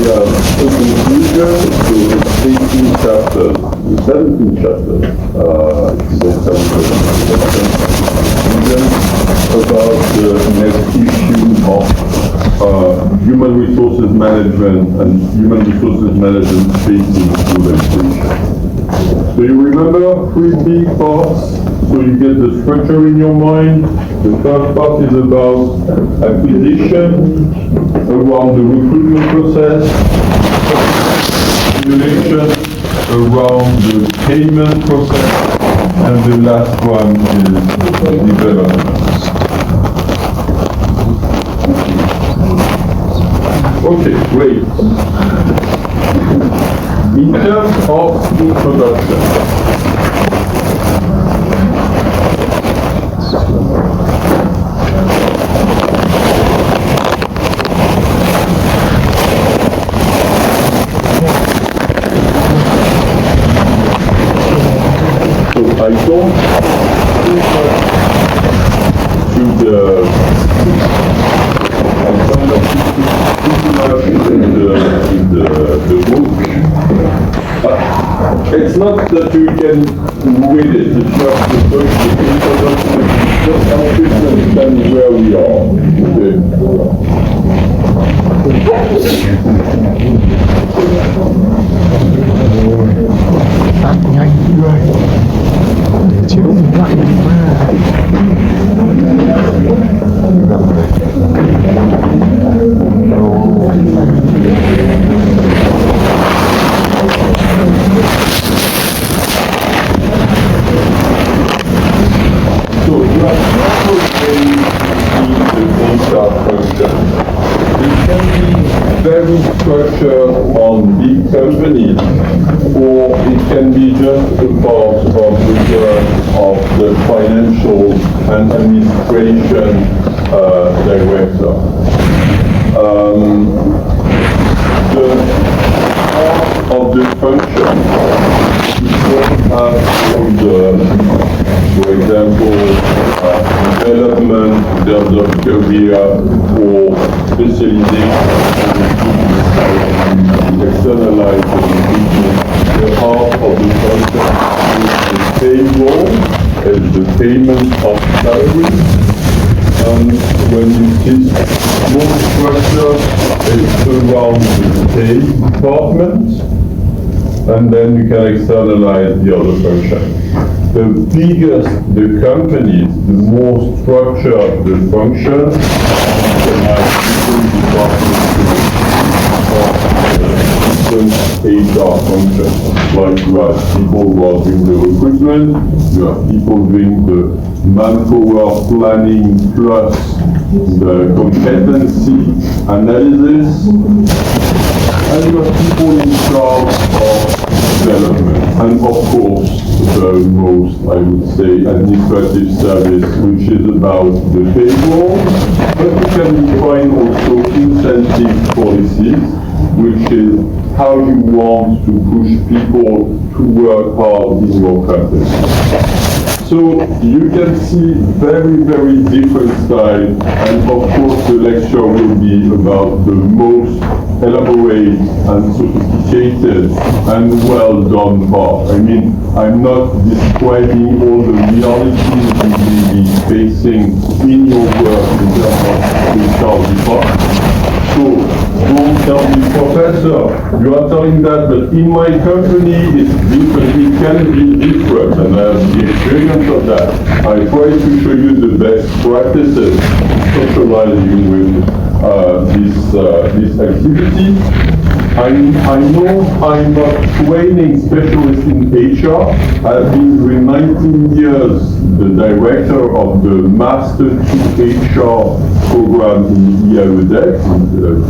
we have a conclusion to 18 chapters, 17 chapters, if you don't count the conclusion, about the next issue of human resources management and human resources management facing student. So you remember 3 big parts, so you get the structure in your mind. The first part is about acquisition, around the recruitment process, simulation, around the payment process, and the last one is development. Okay, great. In terms of introduction, I don't think in the book. It's not that you can read it, it's just the book, just help you to understand where we are. So you have several ways in the HR function. It can be very structured on big companies, or it can be just a part of the work of the financial and administration director. The part of the function have all the, for example, development in terms of career or specialization, externalize the heart of the function is the payroll and the payment of salary. And when you see more structure, it's around the pay department, and then you can externalize the other function. The bigger the company, the more structured the function, you can have different departments different HR functions. Like you have people who are doing the recruitment, you have people doing the manpower planning plus the competency analysis, and you have people in charge of development, and of course the most, I would say, administrative service, which is about the payroll, but you can define also incentive policies, which is how you want to push people to work hard in your company. So you can see very, very different styles, and of course the lecture will be about the most elaborate and sophisticated and well done part. I mean, I'm not describing all the realities you may be facing in your work in terms of HR department. So don't tell me, Professor, you are telling that, but in my company it's different, it can be different, and I have the experience of that. I try to show you the best practices, socializing with this activity. I know I'm a training specialist in HR. I've been during 19 years the director of the Master 2 HR program in IAEDEC,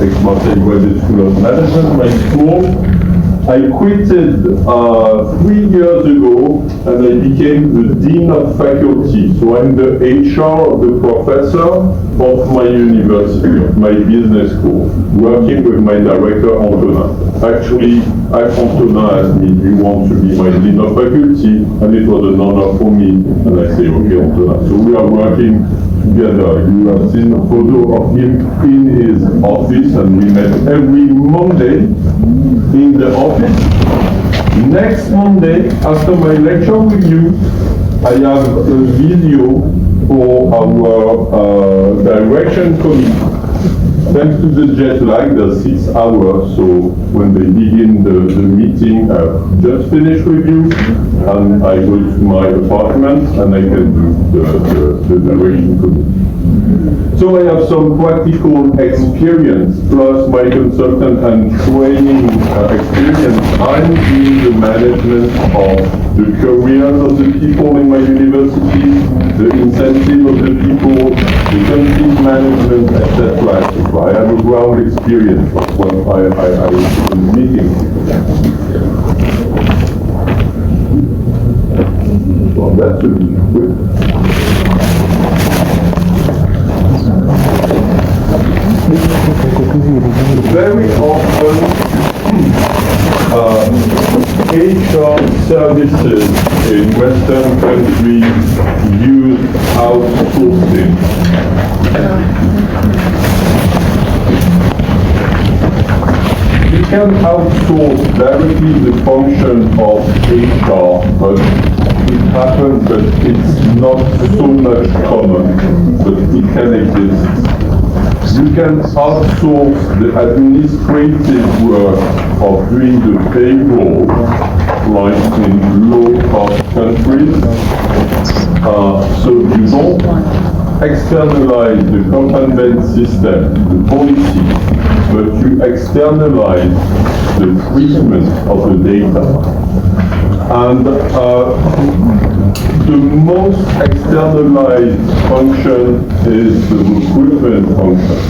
Aix-Marseille Graduate School of Management, my school. I quitted 3 years ago and I became the Dean of Faculty. So I'm the HR of the professor of my university, of my business school, working with my director, Antonin. Actually, Antonin asked me, do you want to be my Dean of Faculty? And it was an honor for me. And I say, okay, Antonin. So we are working together. You have seen a photo of him in his office, and we met every Monday in the office. Next Monday, after my lecture with you, I have a video for our direction committee. Thanks to the jet lag, there's 6 hours, so when they begin the meeting, I've just finished with you, and I go to my apartment, and I can do the direction committee. So I have some practical experience, plus my consultant and training experience. I'm in the management of the careers of the people in my university, the incentive of the people, the conflict management, etc. etc. I have a ground experience of what I was in meetings. Well, that should be quick. Very often, HR services in Western countries use outsourcing. You can outsource directly the function of HR, but it happens that it's not so much common, but it can exist. You can outsource the administrative work of doing the payroll, like in low-cost countries. So you don't externalize the containment system, the policy, but you externalize the treatment of the data. And the most externalized function is the recruitment function,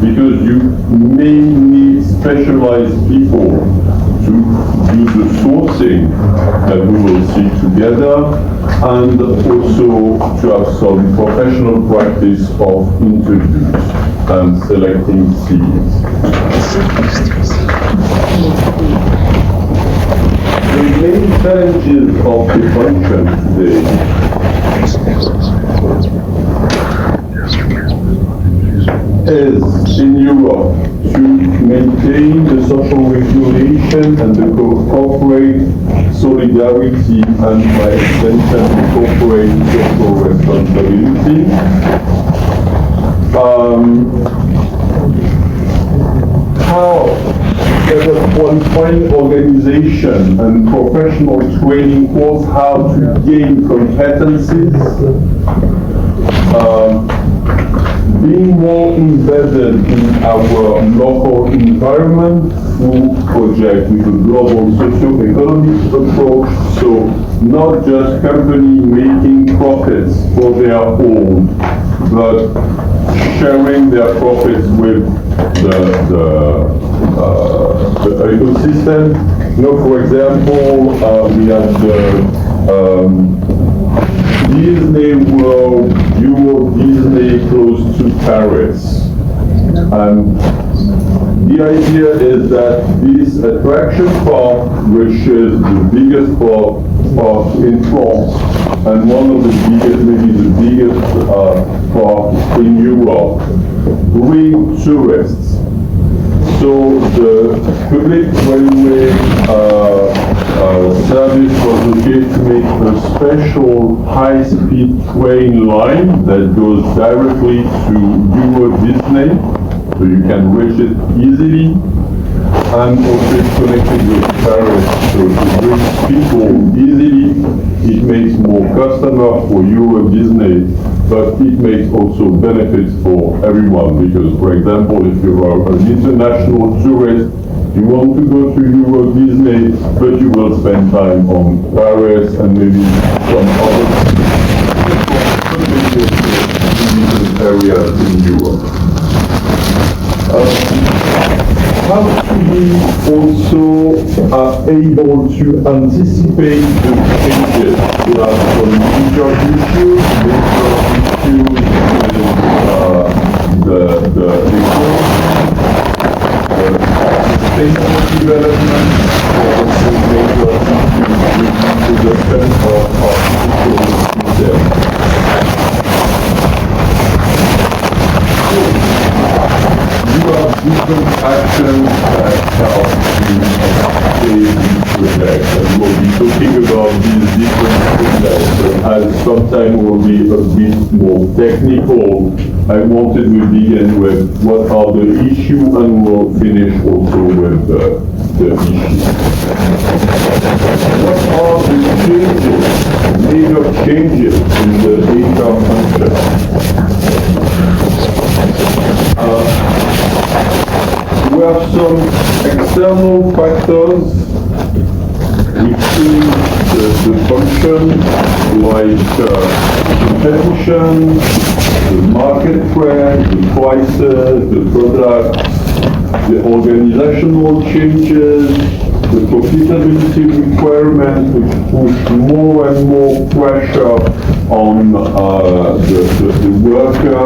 because you may need specialized people to do the sourcing that we will see together, and also to have some professional practice of interviews and selecting CVs. The main challenges of the function today is in Europe to maintain the social regulation and the corporate solidarity, and by extension corporate social responsibility. How as qualifying organization and professional training course, how to gain competencies, being more embedded in our local environment through projects with a global socio-economic approach, so not just company making profits for their own, but sharing their profits with the ecosystem. You know, for example, we had the Disney World, Euro Disney close to Paris. And the idea is that this attraction park, which is the biggest park in France, and one of the biggest, maybe the biggest park in Europe, bring tourists. So the public railway service was okay to make a special high-speed train line that goes directly to Euro Disney, so you can reach it easily, and also it's connected with Paris, so to reach people easily. It makes more customers for Euro Disney, but it makes also benefits for everyone, because, for example, if you are an international tourist, you want to go to Euro Disney, but you will spend time on Paris and maybe some other areas in Europe. How to be also able to anticipate the changes. There are some major issues with the sustainable development, also major issues with the development of artificial intelligence. You have different actions that help you save these projects, and we'll be talking about these different projects, as sometimes will be a bit more technical. I wanted to begin with what are the issues, and we'll finish also with the issues. What are the changes, major changes in the HR function? We have some external factors which change the function, like competition, the market trend, the prices, the products, the organizational changes, the profitability requirements which push more and more pressure on the worker,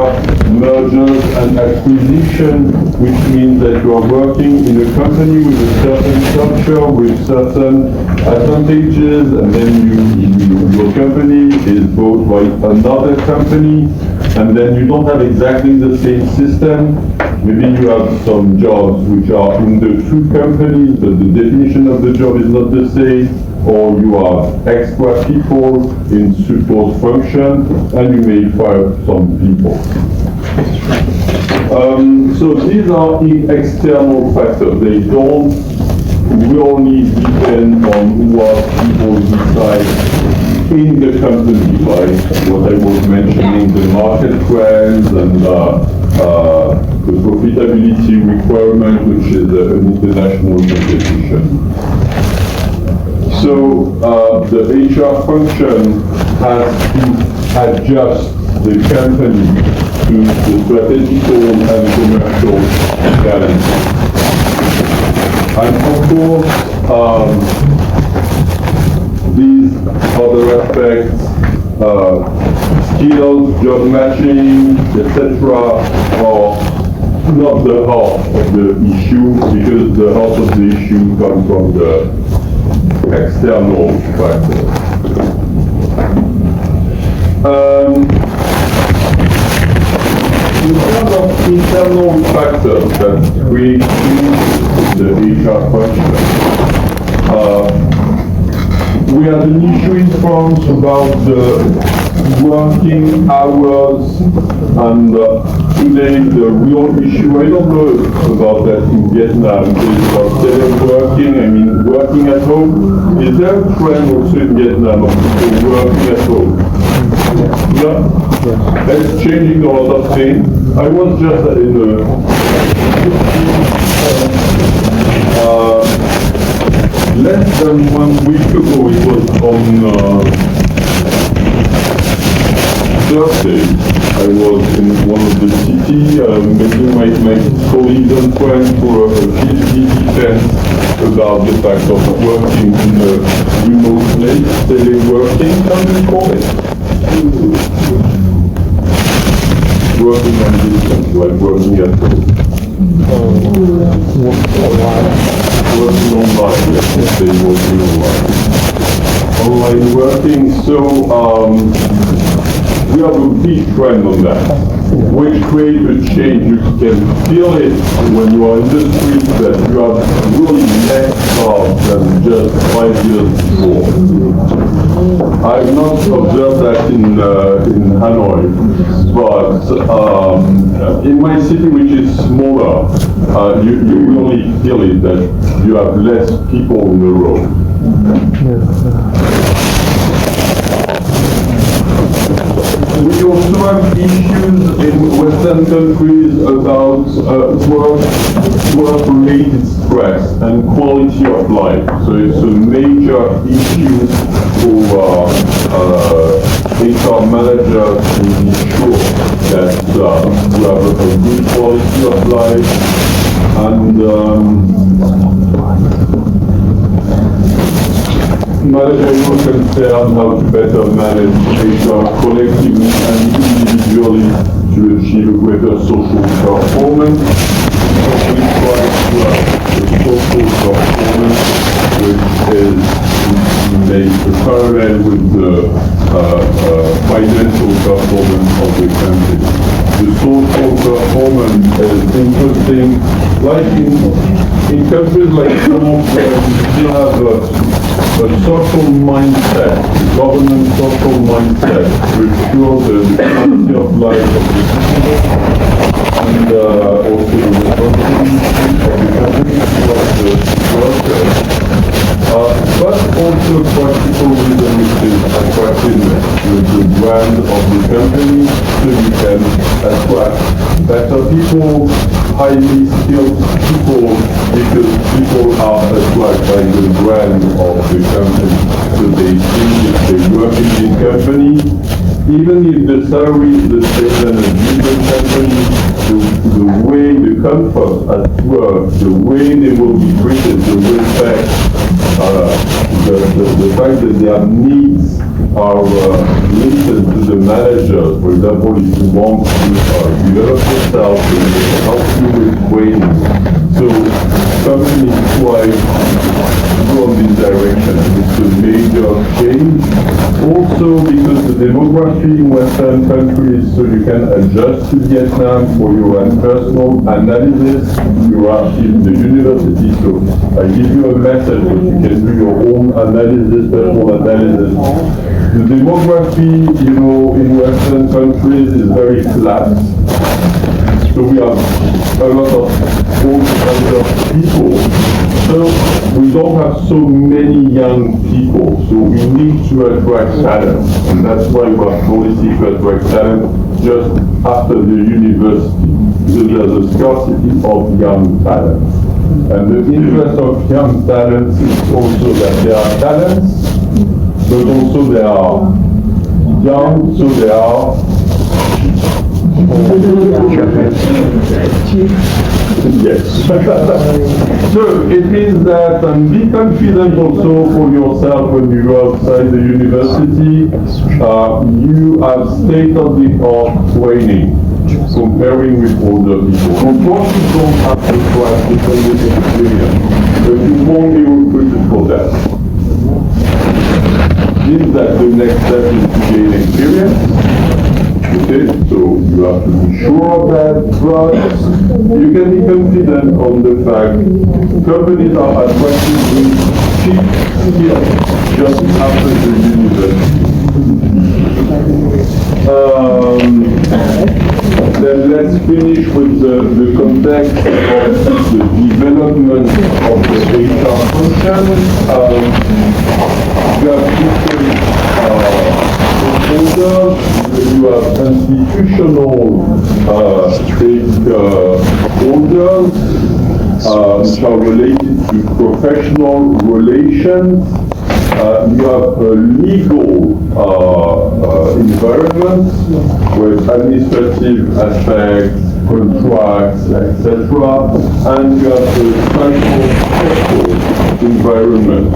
mergers and acquisition, which means that you are working in a company with a certain structure, with certain advantages, and then your company is bought by another company, and then you don't have exactly the same system. Maybe you have some jobs which are in the two companies, but the definition of the job is not the same, or you have extra people in support function, and you may fire some people. So these are the external factors. They don't really depend on what people decide in the company, like what I was mentioning, the market trends and the profitability requirement, which is an international competition. So the HR function has to adjust the company to the strategical and commercial challenges. And of course, these other aspects, skills, job matching, etc., are not the heart of the issue, because the heart of the issue comes from the external factors. In terms of internal factors that create the HR function, we had an issue in France about the working hours, and today the real issue, I don't know about that in Vietnam, is about teleworking, I mean working at home. Is there a trend also in Vietnam of people working at home? Yeah? That's changing a lot of things. I was just in less than 1 week ago, it was on Thursday. I was in one of the cities meeting my colleagues and friends for a PhD defense about the fact of working in a remote place, teleworking, how do you call it? Working on distance, like working at home. Working online, yes, they working online. Online working, so we have a big trend on that, which creates a change. You can feel it when you are in the street that you have really less jobs than just 5 years before. I've not observed that in Hanoi, but in my city, which is smaller, you really feel it that you have less people on the road. We also have issues in Western countries about work-related stress and quality of life. So it's a major issue for HR managers to ensure that you have a good quality of life, and managers are concerned how to better manage HR collectively and individually to achieve a greater social performance. We try to have a social performance which is made parallel with the financial performance of the company. The social performance is interesting, like in countries like France, where we still have a social mindset, government social mindset, to ensure the quality of life of the people, and also the responsibility of the company towards the workers. But also practical reason, which is attractiveness with the brand of the company, so you can attract better people, highly skilled people, because people are attracted by the brand of the company. So they think if they work in this company, even if the salary is the same as a different company, the way, the comfort at work, the way they will be treated, the respect, the fact that their needs are listened to the manager. For example, if you want to develop yourself, they will help you with training. So companies try to go in this direction. It's a major change. Also because the demography in Western countries, so you can adjust to Vietnam for your own personal analysis. You are in the university, so I give you a message, but you can do your own analysis, personal analysis. The demography, in Western countries is very flat. So we have a lot of older people. So we don't have so many young people. So we need to attract talent. And that's why we have policy to attract talent just after the university. Because there's a scarcity of young talent. And the interest of young talents is also that there are talents, but also they are young, so they are yes. So it means that, and be confident also for yourself when you go outside the university, you have state-of-the-art training comparing with older people. Of course you don't have to practice with experience, but you won't be recruited for that. Means that the next step is to gain experience. Okay, so you have to be sure of that, but you can be confident on the fact companies are attracting with cheap skills just after the university. Then let's finish with the context of the development of the HR function. You have different stakeholders. You have institutional stakeholders which are related to professional relations. You have a legal environment with administrative aspects, contracts, etc. And you have a psychosocial environment,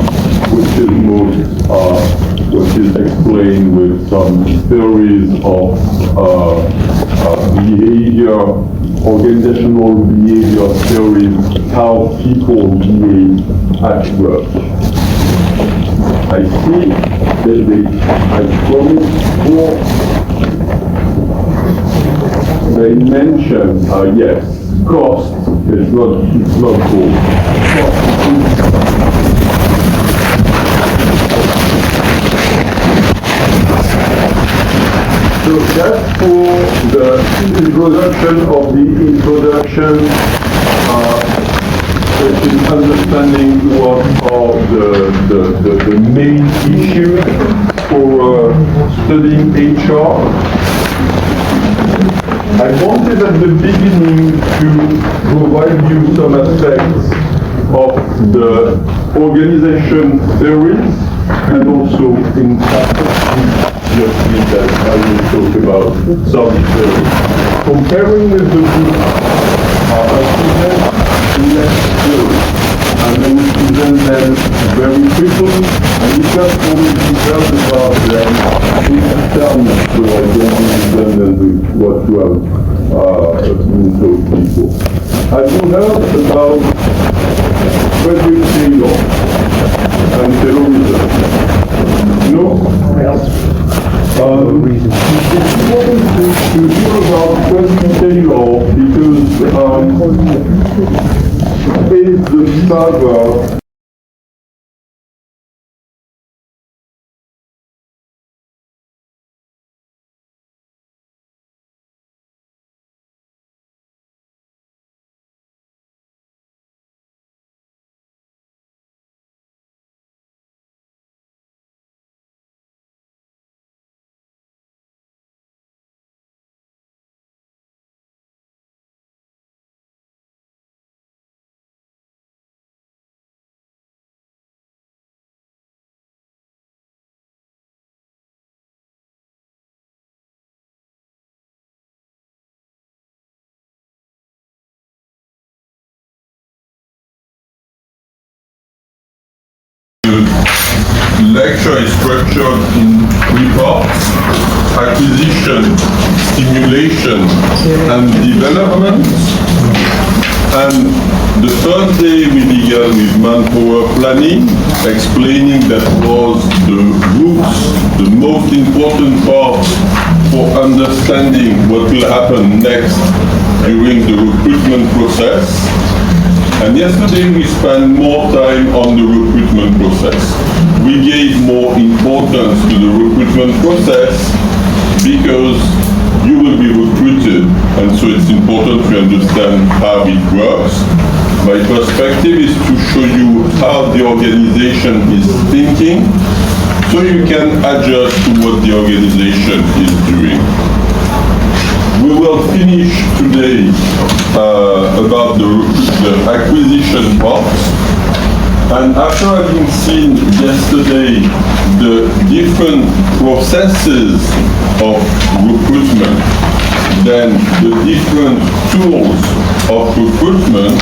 which is explained with some theories of behavior, organizational behavior theories, how people behave at work. I see that I promised for they mention yes, cost is not good. So that's for the introduction of the introduction, which is understanding what are the main issues for studying HR. I wanted at the beginning to provide you some aspects of the organization theories and also in practice. Just that I will talk about some theories. Comparing with the book, I present less theories, and I will present them very quickly, and you can always details about them in internet, so I don't present them with what you have told people. Have you heard about Frederick Taylor and terrorism? No. It's important to hear about Trustee Taylor because he's the father lecture is structured in 3 parts: acquisition, stimulation, and development. And the first day we began with manpower planning, explaining that was the roots, the most important part for understanding what will happen next during the recruitment process. And yesterday we spent more time on the recruitment process. We gave more importance to the recruitment process because you will be recruited, and so it's important to understand how it works. My perspective is to show you how the organization is thinking, so you can adjust to what the organization is doing. We will finish today about the acquisition part. And after having seen yesterday the different processes of recruitment, then the different tools of recruitment,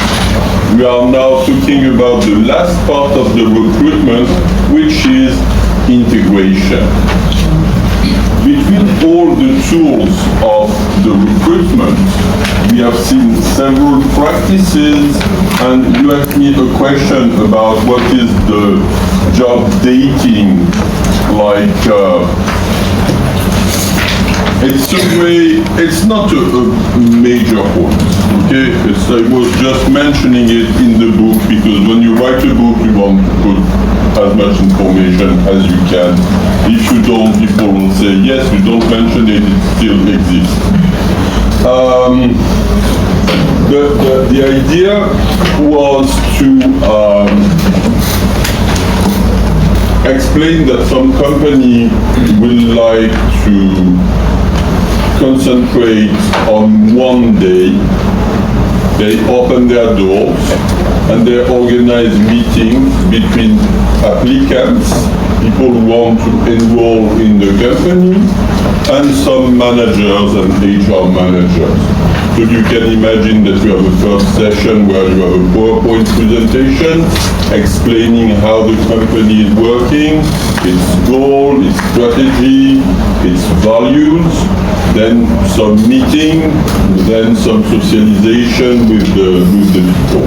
we are now talking about the last part of the recruitment, which is integration. Between all the tools of the recruitment, we have seen several practices, and you asked me a question about what is the job dating like. It's a way, it's not a major point, okay? I was just mentioning it in the book because when you write a book, you want to put as much information as you can. If you don't, people will say, yes, you don't mention it, it still exists. The idea was to explain that some company will like to concentrate on one day. They open their doors and they organize meetings between applicants, people who want to enroll in the company, and some managers and HR managers. So you can imagine that you have a first session where you have a PowerPoint presentation explaining how the company is working, its goal, its strategy, its values, then some meeting, then some socialization with the people.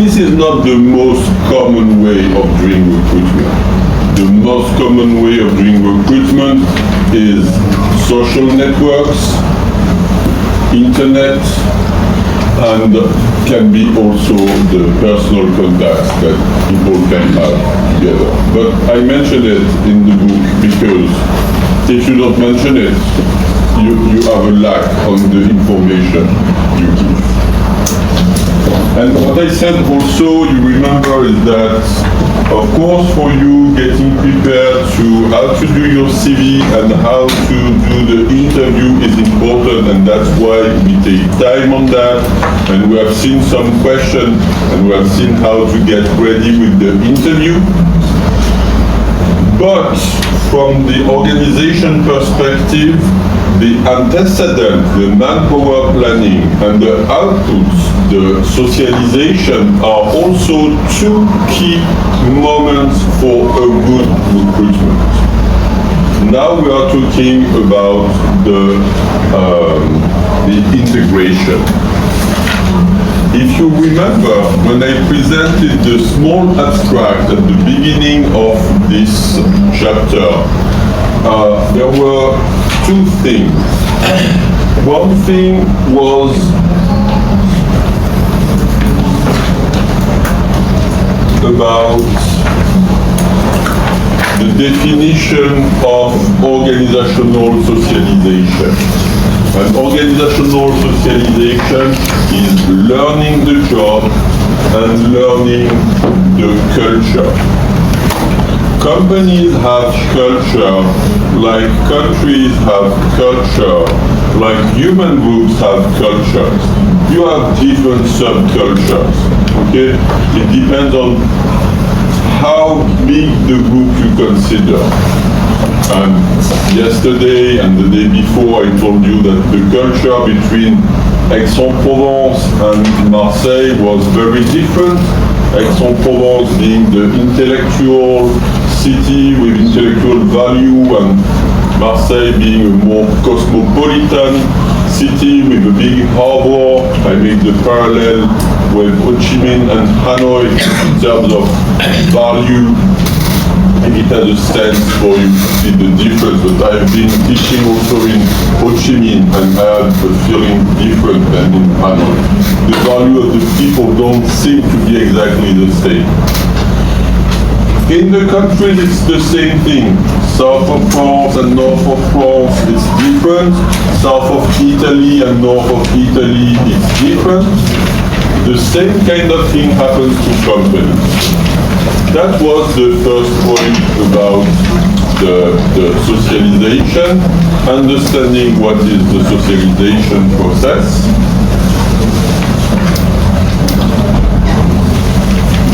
This is not the most common way of doing recruitment. The most common way of doing recruitment is social networks, internet, and can be also the personal contacts that people can have together. But I mention it in the book because if you don't mention it, you have a lack on the information you give. And what I said also, you remember, is that, of course, for you getting prepared to how to do your CV and how to do the interview is important, and that's why we take time on that. And we have seen some questions, and we have seen how to get ready with the interview. But from the organization perspective, the antecedent, the manpower planning, and the outputs, the socialization are also 2 key moments for a good recruitment. Now we are talking about the integration. if you remember, when I presented the small abstract at the beginning of this chapter, there were two things. One thing was about the definition of organizational socialization. And organizational socialization is learning the job and learning the culture. Companies have culture, like countries have culture, like human groups have cultures. You have different subcultures, okay? It depends on how big the group you consider. And yesterday and the day before, I told you that the culture between Aix-en-Provence and Marseille was very different. Aix-en-Provence being the intellectual city with intellectual value, and Marseille being a more cosmopolitan city with a big harbor. I make the parallel with Ho Chi Minh and Hanoi in terms of value. It has a sense for you to see the difference, but I've been teaching also in Ho Chi Minh and I have a feeling different than in Hanoi. The value of the people don't seem to be exactly the same. In the countries it's the same thing. South of France and north of France it's different. South of Italy and north of Italy it's different. The same kind of thing happens to companies. That was the first point about the socialization, understanding what is the socialization process.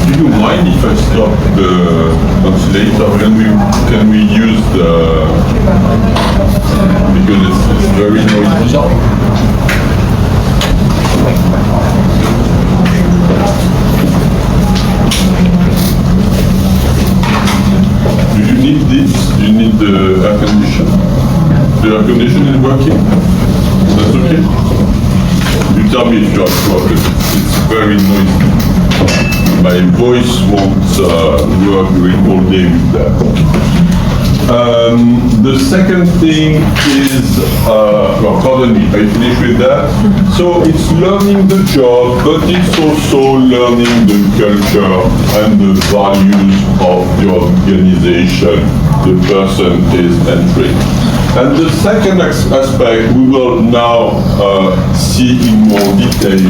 Do you mind if I stop the translator? Can we use the, because it's very noisy. Do you need this? Do you need the air condition? The air condition is working? That's okay? You tell me if you have problems. It's very noisy. My voice won't work during all day with that. The second thing is, well, pardon me, I finished with that. So it's learning the job, but it's also learning the culture and the values of the organization the person is entering. And the second aspect we will now see in more detail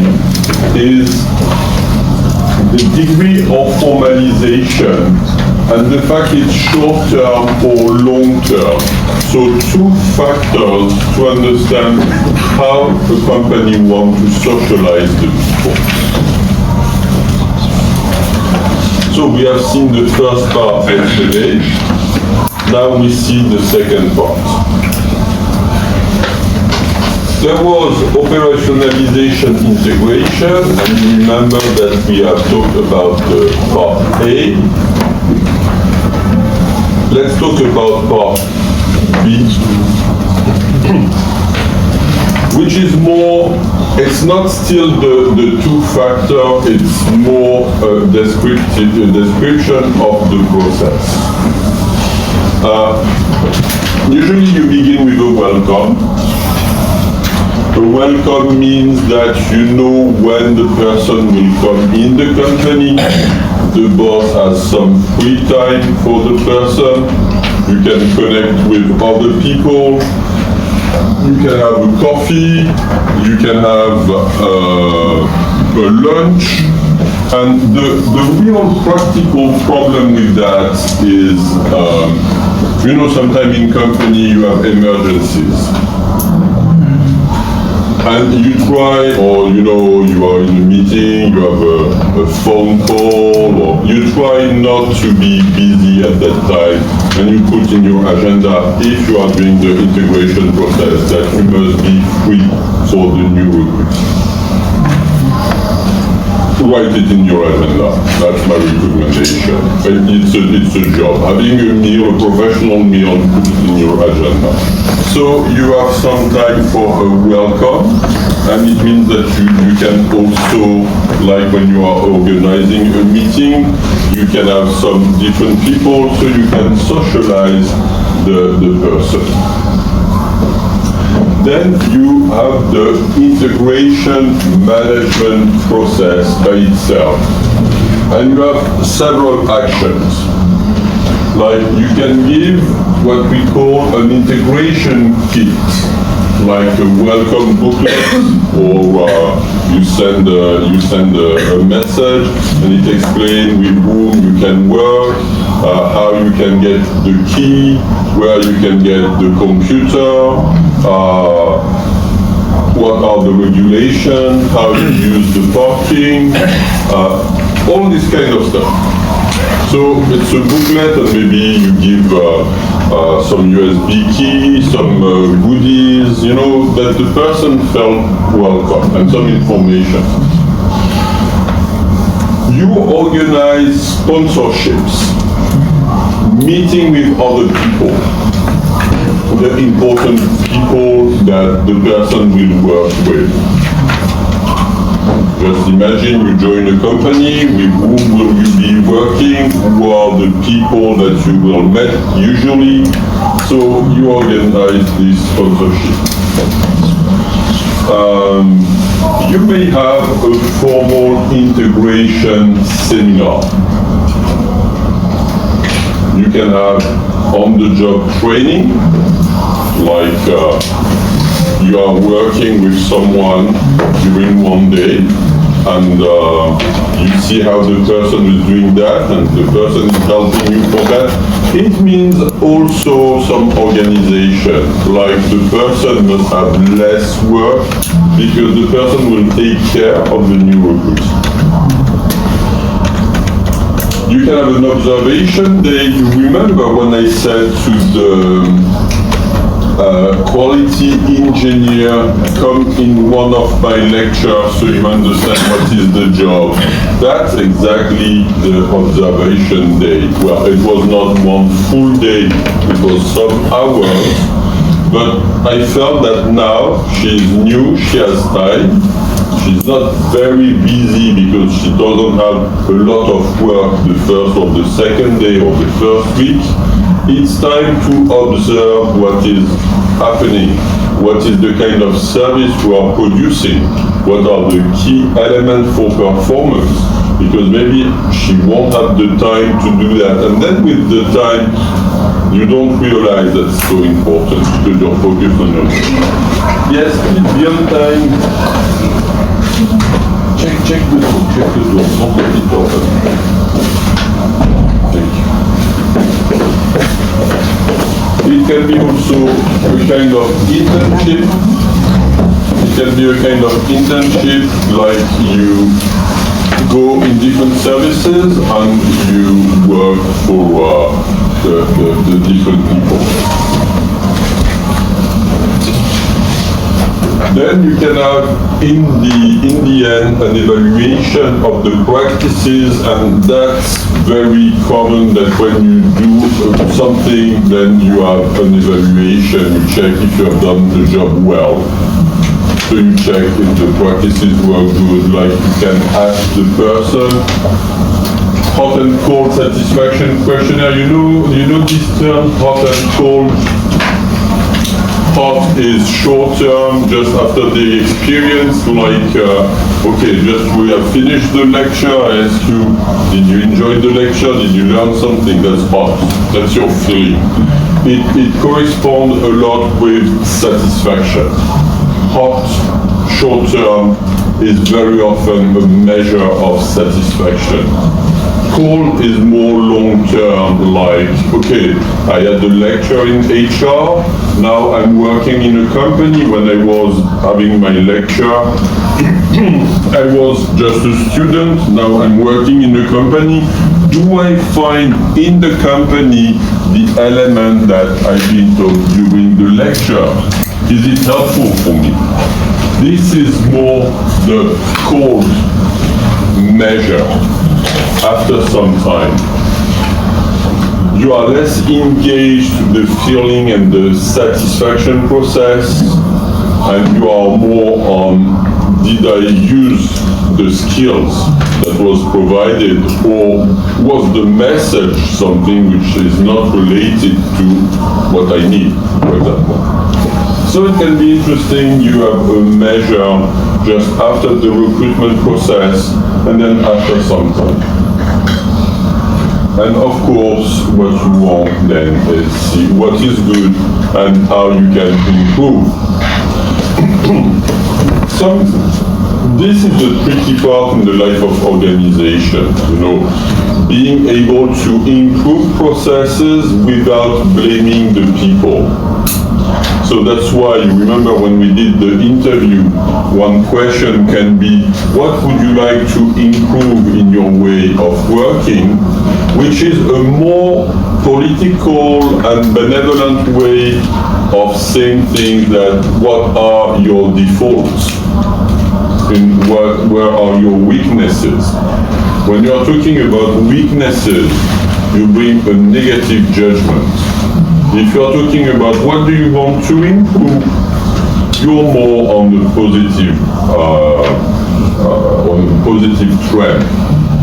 is the degree of formalization and the fact it's short-term or long-term. So two factors to understand how a company wants to socialize the people. So we have seen the first part yesterday. Now we see the second part. There was operationalization integration, and you remember that we have talked about part A. Let's talk about part B, which is more, it's not still the two-factor, it's more a description of the process. Usually you begin with a welcome. A welcome means that you know when the person will come in the company. The boss has some free time for the person. You can connect with other people. You can have a coffee. You can have a lunch. And the real practical problem with that is, you know, sometimes in company you have emergencies. And you try, or you know, you are in a meeting, you have a phone call, or you try not to be busy at that time, and you put in your agenda, if you are doing the integration process, that you must be free for the new recruits. Write it in your agenda. That's my recommendation. It's a job. Having a meal, a professional meal, put it in your agenda. So you have some time for a welcome, and it means that you can also, like when you are organizing a meeting, you can have some different people, so you can socialize the person. Then you have the integration management process by itself. And you have several actions. Like you can give what we call an integration kit, like a welcome booklet, or you send a message and it explains with whom you can work, how you can get the key, where you can get the computer, what are the regulations, how you use the parking, all this kind of stuff. So it's a booklet, and maybe you give some USB key, some goodies, you know, that the person felt welcome, and some information. You organize sponsorships, meeting with other people, the important people that the person will work with. Just imagine you join a company, with whom will you be working, who are the people that you will meet usually, so you organize this sponsorship. You may have a formal integration seminar. You can have on-the-job training, like you are working with someone during one day, and you see how the person is doing that, and the person is helping you for that. It means also some organization, like the person must have less work because the person will take care of the new recruits. You can have an observation day. You remember when I said to the quality engineer, come in one of my lectures so you understand what is the job. That's exactly the observation day. Well, it was not one full day, it was some hours, but I felt that now she's new, she has time, she's not very busy because she doesn't have a lot of work the first or the second day or the first week. It's time to observe what is happening, what is the kind of service we are producing, what are the key elements for performance, because maybe she won't have the time to do that. And then with the time, you don't realize that's so important because you're focused on yourself. Yes, please be on time. Check the door, don't let it open. Thank you. It can be also a kind of internship. It can be a kind of internship, like you go in different services and you work for the different people. Then you can have in the end an evaluation of the practices, and that's very common that when you do something, then you have an evaluation, you check if you have done the job well. So you check if the practices were good, like you can ask the person hot and cold satisfaction questionnaire. You know this term, hot and cold? Hot is short term, just after the experience, like, okay, just we have finished the lecture, I ask you, did you enjoy the lecture, did you learn something? That's hot, that's your feeling. It corresponds a lot with satisfaction. Hot, short term, is very often a measure of satisfaction. Cold is more long-term, like, okay, I had a lecture in HR, now I'm working in a company. When I was having my lecture, I was just a student, now I'm working in a company. Do I find in the company the element that I've been taught during the lecture? Is it helpful for me? This is more the cold measure. After some time, you are less engaged in the feeling and the satisfaction process, and you are more on, did I use the skills that was provided, or was the message something which is not related to what I need, for example. So it can be interesting, you have a measure just after the recruitment process and then after some time. And of course, what you want then is see what is good and how you can improve. This is the tricky part in the life of organization, being able to improve processes without blaming the people. So that's why, you remember when we did the interview, one question can be, what would you like to improve in your way of working? Which is a more political and benevolent way of saying things that what are your defaults? Where are your weaknesses? When you are talking about weaknesses, you bring a negative judgment. If you are talking about what do you want to improve, you're more on the positive trend.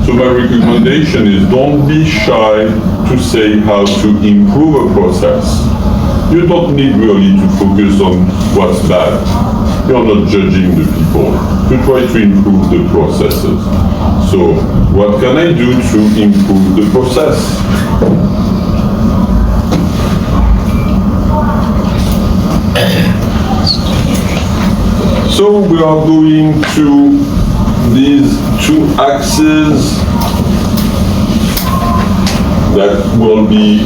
So my recommendation is don't be shy to say how to improve a process. You don't need really to focus on what's bad. You're not judging the people. To try to improve the processes. So what can I do to improve the process? So we are going to these two axes that will be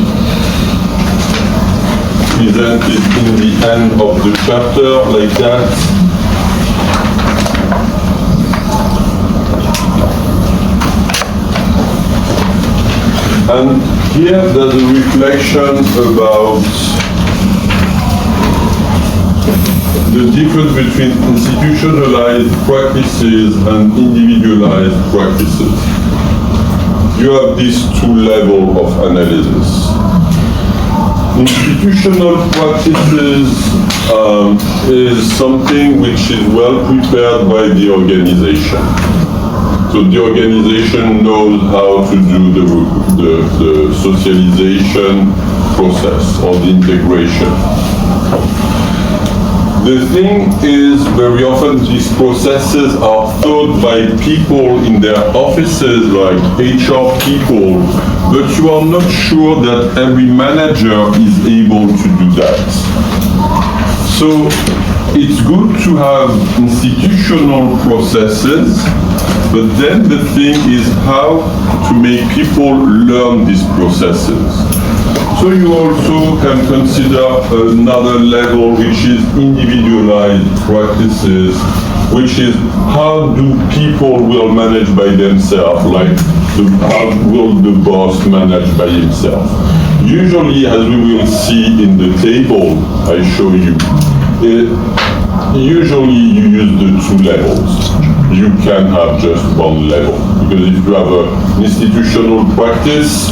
presented in the end of the chapter like that. And here there's a reflection about the difference between institutionalized practices and individualized practices. You have these two levels of analysis. Institutional practices is something which is well prepared by the organization. So the organization knows how to do the socialization process or the integration. The thing is, very often these processes are thought by people in their offices, like HR people, but you are not sure that every manager is able to do that. So it's good to have institutional processes, but then the thing is how to make people learn these processes. So you also can consider another level, which is individualized practices, which is how do people will manage by themselves, like how will the boss manage by himself. Usually, as we will see in the table I show you, usually you use the two levels. You can have just one level, because if you have an institutional practice,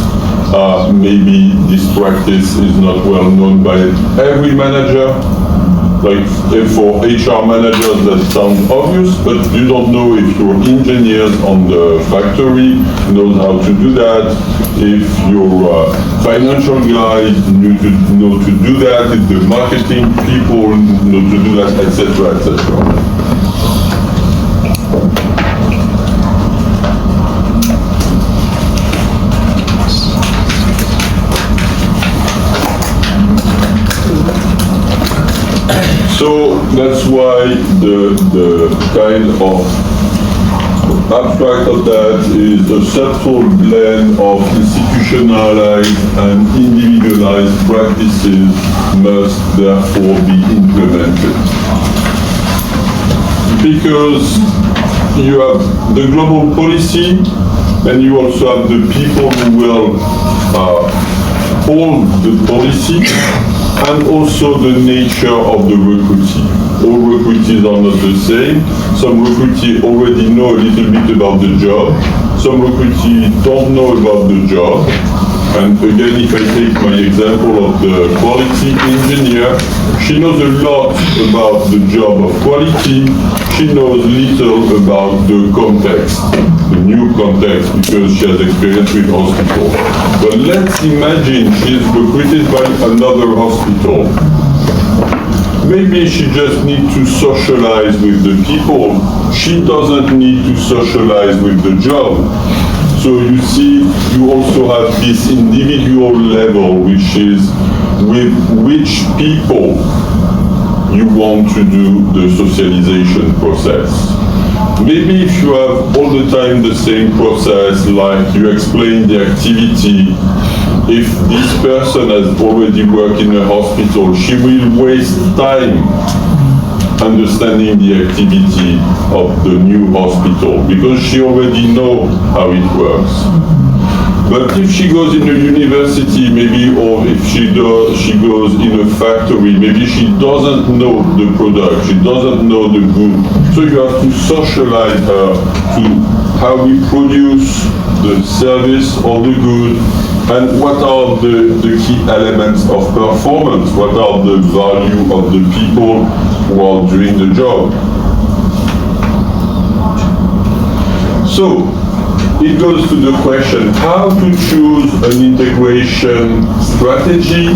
maybe this practice is not well known by every manager. Like for HR managers that sounds obvious, but you don't know if your engineers on the factory knows how to do that, if your financial guys know to do that, if the marketing people know to do that, etc., etc. So that's why the kind of abstract of that is a subtle blend of institutionalized and individualized practices must therefore be implemented. Because you have the global policy, and you also have the people who will hold the policy, and also the nature of the recruitee. All recruitees are not the same. Some recruitees already know a little bit about the job. Some recruitees don't know about the job. And again, if I take my example of the quality engineer, she knows a lot about the job of quality. She knows little about the context, the new context, because she has experience with hospitals. But let's imagine she's recruited by another hospital. Maybe she just needs to socialize with the people. She doesn't need to socialize with the job. So you see, you also have this individual level, which is with which people you want to do the socialization process. Maybe if you have all the time the same process, like you explain the activity, if this person has already worked in a hospital, she will waste time understanding the activity of the new hospital because she already knows how it works. But if she goes in a university, maybe, or if she goes in a factory, maybe she doesn't know the product, she doesn't know the good. So you have to socialize her to how we produce the service or the good, and what are the key elements of performance, what are the value of the people who are doing the job. So, it goes to the question, how to choose an integration strategy.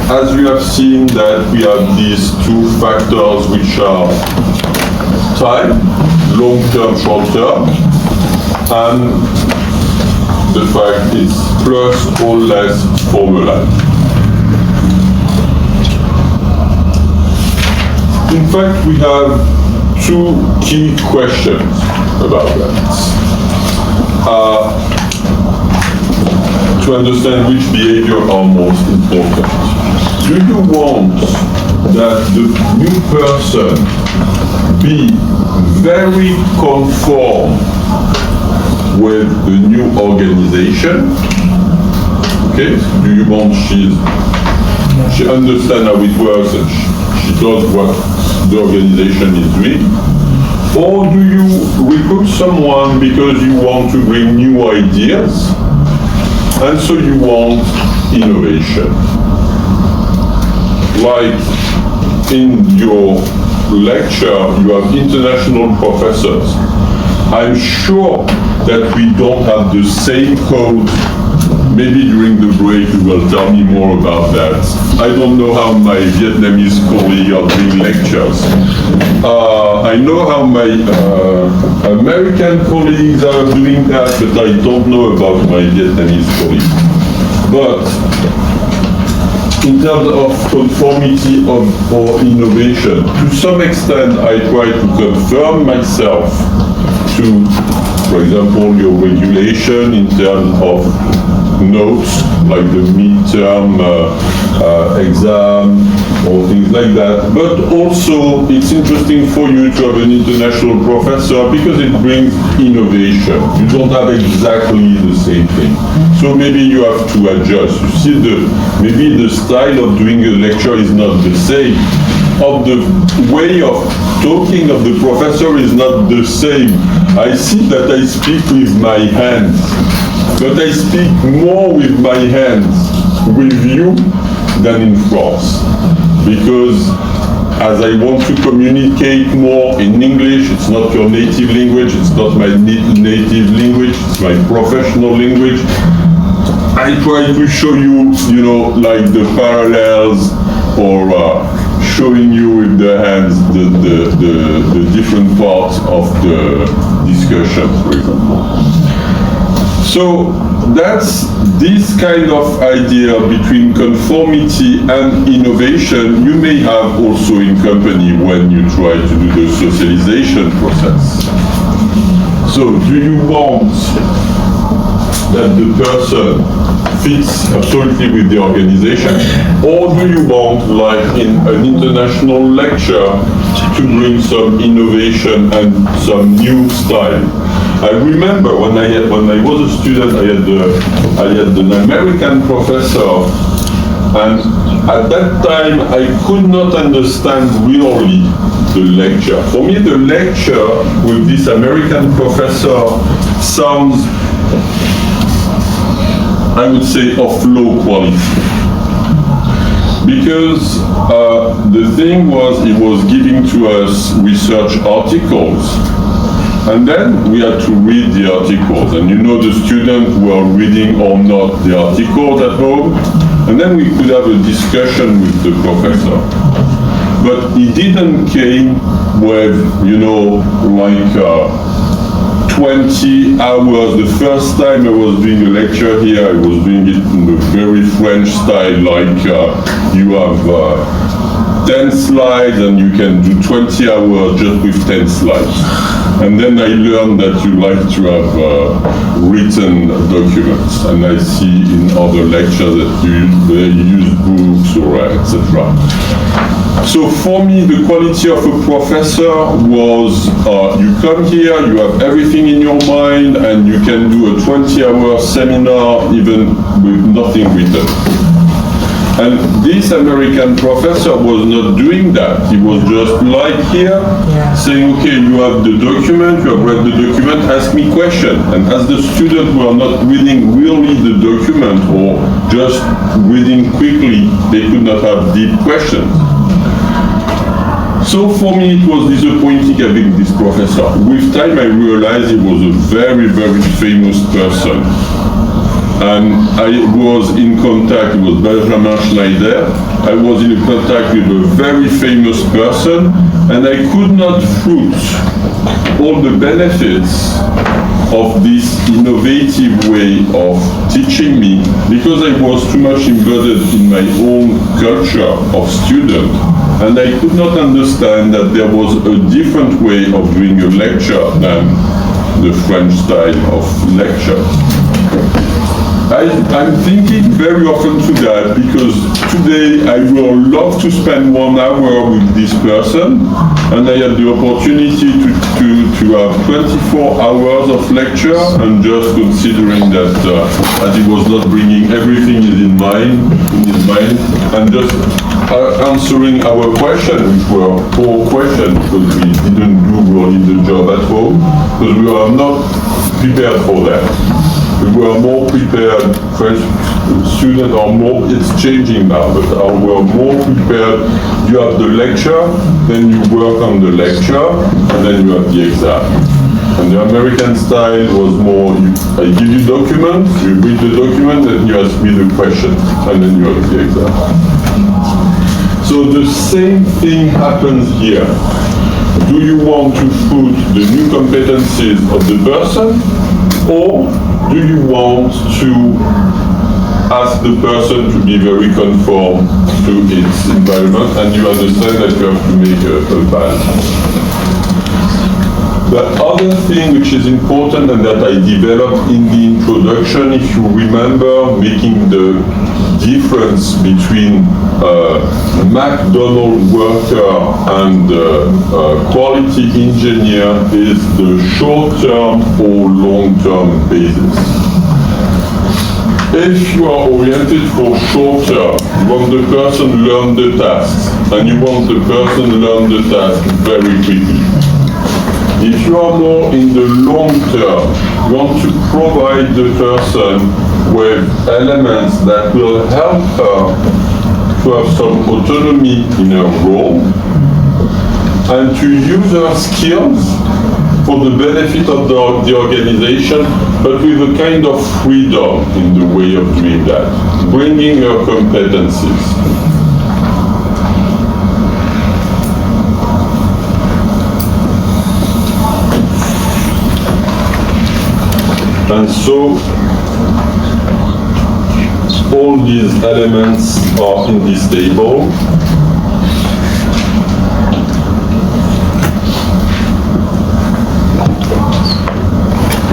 As we have seen that we have these two factors which are time, long-term, short-term, and the fact is plus or less formula. In fact, we have two key questions about that. To understand which behavior are most important. Do you want that the new person be very conform with the new organization? Okay, do you want she understands how it works and she does what the organization is doing? Or do you recruit someone because you want to bring new ideas and so you want innovation? Like in your lecture, you have international professors. I'm sure that we don't have the same code. Maybe during the break you will tell me more about that. I don't know how my Vietnamese colleagues are doing lectures. I know how my American colleagues are doing that, but I don't know about my Vietnamese colleagues. But in terms of conformity or innovation, to some extent I try to confirm myself to, for example, your regulation in terms of notes, like the midterm exam or things like that. But also, it's interesting for you to have an international professor because it brings innovation. You don't have exactly the same thing. So maybe you have to adjust. You see, maybe the style of doing a lecture is not the same. Of the way of talking of the professor is not the same. I see that I speak with my hands, but I speak more with my hands with you than in France, because as I want to communicate more in English, it's not your native language, it's not my native language, it's my professional language. I try to show you, like the parallels, or showing you with the hands the different parts of the discussion, for example. So that's this kind of idea between conformity and innovation you may have also in company when you try to do the socialization process. So do you want that the person fits absolutely with the organization, or do you want, like in an international lecture, to bring some innovation and some new style? I remember when I was a student, I had an American professor, and at that time I could not understand really the lecture. For me, the lecture with this American professor sounds I would say, of low quality. Because the thing was, he was giving to us research articles, and then we had to read the articles, and you know the students were reading or not the articles at home, and then we could have a discussion with the professor. But he didn't came with, you know, like 20 hours. The first time I was doing a lecture here, I was doing it in a very French style, like you have 10 slides and you can do 20 hours just with 10 slides. And then I learned that you like to have written documents, and I see in other lectures that you use books or etc. So for me, the quality of a professor was you come here, you have everything in your mind, and you can do a 20-hour seminar even with nothing written. And this American professor was not doing that. He was just like here, saying, okay, you have the document, you have read the document, ask me questions. And as the students were not reading really the document or just reading quickly, they could not have deep questions. So for me, it was disappointing having this professor. With time, I realized he was a very, very famous person. And I was in contact with Benjamin Schneider. I was in contact with a very famous person, and I could not fruit all the benefits of this innovative way of teaching me because I was too much embedded in my own culture of student, and I could not understand that there was a different way of doing a lecture than the French style of lecture. I'm thinking very often to that because today I will love to spend 1 hour with this person, and I had the opportunity to have 24 hours of lecture, and just considering that as he was not bringing everything in his mind, and just answering our questions, which were poor questions because we didn't do really the job at home, because we were not prepared for that. We were more prepared, French students are more, it's changing now, but we were more prepared. You have the lecture, then you work on the lecture, and then you have the exam. And the American style was more, I give you documents, you read the document, and you ask me the question, and then you have the exam. So the same thing happens here. Do you want to put the new competencies of the person, or do you want to ask the person to be very conform to its environment, and you understand that you have to make a balance? The other thing which is important and that I developed in the introduction, if you remember, making the difference between McDonald's worker and quality engineer is the short-term or long-term basis. If you are oriented for short-term, you want the person to learn the tasks, and you want the person to learn the task very quickly. If you are more in the long term, you want to provide the person with elements that will help her to have some autonomy in her role and to use her skills for the benefit of the organization, but with a kind of freedom in the way of doing that, bringing her competencies. And so, all these elements are in this table.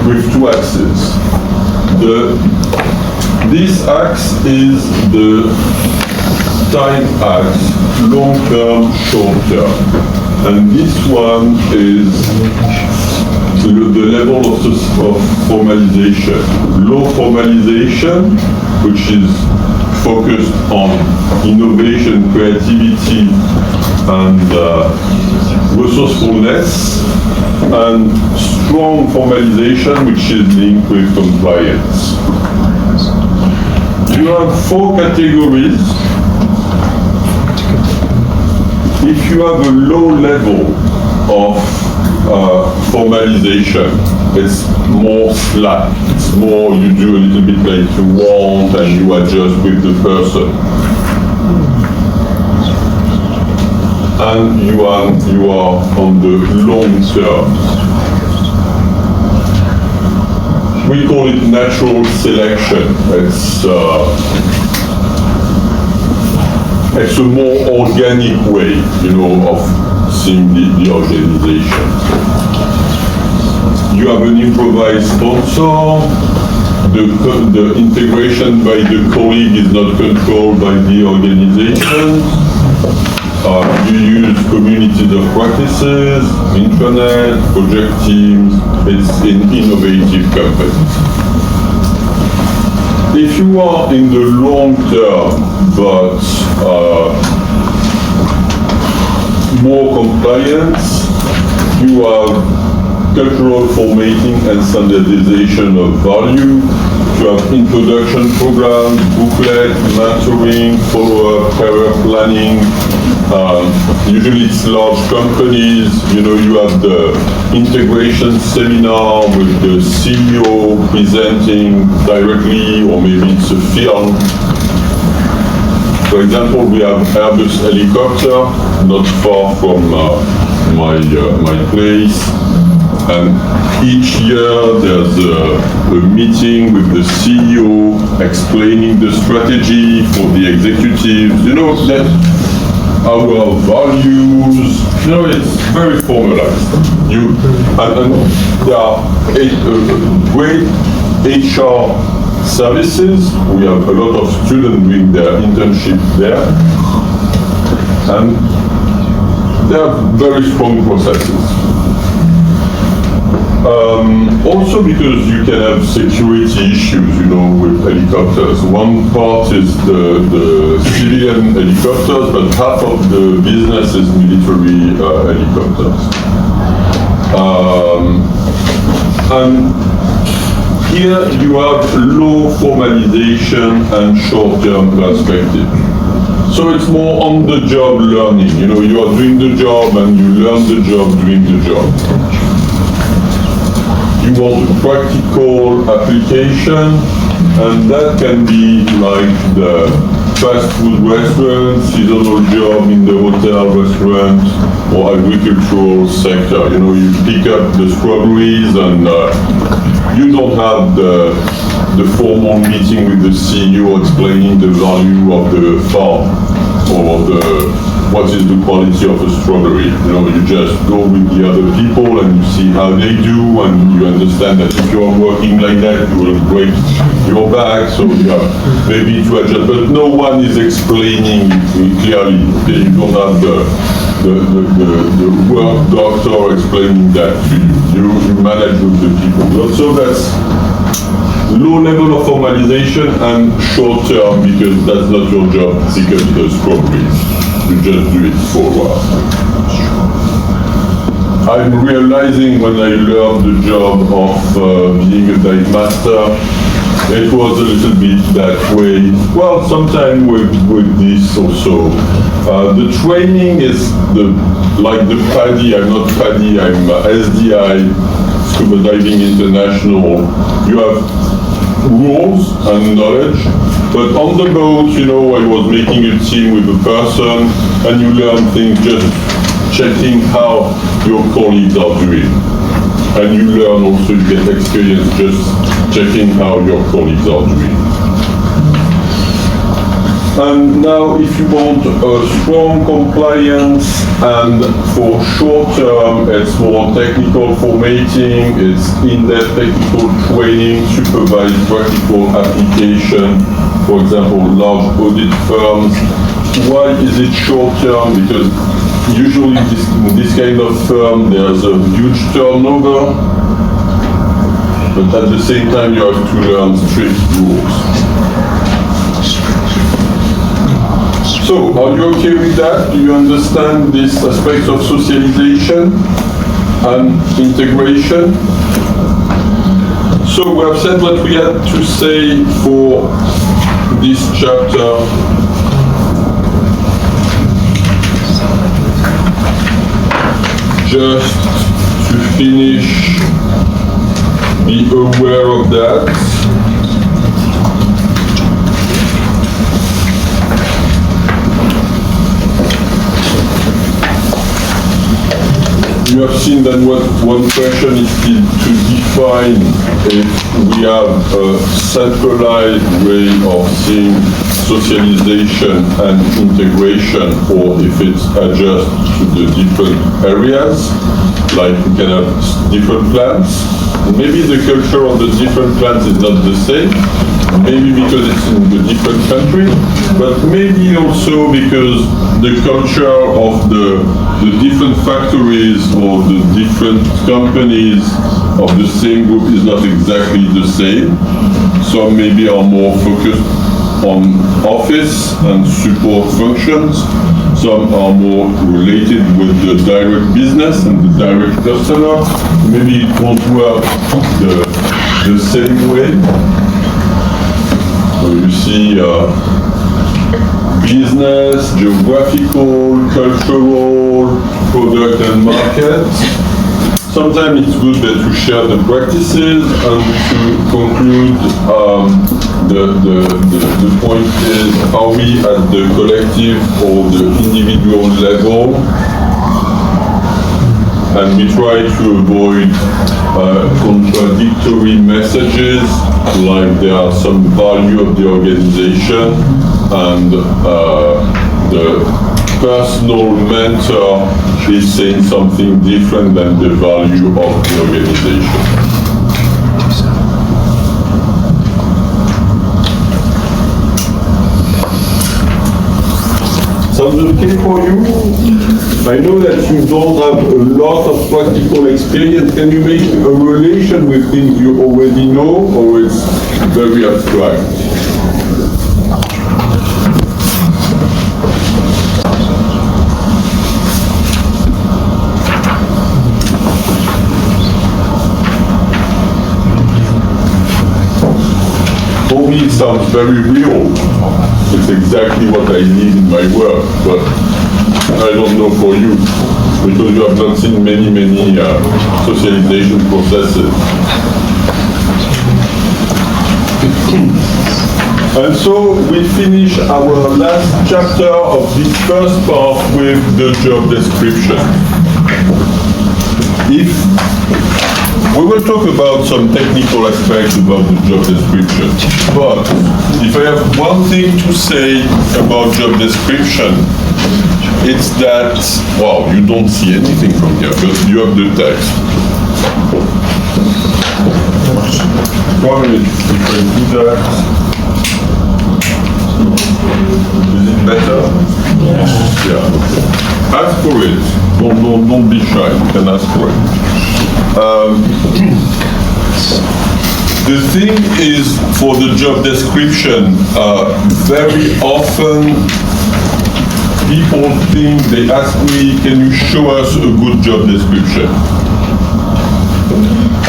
With two axes. This axe is the time axe, long-term, short-term. And this one is the level of formalization. Low formalization, which is focused on innovation, creativity, and resourcefulness, and strong formalization, which is linked with compliance. You have 4 categories. If you have a low level of formalization, it's more slack. It's more you do a little bit like you want and you adjust with the person. And you are on the long term. We call it natural selection. It's a more organic way, of seeing the organization. You have an improvised sponsor. The integration by the colleague is not controlled by the organization. You use communities of practices, intranet, project teams. It's an innovative company. If you are in the long term, but more compliance, you have cultural formatting and standardization of value. You have introduction programs, booklet, mentoring, follow-up, career planning. Usually it's large companies. You have the integration seminar with the CEO presenting directly, or maybe it's a film. For example, we have Airbus helicopter, not far from my place. And each year there's a meeting with the CEO explaining the strategy for the executives. That our values. It's very formalized. And there are great HR services. We have a lot of students doing their internship there. And there are very strong processes. Also because you can have security issues, with helicopters. One part is the civilian helicopters, but half of the business is military helicopters. And here you have low formalization and short-term perspective. So it's more on-the-job learning. You are doing the job and you learn the job doing the job. You want a practical application, and that can be like the fast food restaurant, seasonal job in the hotel, restaurant, or agricultural sector. You pick up the strawberries and you don't have the formal meeting with the CEO explaining the value of the farm or what is the quality of a strawberry. You just go with the other people and you see how they do, and you understand that if you are working like that, you will break your back, so you have maybe to adjust. But no one is explaining clearly. Okay? You don't have the work doctor explaining that to you. You manage with the people. So that's low level of formalization and short term, because that's not your job, pick up the strawberries. You just do it for a while. I'm realizing when I learned the job of being a dive master, it was a little bit that way. Well, sometimes with this also. The training is like the PADI. I'm not PADI, I'm SDI, Scuba Diving International. You have rules and knowledge, but on the boat, I was making a team with a person, and you learn things just checking how your colleagues are doing. And you learn also, you get experience just checking how your colleagues are doing. And now if you want a strong compliance, and for short term it's more technical formatting, it's in-depth technical training, supervised practical application, for example large audit firms. Why is it short term? Because usually in this kind of firm there's a huge turnover, but at the same time you have to learn strict rules. So, are you okay with that? Do you understand this aspect of socialization and integration? So, we have said what we had to say for this chapter just to finish, be aware of that. You have seen that one question is still to define if we have a centralized way of seeing socialization and integration, or if it's adjusted to the different areas, like we can have different plans. Maybe the culture of the different plans is not the same, maybe because it's in the different country, but maybe also because the culture of the different factories or the different companies of the same group is not exactly the same. Some maybe are more focused on office and support functions. Some are more related with the direct business and the direct customer. Maybe it won't work the same way. So you see business, geographical, cultural, product and market. Sometimes it's good that to share the practices and to conclude the point is, are we at the collective or the individual level? And we try to avoid contradictory messages, like there are some value of the organization and the personal mentor is saying something different than the value of the organization. Sounds okay for you? I know that you don't have a lot of practical experience. Can you make a relation with things you already know, or it's very abstract? For me, it sounds very real. It's exactly what I need in my work, but I don't know for you, because you have not seen many socialization processes. And so we finish our last chapter of this first part with the job description. We will talk about some technical aspects about the job description, but if I have one thing to say about job description, it's that, wow, you don't see anything from here, but you have the text. Probably if I do that, is it better? Yes. Yeah, okay. Ask for it. Don't be shy, you can ask for it. The thing is, for the job description, very often people think, they ask me, can you show us a good job description?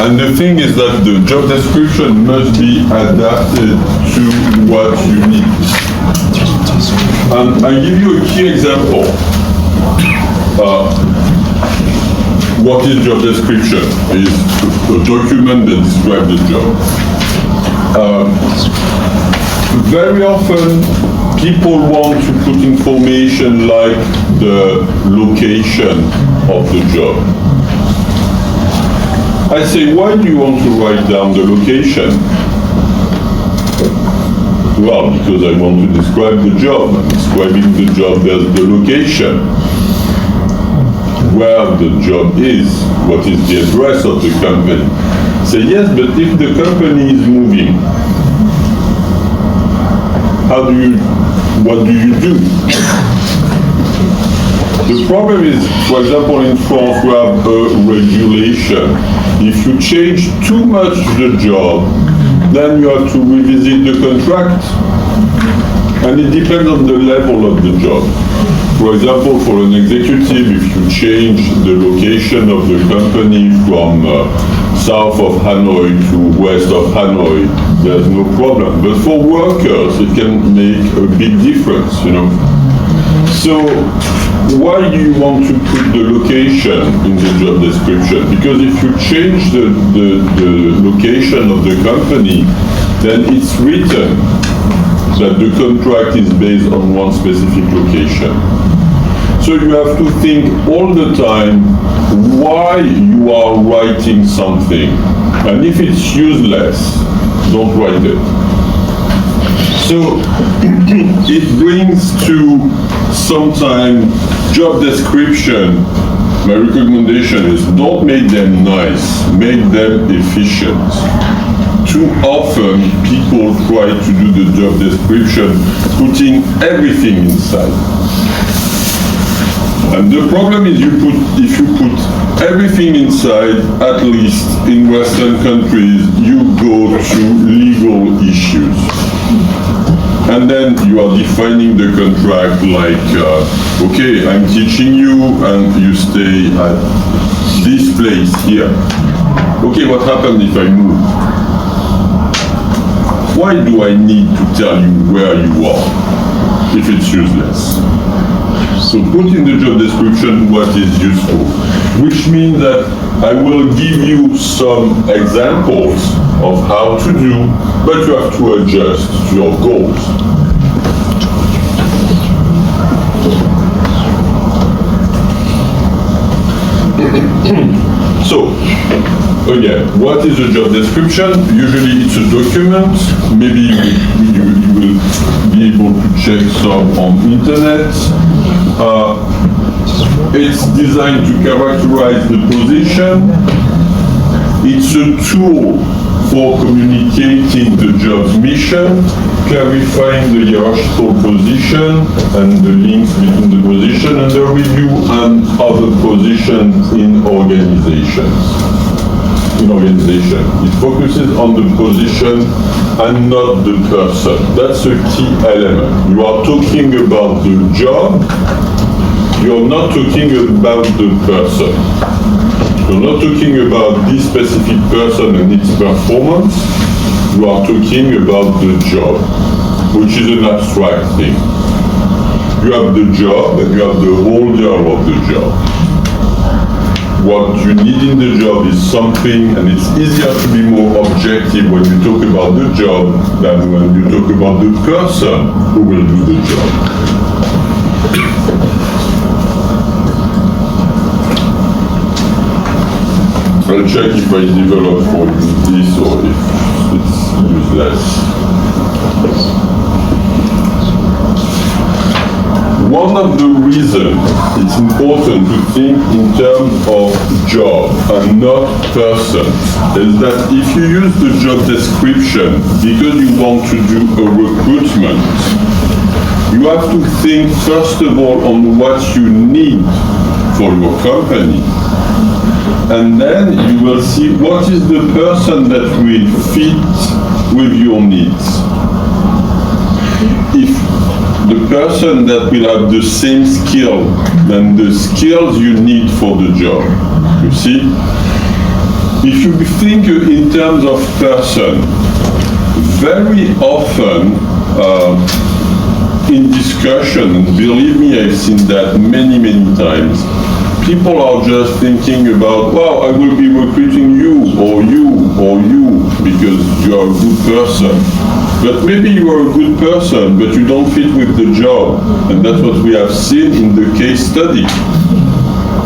And the thing is that the job description must be adapted to what you need. And I give you a key example. What is job description? It's a document that describes the job. Very often, people want to put information like the location of the job. I say, why do you want to write down the location? Well, because I want to describe the job. I'm describing the job as the location. Where the job is, what is the address of the company. Say, yes, but if the company is moving, what do you do? The problem is, for example, in France we have a regulation. If you change too much the job, then you have to revisit the contract. And it depends on the level of the job. For example, for an executive, if you change the location of the company from south of Hanoi to west of Hanoi, there's no problem. But for workers, it can make a big difference, you know. So why do you want to put the location in the job description? Because if you change the location of the company, then it's written that the contract is based on one specific location. So you have to think all the time why you are writing something. And if it's useless, don't write it. So it brings to sometimes job description. My recommendation is don't make them nice, make them efficient. Too often people try to do the job description putting everything inside. And the problem is if you put everything inside, at least in Western countries, you go to legal issues. And then you are defining the contract like, okay, I'm teaching you and you stay at this place here. Okay, what happens if I move? Why do I need to tell you where you are if it's useless? So put in the job description what is useful, which means that I will give you some examples of how to do, but you have to adjust to your goals. So, again, what is a job description? Usually it's a document. Maybe you will be able to check some on internet. It's designed to characterize the position. It's a tool for communicating the job's mission, clarifying the hierarchical position and the links between the position and the review and other positions in organizations. It focuses on the position and not the person. That's a key element. You are talking about the job, you're not talking about the person. You're not talking about this specific person and its performance. You are talking about the job, which is an abstract thing. You have the job and you have the holder of the job. What you need in the job is something, and it's easier to be more objective when you talk about the job than when you talk about the person who will do the job. I'll check if I develop for you this or if it's useless. One of the reasons it's important to think in terms of job and not person is that if you use the job description because you want to do a recruitment, you have to think first of all on what you need for your company. And then you will see what is the person that will fit with your needs. If the person that will have the same skill than the skills you need for the job, you see? If you think in terms of person, very often in discussion, and believe me, I've seen that many, many times, people are just thinking about, well, I will be recruiting you because you are a good person. But maybe you are a good person, but you don't fit with the job. And that's what we have seen in the case study.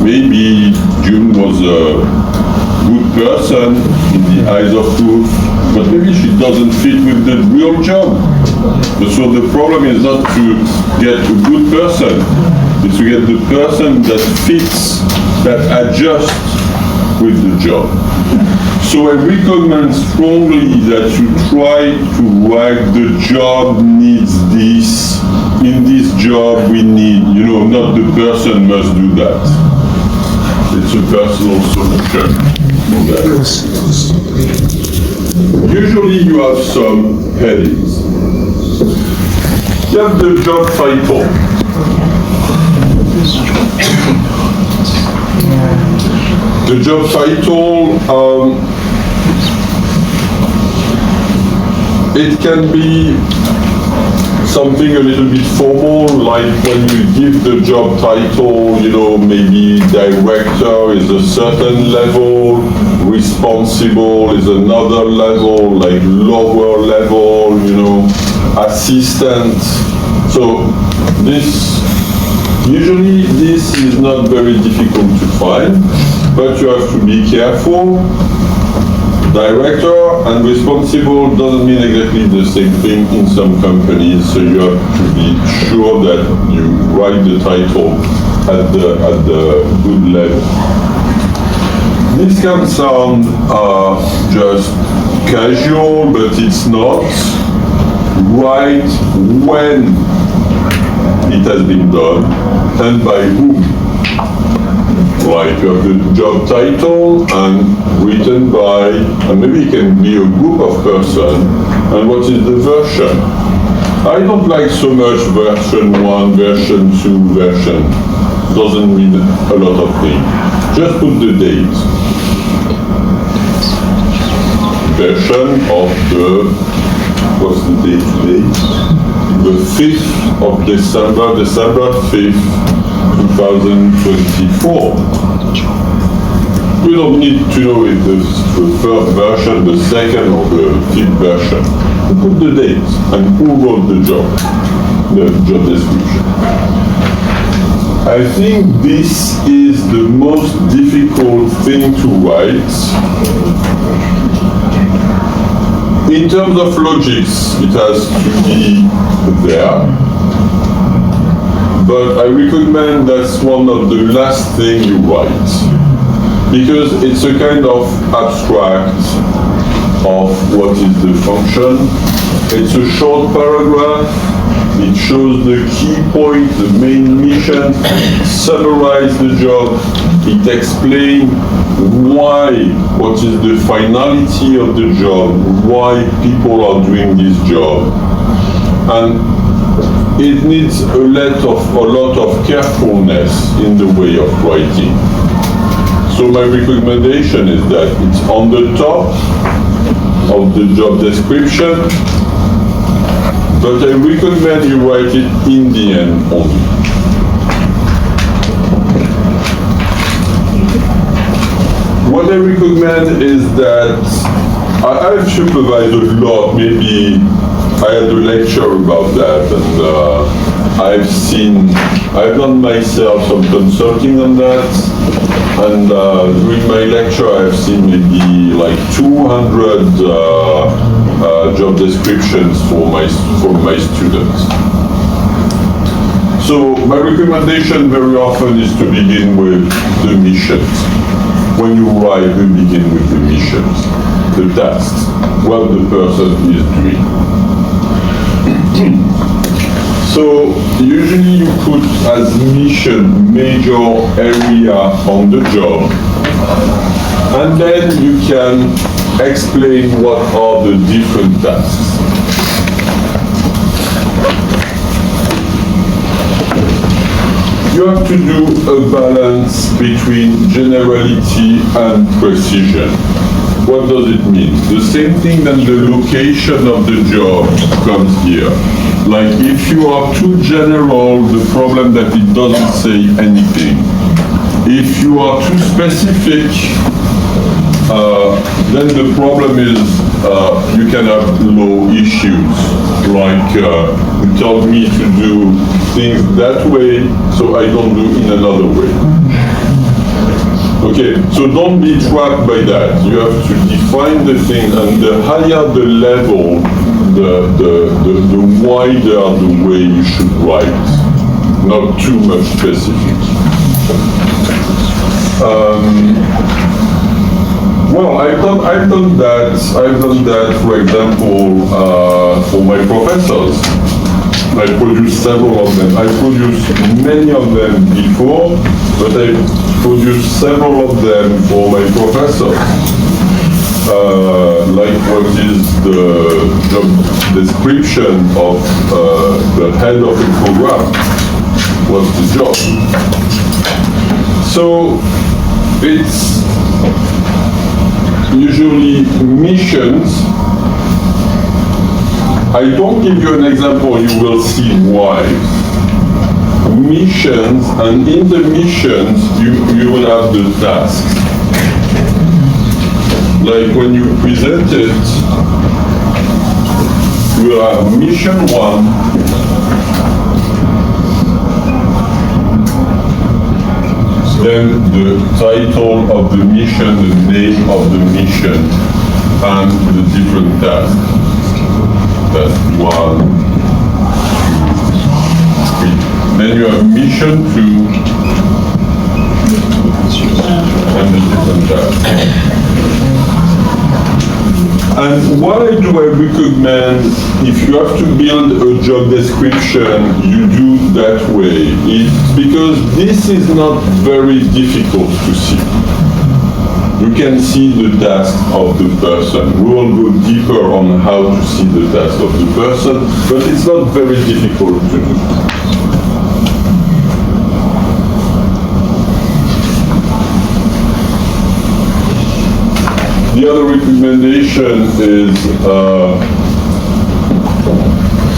Maybe June was a good person in the eyes of Ruth, but maybe she doesn't fit with the real job. So the problem is not to get a good person, it's to get the person that fits, that adjusts with the job. So I recommend strongly that you try to write the job needs this, in this job we need, not the person must do that. It's a personal solution for that. Usually you have some headings. You have the job title. The job title, it can be something a little bit formal, like when you give the job title, you know, maybe director is a certain level, responsible is another level, like lower level, you know, assistant. So usually this is not very difficult to find, but you have to be careful. Director and responsible doesn't mean exactly the same thing in some companies, so you have to be sure that you write the title at the good level. This can sound just casual, but it's not. Write when it has been done and by whom. Like you have the job title and written by, and maybe it can be a group of persons, and what is the version? I don't like so much version 1, version 2, version. Doesn't mean a lot of things. Just put the date. Version of what's the date today? The 5th of December, December 5th. 2024. We don't need to know if the first version, the second, or the 5th version. We put the date and who wrote the job description. I think this is the most difficult thing to write. In terms of logics, it has to be there. But I recommend that's one of the last things you write, because it's a kind of abstract of what is the function. It's a short paragraph. It shows the key point, the main mission, summarize the job. It explains why, what is the finality of the job, why people are doing this job. And it needs a lot of carefulness in the way of writing. So my recommendation is that it's on the top of the job description, but I recommend you write it in the end only. What I recommend is that I've supervised a lot, maybe I had a lecture about that, and I've done myself some consulting on that, and during my lecture I've seen maybe like 200 job descriptions for my students. So my recommendation very often is to begin with the missions. When you write, you begin with the missions, the tasks, what the person is doing. So usually you put as mission major area on the job, and then you can explain what are the different tasks. You have to do a balance between generality and precision. What does it mean? The same thing that the location of the job comes here. Like if you are too general, the problem that it doesn't say anything. If you are too specific, then the problem is you can have low issues. Like you told me to do things that way, so I don't do in another way. Okay, so don't be trapped by that. You have to define the thing, and the higher the level, the wider the way you should write. Not too much specific. Well, I've done that, for example, for my professors. I produced several of them. I produced many of them before, but I produced several of them for my professors. Like what is the job description of the head of a program? What's the job? So it's usually missions I don't give you an example, you will see why. Missions, and in the missions, you will have the tasks. Like when you present it, you will have mission 1, then the title of the mission, the name of the mission, and the different tasks. Task 1, 2, 3. Then you have mission 2, and the different tasks. And what I do, I recommend, if you have to build a job description, you do that way. It's because this is not very difficult to see. You can see the task of the person. We will go deeper on how to see the task of the person, but it's not very difficult to do. The other recommendation is,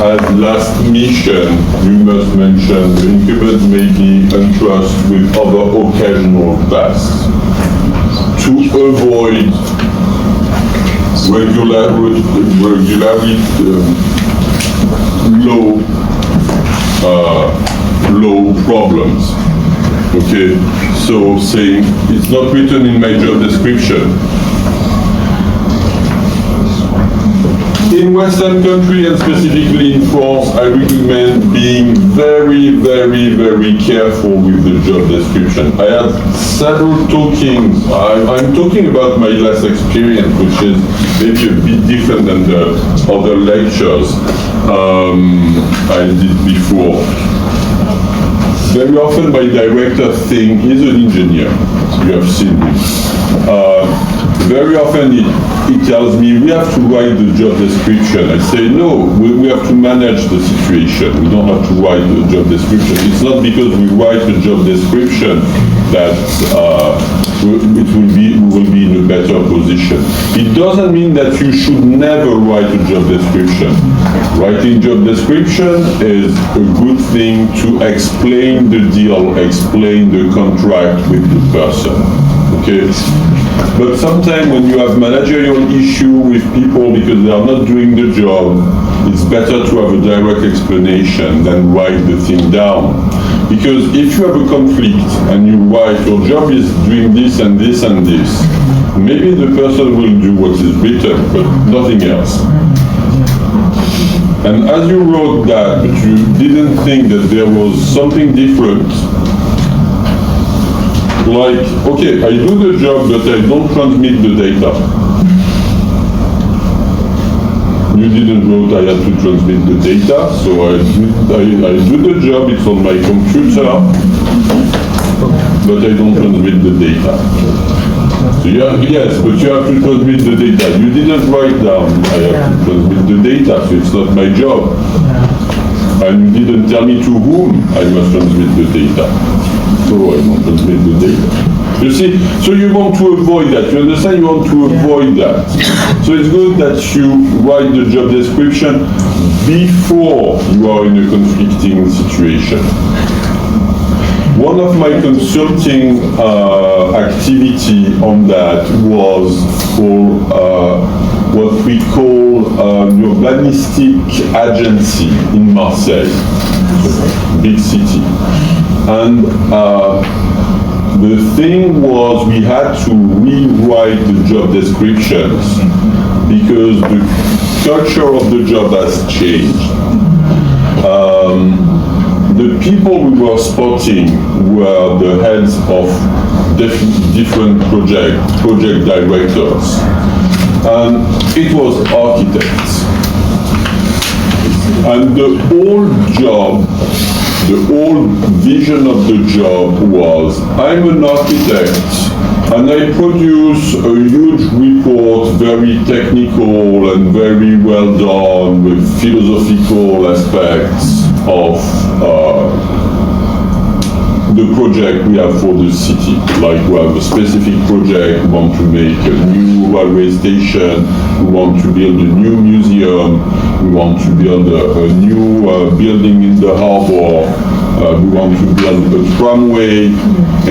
as last mission, you must mention the incumbent may be entrusted with other occasional tasks to avoid low problems. Okay, so saying it's not written in my job description. In Western countries, and specifically in France, I recommend being very, very, very careful with the job description. I had several talkings. I'm talking about my last experience, which is maybe a bit different than the other lectures I did before. Very often my director thinks he's an engineer. You have seen this. Very often he tells me we have to write the job description. I say no, we have to manage the situation. We don't have to write the job description. It's not because we write the job description that we will be in a better position. It doesn't mean that you should never write a job description. Writing job description is a good thing to explain the deal, explain the contract with the person. Okay? But sometimes when you have managerial issue with people because they are not doing the job, it's better to have a direct explanation than write the thing down. Because if you have a conflict and you write, your job is doing this and this and this, maybe the person will do what is written, but nothing else. And as you wrote that, but you didn't think that there was something different, like, okay, I do the job, but I don't transmit the data. You didn't wrote I had to transmit the data, so I do the job, it's on my computer, but I don't transmit the data. So yes, but you have to transmit the data. You didn't write down I have to transmit the data, so it's not my job. And you didn't tell me to whom I must transmit the data. So I don't transmit the data. You see, so you want to avoid that. You understand? You want to avoid that. So it's good that you write the job description before you are in a conflicting situation. One of my consulting activity on that was for what we call urbanistic agency in Marseille, big city. And the thing was we had to rewrite the job descriptions because the culture of the job has changed. The people we were spotting were the heads of different project directors. And it was architects. And the whole job, the whole vision of the job was, I'm an architect and I produce a huge report, very technical and very well done with philosophical aspects of the project we have for the city. Like we have a specific project, we want to make a new railway station, we want to build a new museum, we want to build a new building in the harbor, we want to build a tramway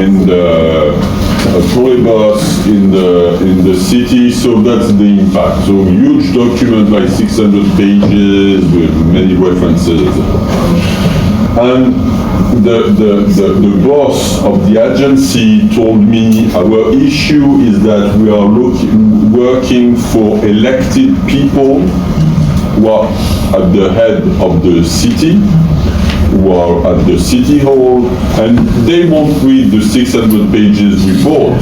and a trolleybus in the city. So that's the impact. So huge document, like 600 pages with many references. And the boss of the agency told me our issue is that we are working for elected people who are at the head of the city, who are at the city hall, and they won't read the 600 pages report.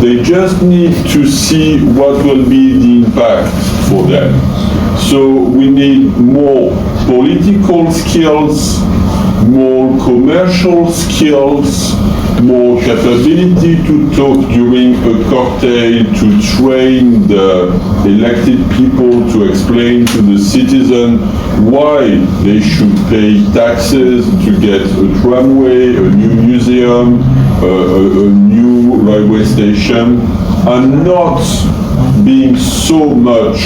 They just need to see what will be the impact for them. So we need more political skills, more commercial skills, more capability to talk during a cocktail, to train the elected people, to explain to the citizen why they should pay taxes to get a tramway, a new museum, a new railway station, and not being so much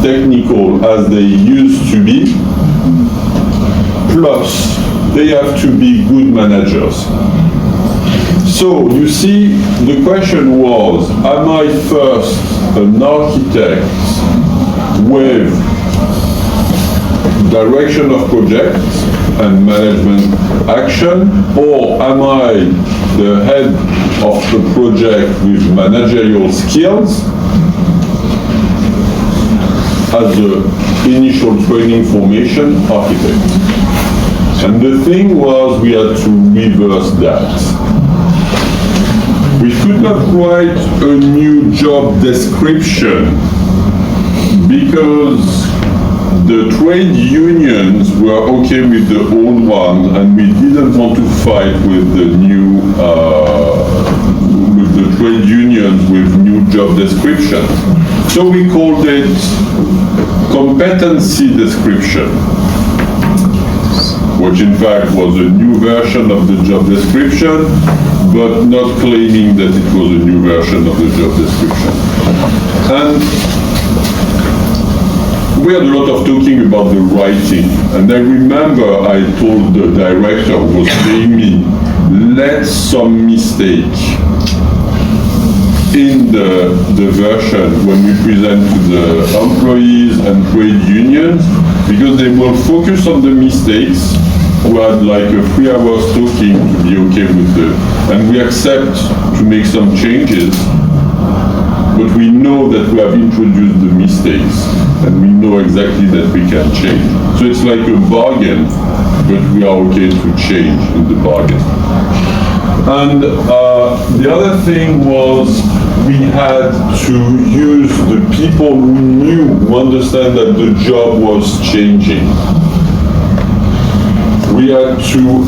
technical as they used to be. Plus, they have to be good managers. So, you see, the question was, am I first an architect with direction of projects and management action, or am I the head of the project with managerial skills as the initial training formation architect? And the thing was, we had to reverse that. We could not write a new job description because the trade unions were okay with the old one, and we didn't want to fight with the new, with the trade unions with new job descriptions. So we called it competency description, which in fact was a new version of the job description, but not claiming that it was a new version of the job description. And we had a lot of talking about the writing, and I remember I told the director who was paying me, let some mistake in the version when we present to the employees and trade unions, because they will focus on the mistakes. We had like a 3 hours talking to be okay with and we accept to make some changes, but we know that we have introduced the mistakes, and we know exactly that we can change. So it's like a bargain, but we are okay to change in the bargain. And the other thing was, we had to use the people who understand that the job was changing. We had to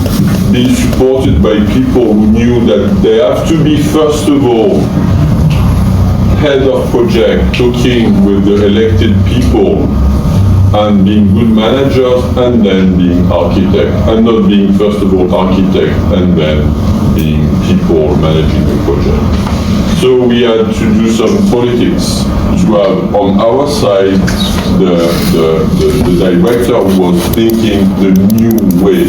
be supported by people who knew that they have to be, first of all, head of project, talking with the elected people and being good managers, and then being architect, and not being, first of all, architect and then being people managing the project. So we had to do some politics to have on our side the director who was thinking the new way.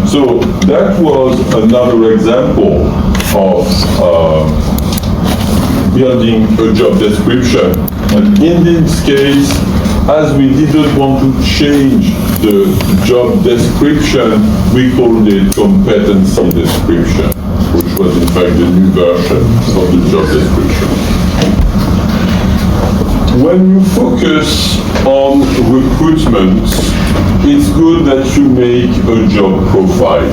So that was another example of building a job description. And in this case, as we didn't want to change the job description, we called it competency description, which was in fact the new version of the job description. When you focus on recruitment, it's good that you make a job profile.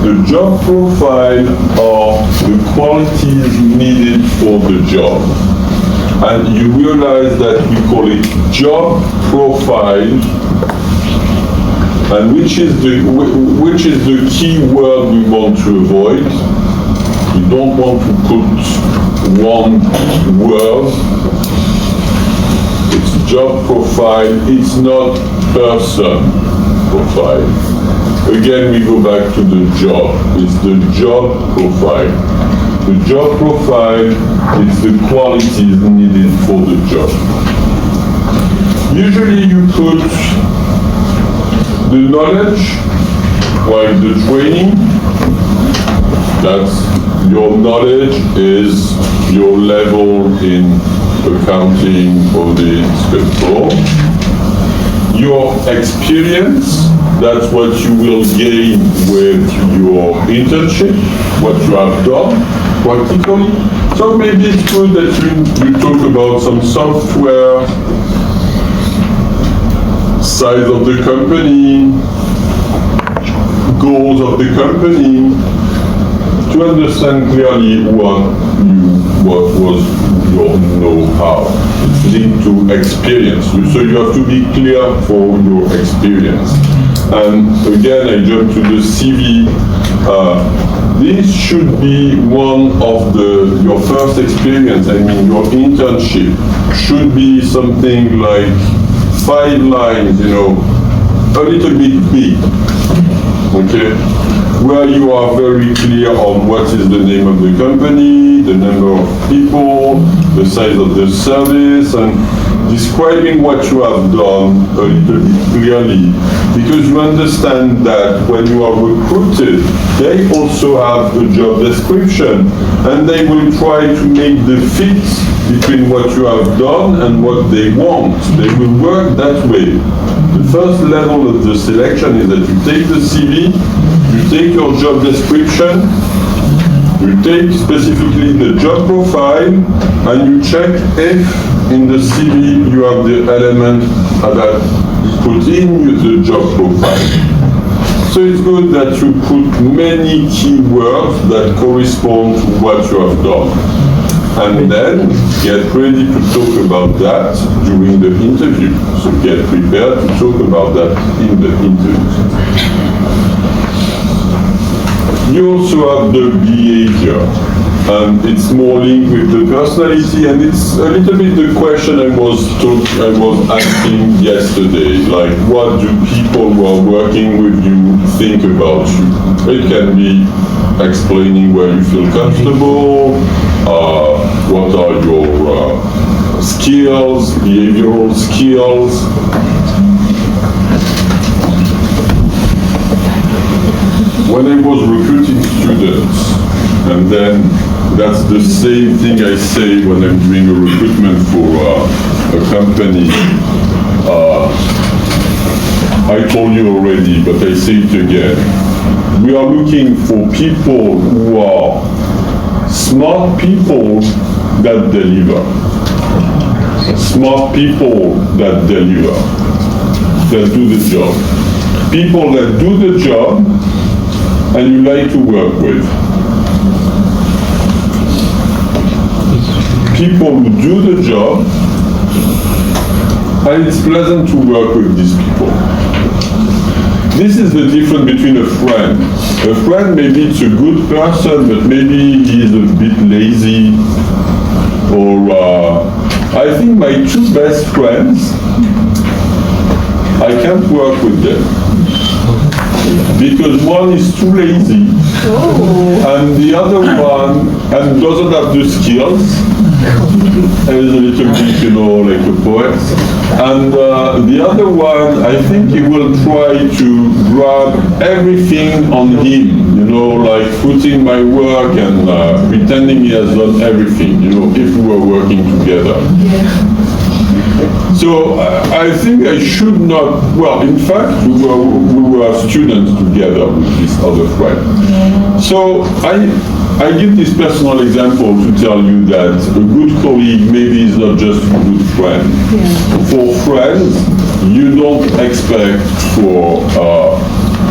The job profile are the qualities needed for the job. And you realize that we call it job profile, and which is the key word we want to avoid. We don't want to put one word. It's job profile, it's not person profile. again, we go back to the job. It's the job profile. The job profile is the qualities needed for the job. Usually you put the knowledge, like the training, that's your knowledge is your level in accounting, audit, control. Your experience, that's what you will gain with your internship, what you have done practically. So maybe it's good that you talk about some software, size of the company, goals of the company, to understand clearly what was your know-how. It's linked to experience. So you have to be clear for your experience. And again, I jump to the CV. This should be one of your first experience. I mean, your internship should be something like 5 lines, a little bit big, okay? Where you are very clear on what is the name of the company, the number of people, the size of the service, and describing what you have done a little bit clearly, because you understand that when you are recruited, they also have a job description, and they will try to make the fit between what you have done and what they want. They will work that way. The first level of the selection is that you take the CV, you take your job description, you take specifically the job profile, and you check if in the CV you have the element that put in the job profile. So it's good that you put many keywords that correspond to what you have done. And then get ready to talk about that during the interview. So get prepared to talk about that in the interview. You also have the behavior, and it's more linked with the personality, and it's a little bit the question I was asking yesterday, like what do people who are working with you think about you? It can be explaining where you feel comfortable, what are your skills, behavioral skills. When I was recruiting students, and then that's the same thing I say when I'm doing a recruitment for a company. I told you already, but I say it again. We are looking for people who are smart people that deliver. Smart people that deliver, that do the job. People that do the job and you like to work with. People who do the job and it's pleasant to work with these people. This is the difference between a friend. A friend, maybe it's a good person, but maybe he's a bit lazy. Or I think my 2 best friends, I can't work with them. Because one is too lazy, and the other one doesn't have the skills, and is a little bit, like a poet. And the other one, I think he will try to grab everything on him, like putting my work and pretending he has done everything, if we were working together. So I think I should not, well, in fact, we were students together with this other friend. So I give this personal example to tell you that a good colleague maybe is not just a good friend. For friends, you don't expect for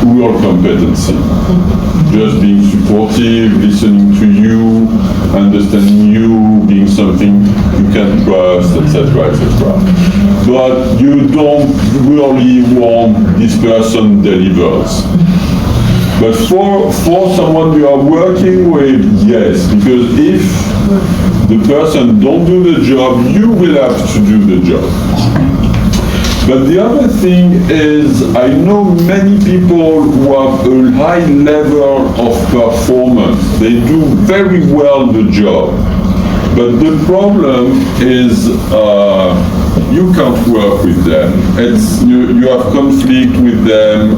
real competency. Just being supportive, listening to you, understanding you, being something you can trust, etc., etc. But you don't really want this person delivers. But for someone you are working with, yes, because if the person don't do the job, you will have to do the job. But the other thing is, I know many people who have a high level of performance. They do very well the job. But the problem is you can't work with them. You have conflict with them,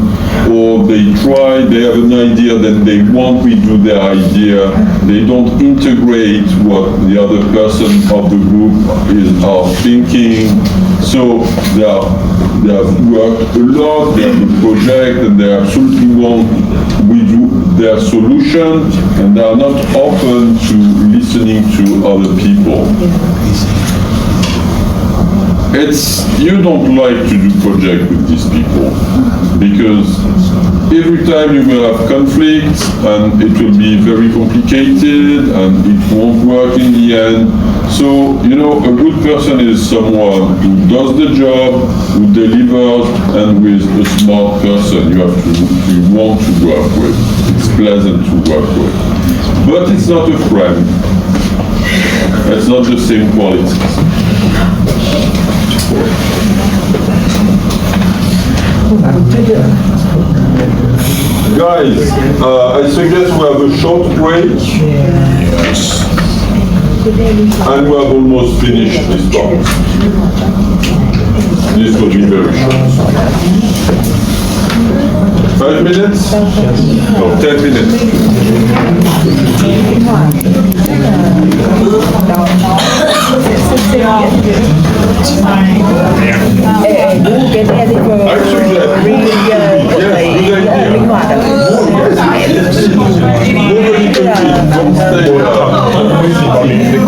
or they have an idea that they want to do their idea. They don't integrate what the other person of the group are thinking. So they have worked a lot, they have a project, and they absolutely want we do their solution, and they are not open to listening to other people. You don't like to do project with these people, because every time you will have conflicts, and it will be very complicated, and it won't work in the end. So, a good person is someone who does the job, who delivers, and who is a smart person you have to want to work with. It's pleasant to work with. But it's not a friend. It's not the same qualities. Guys, I suggest we have a short break. And we have almost finished this part. This will be very short. 5 minutes? No, 10 minutes. Cái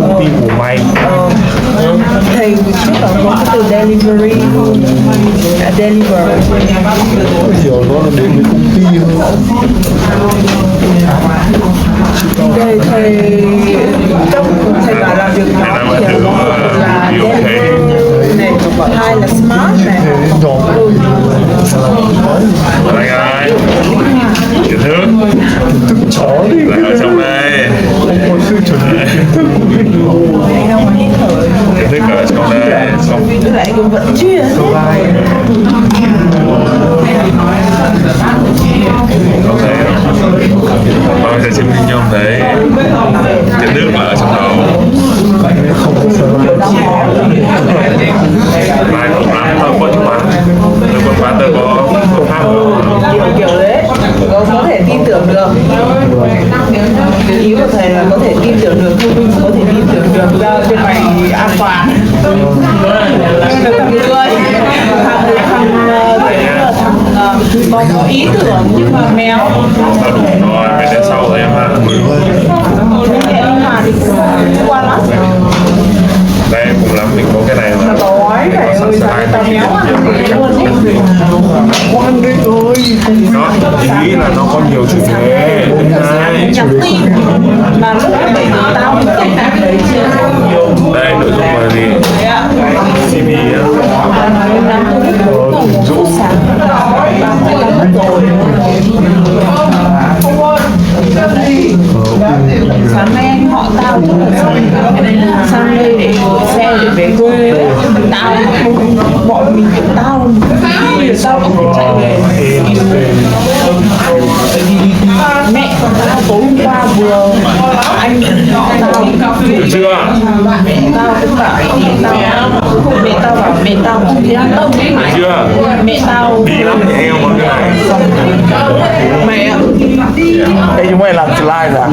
công ty của mày thì trước đó có từ delivery deliver giờ nó đến với công ty đây thầy bảo làm việc đó thì là deliver này, hai là smart này. Bạn ơi, kiến thức chó đi là ở trong đây. không có sự chuẩn bị kiến thức Kiến thức ở trong đây. Lại cũng vẫn chưa Không thấy không? Tôi sẽ chứng minh cho ông thấy kiến thức là ở trong đầu. Mai cũng lắm thôi, có chứng khoán. Tôi quân khoán tôi có phương pháp kiểu đấy, có thể tin tưởng được. Ý của thầy là có thể tin tưởng được, thông minh có thể tin tưởng được, ra bên này an toàn. Thằng có ý tưởng nhưng mà méo. rồi, cái đến sau rồi em ha. Em mà thì qua lắm. Đây cùng lắm mình có cái này mà. Đói này ơi, tao méo à. quan đấy ơi Nó ý là nó có nhiều chủ đề. Nhắn tin mà lúc bây giờ tao tỉnh đấy chưa. Đây nội dung là gì? CV á. Rũ sáng sáng nay anh họ tao sang đây để gửi xe để về quê. Tao bọn mình kiểu tao không thể chạy về. Mẹ của tao tối hôm qua vừa anh tao Được chưa? tao cũng bảo mẹ tao bảo mẹ tao không thấy ăn tông Được chưa? mẹ tao Đi lắm thì eo mọi người. mẹ đây chúng mày làm slide ra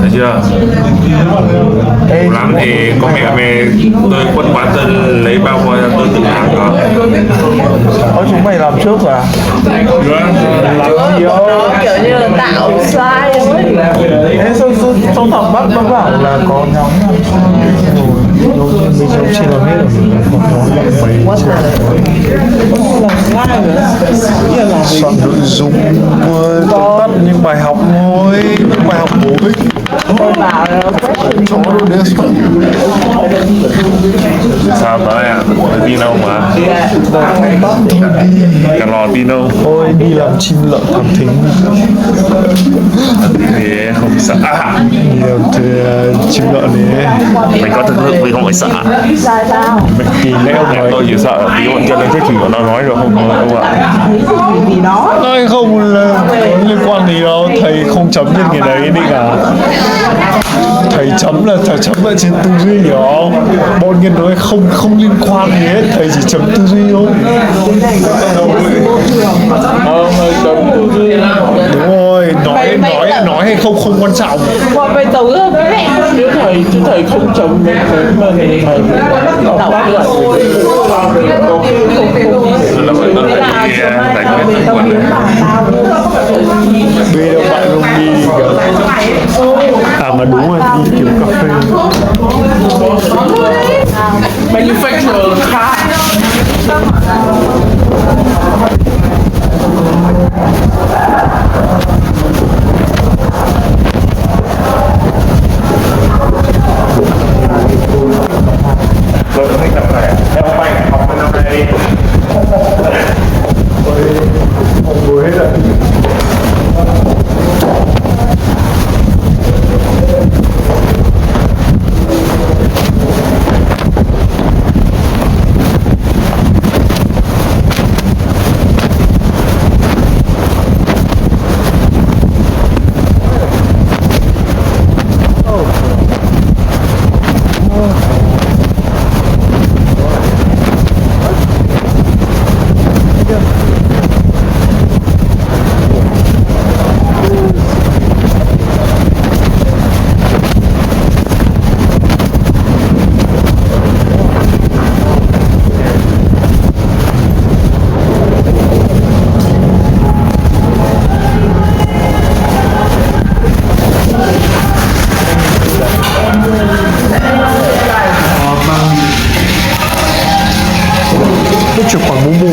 Được chưa? Cùng lắm thì có mẹ về tôi quân quán tôi lấy bao voi ra tôi tự làm đó. chúng mày làm trước rồi à? Được. Làm nhiều nó kiểu như là tạo slide ấy. thế xong thằng bắt nó bảo là có nhóm mình giống chỉ làm hết rồi mình không có soạn nội dung tóm tắt những bài học thôi, những bài học bổ ích. Tôi bảo Todo de eso. Sao tới à? Đi đâu mà? Cả lò đi đâu? Ôi đi làm chim lợn thám thính. Thì không sợ. Đi làm chim lợn đấy. Mình có thực lực mình không phải sợ. Thì lẽ ông nói Tôi chỉ sợ tí bọn kia lên thế kỷ của nó nói được không ạ? nói không là có liên quan gì đâu, thầy không chấm trên cái đấy đi cả. Thầy chấm là thầy chấm ở trên tư duy hiểu không? Bọn nghiên nói không liên quan gì hết, thầy chỉ chấm tư duy thôi. Đúng rồi, nói hay không quan trọng. Bọn mày tấu ước với mẹ. Nếu thầy không chấm mấy cái mà thầy đọc bác lại Là mình có thể giải quyết những vấn đề. Bây giờ bạn không đi cả. À mà đúng rồi, đi kiểu cà phê. manufacturer car. Tôi thích tập này. Theo mày học bên năm nay đi. Không đuổi hết rồi. Cái chụp khoảng bú bù.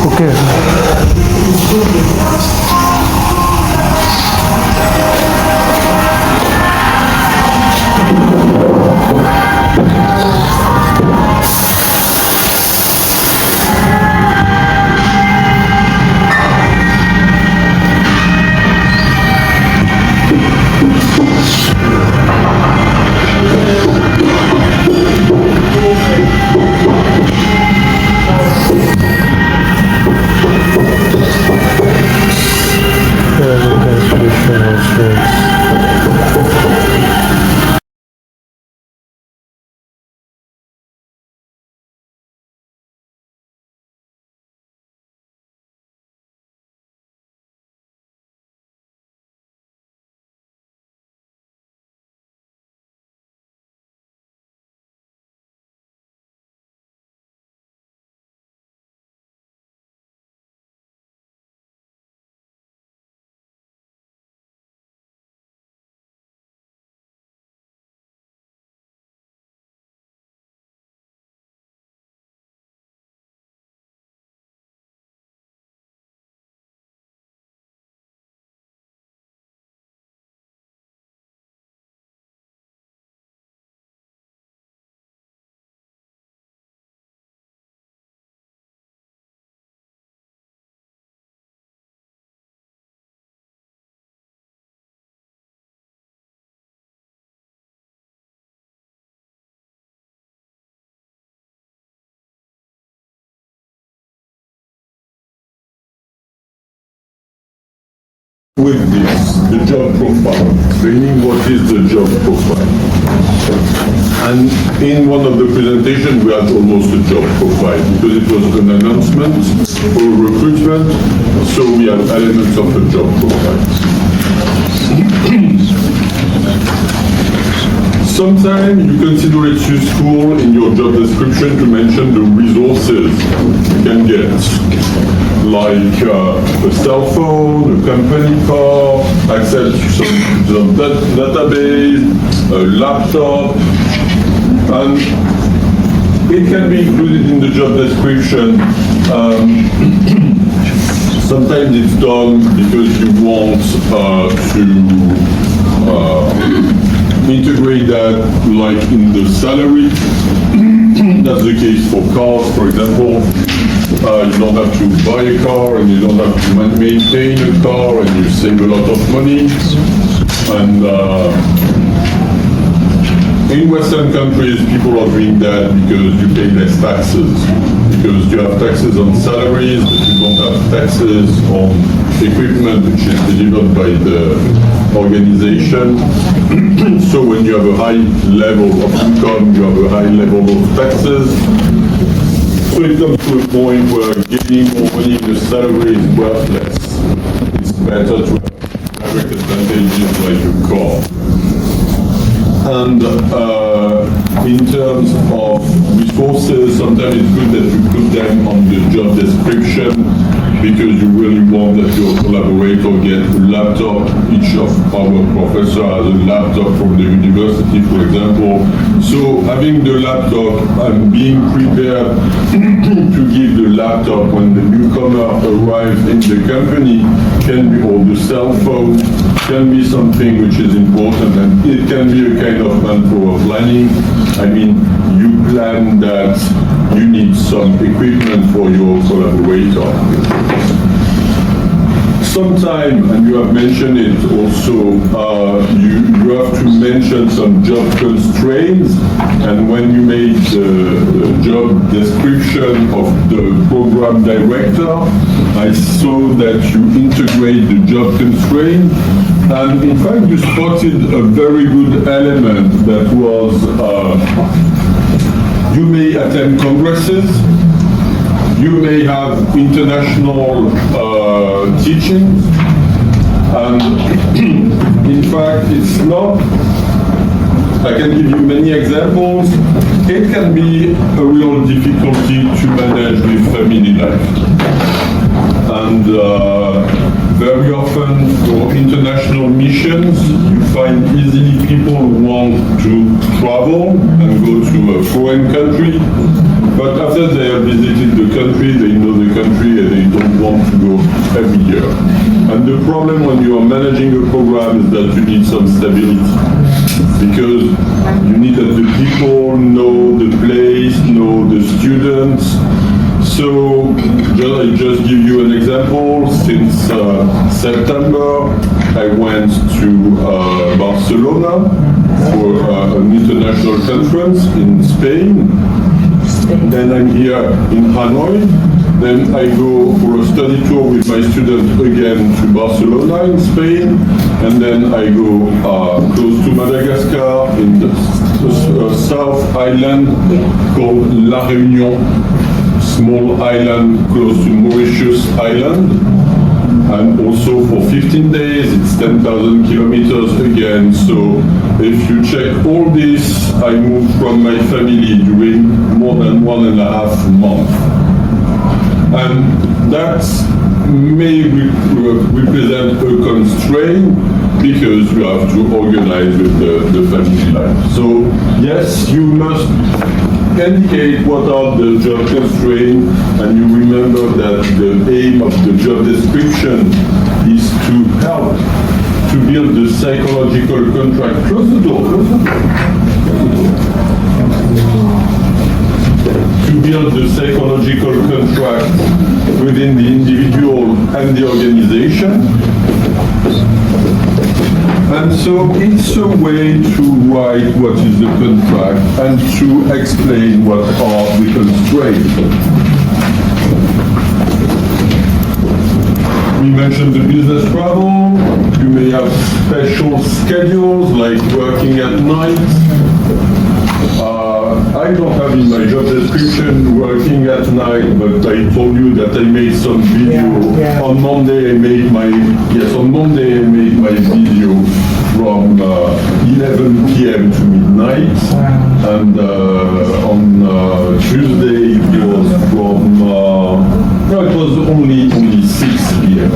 Ok. With this, the job profile, explaining what is the job profile. And in one of the presentations, we had almost a job profile because it was an announcement or recruitment, so we have elements of a job profile. Sometimes you consider it useful in your job description to mention the resources you can get, like a cell phone, a company car, access to some database, a laptop, and it can be included in the job description. Sometimes it's done because you want to integrate that, like in the salary. That's the case for cars, for example. You don't have to buy a car and you don't have to maintain a car, and you save a lot of money. And in Western countries, people are doing that because you pay less taxes. Because you have taxes on salaries, but you don't have taxes on equipment which is delivered by the organization. So when you have a high level of income, you have a high level of taxes. So it comes to a point where getting more money in the salary is worthless. It's better to have direct advantages like a car. And in terms of resources, sometimes it's good that you put them on the job description, because you really want that your collaborator get a laptop. Each of our professors has a laptop from the university, for example. So having the laptop and being prepared to give the laptop when the newcomer arrives in the company can be, or the cell phone, can be something which is important, and it can be a kind of manpower planning. I mean, you plan that you need some equipment for your collaborator. Sometime, and you have mentioned it also, you have to mention some job constraints, and when you made the job description of the program director, I saw that you integrate the job constraint, and in fact you spotted a very good element that was, you may attend congresses, you may have international teaching, and in fact it's not, I can give you many examples, it can be a real difficulty to manage with family life. And very often for international missions, you find easily people who want to travel and go to a foreign country, but after they have visited the country, they know the country and they don't want to go every year. And the problem when you are managing a program is that you need some stability, because you need that the people know the place, know the students. So, I just give you an example. Since September, I went to Barcelona for an international conference in Spain. Then I'm here in Hanoi. Then I go for a study tour with my students again to Barcelona in Spain. And then I go close to Madagascar in the South Island called La Réunion. Small island close to Mauritius Island, and also for 15 days it's 10,000 kilometers again. So if you check all this, I moved from my family during more than 1.5 months, and that may represent a constraint, because you have to organize with the family life. So yes, you must indicate what are the job constraints, and you remember that the aim of the job description is to help to build the psychological contract. Close the door, close the door. To build the psychological contract within the individual and the organization. And so it's a way to write what is the contract and to explain what are the constraints. We mentioned the business travel. You may have special schedules like working at night. I don't have in my job description working at night, but I told you that I made some video. On Monday I made my video from 11 p.m. to midnight, and on Tuesday it was from no, it was only 6 p.m.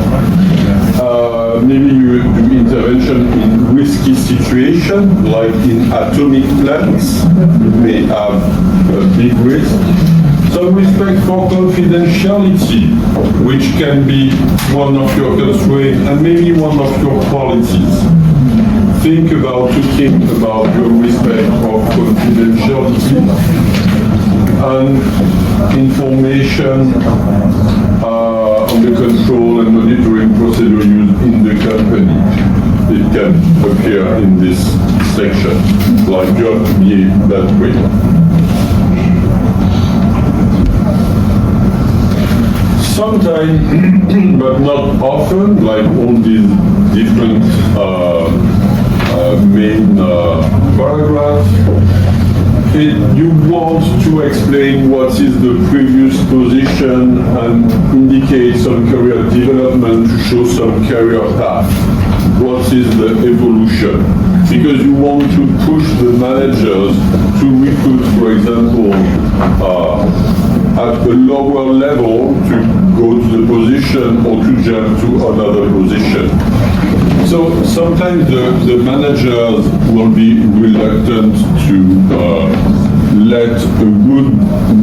Maybe you do intervention in risky situation, like in atomic plants, you may have a big risk. Some respect for confidentiality, which can be one of your constraints and maybe one of your policies. Think about your respect of confidentiality and information on the control and monitoring procedure used in the company. It can appear in this section, like just behave that way. Sometimes, but not often, like all these different main paragraphs, you want to explain what is the previous position and indicate some career development to show some career path. What is the evolution? Because you want to push the managers to recruit, for example, at a lower level to go to the position or to jump to another position. So sometimes the managers will be reluctant to let a good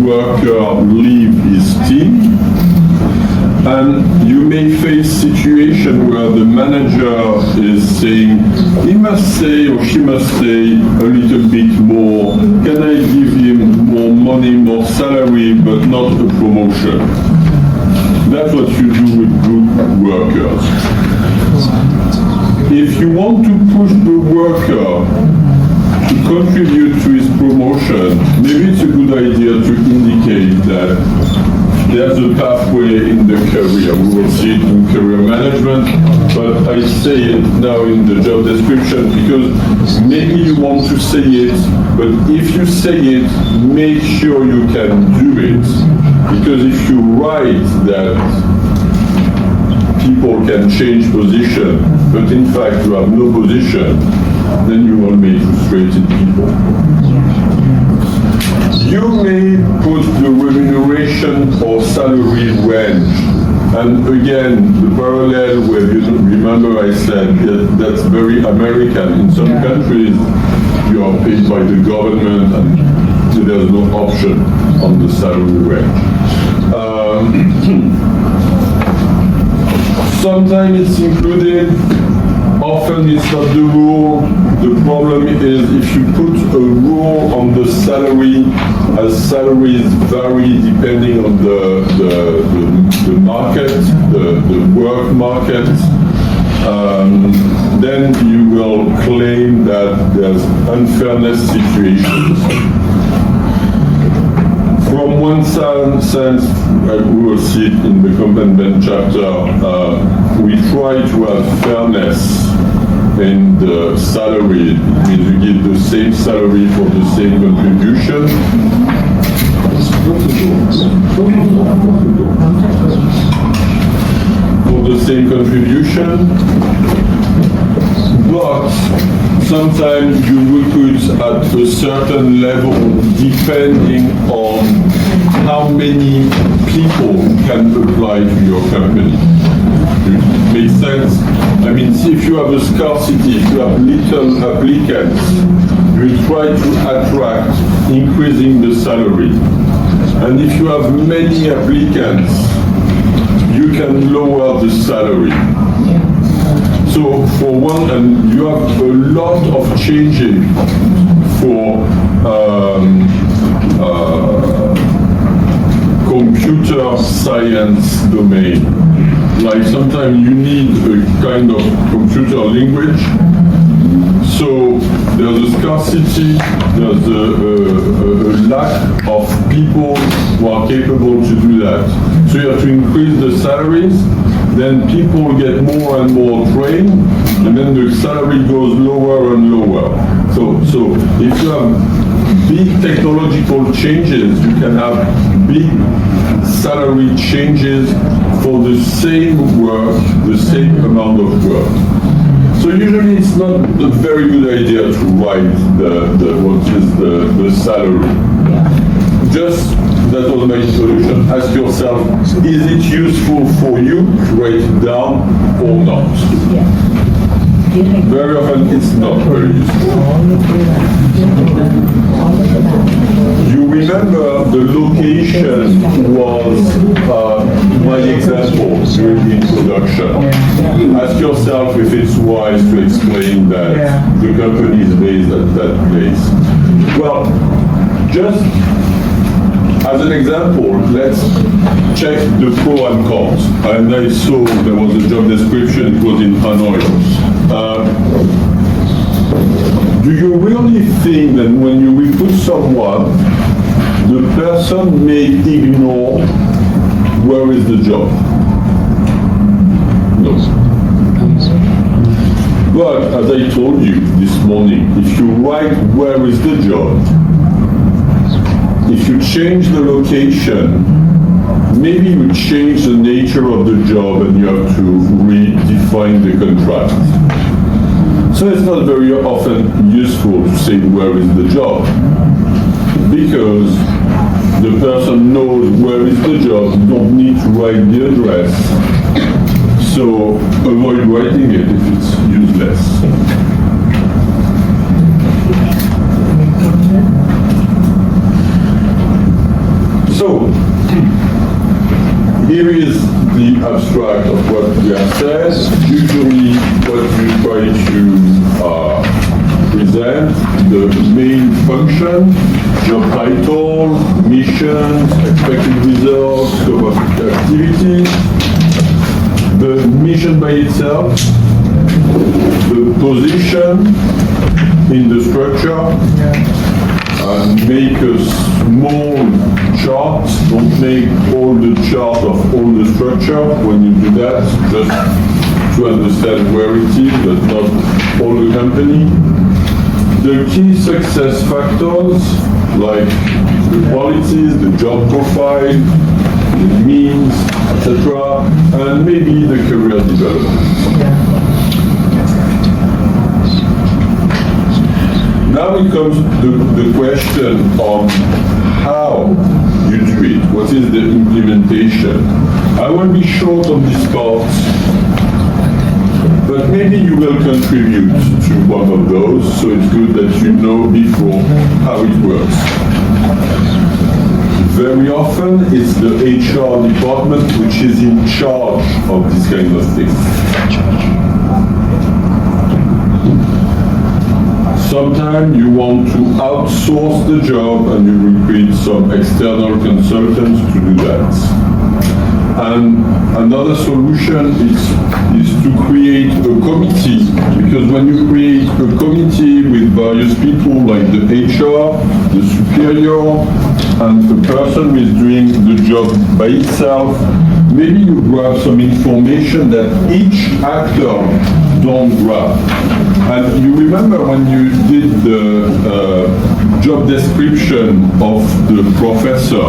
worker leave his team. And you may face situation where the manager is saying, he must stay or she must stay a little bit more. Can I give him more money, more salary, but not a promotion? That's what you do with good workers. If you want to push the worker to contribute to his promotion, maybe it's a good idea to indicate that there's a pathway in the career. We will see it in career management, but I say it now in the job description because maybe you want to say it, but if you say it, make sure you can do it. Because if you write that people can change position, but in fact you have no position, then you will make frustrated people. You may put the remuneration or salary range. And again, the parallel where you remember I said that's very American. In some countries, you are paid by the government and so there's no option on the salary range. Sometimes it's included, often it's not the rule. The problem is if you put a rule on the salary, as salaries vary depending on the market, the work market, then you will claim that there's unfairness situations. From one sense, we will see it in the complement chapter, we try to have fairness in the salary. It means you give the same salary for the same contribution. For the same contribution, but sometimes you recruit at a certain level depending on how many people can apply to your company. It makes sense. I mean, if you have a scarcity, if you have little applicants, you try to attract, increasing the salary. And if you have many applicants, you can lower the salary. So for one, and you have a lot of changing for computer science domain. Like sometimes you need a kind of computer language. So there's a scarcity, there's a lack of people who are capable to do that. So you have to increase the salaries, then people get more and more trained, and then the salary goes lower and lower. So if you have big technological changes, you can have big salary changes for the same work, the same amount of work. So usually it's not a very good idea to write the salary. Just, that was my introduction, ask yourself, is it useful for you to write it down or not? Very often it's not very useful. You remember the location was my example during the introduction. Ask yourself if it's wise to explain that the company is based at that place. Well, just as an example, let's check the pro and cons. And I saw there was a job description, it was in Hanoi. Do you really think that when you recruit someone, the person may ignore where is the job? No. But as I told you this morning, if you write where is the job, if you change the location, maybe you change the nature of the job and you have to redefine the contract. So it's not very often useful to say where is the job, because the person knows where is the job, you don't need to write the address. So avoid writing it if it's useless. So, here is the abstract of what we have said. Usually what we try to present, the main function, job title, mission, expected results, scope of activity, the mission by itself, the position in the structure, make a small chart, don't make all the chart of all the structure when you do that, just to understand where it is, but not all the company. The key success factors, like the qualities, the job profile, the means, etc., and maybe the career development. Now it comes to the question on how you do it. What is the implementation? I will be short on this part, but maybe you will contribute to one of those, so it's good that you know before how it works. Very often it's the HR department which is in charge of this kind of thing. Sometimes you want to outsource the job and you recruit some external consultants to do that. And another solution is to create a committee, because when you create a committee with various people like the HR, the superior, and the person who is doing the job by itself, maybe you grab some information that each actor don't grab. And you remember when you did the job description of the professor,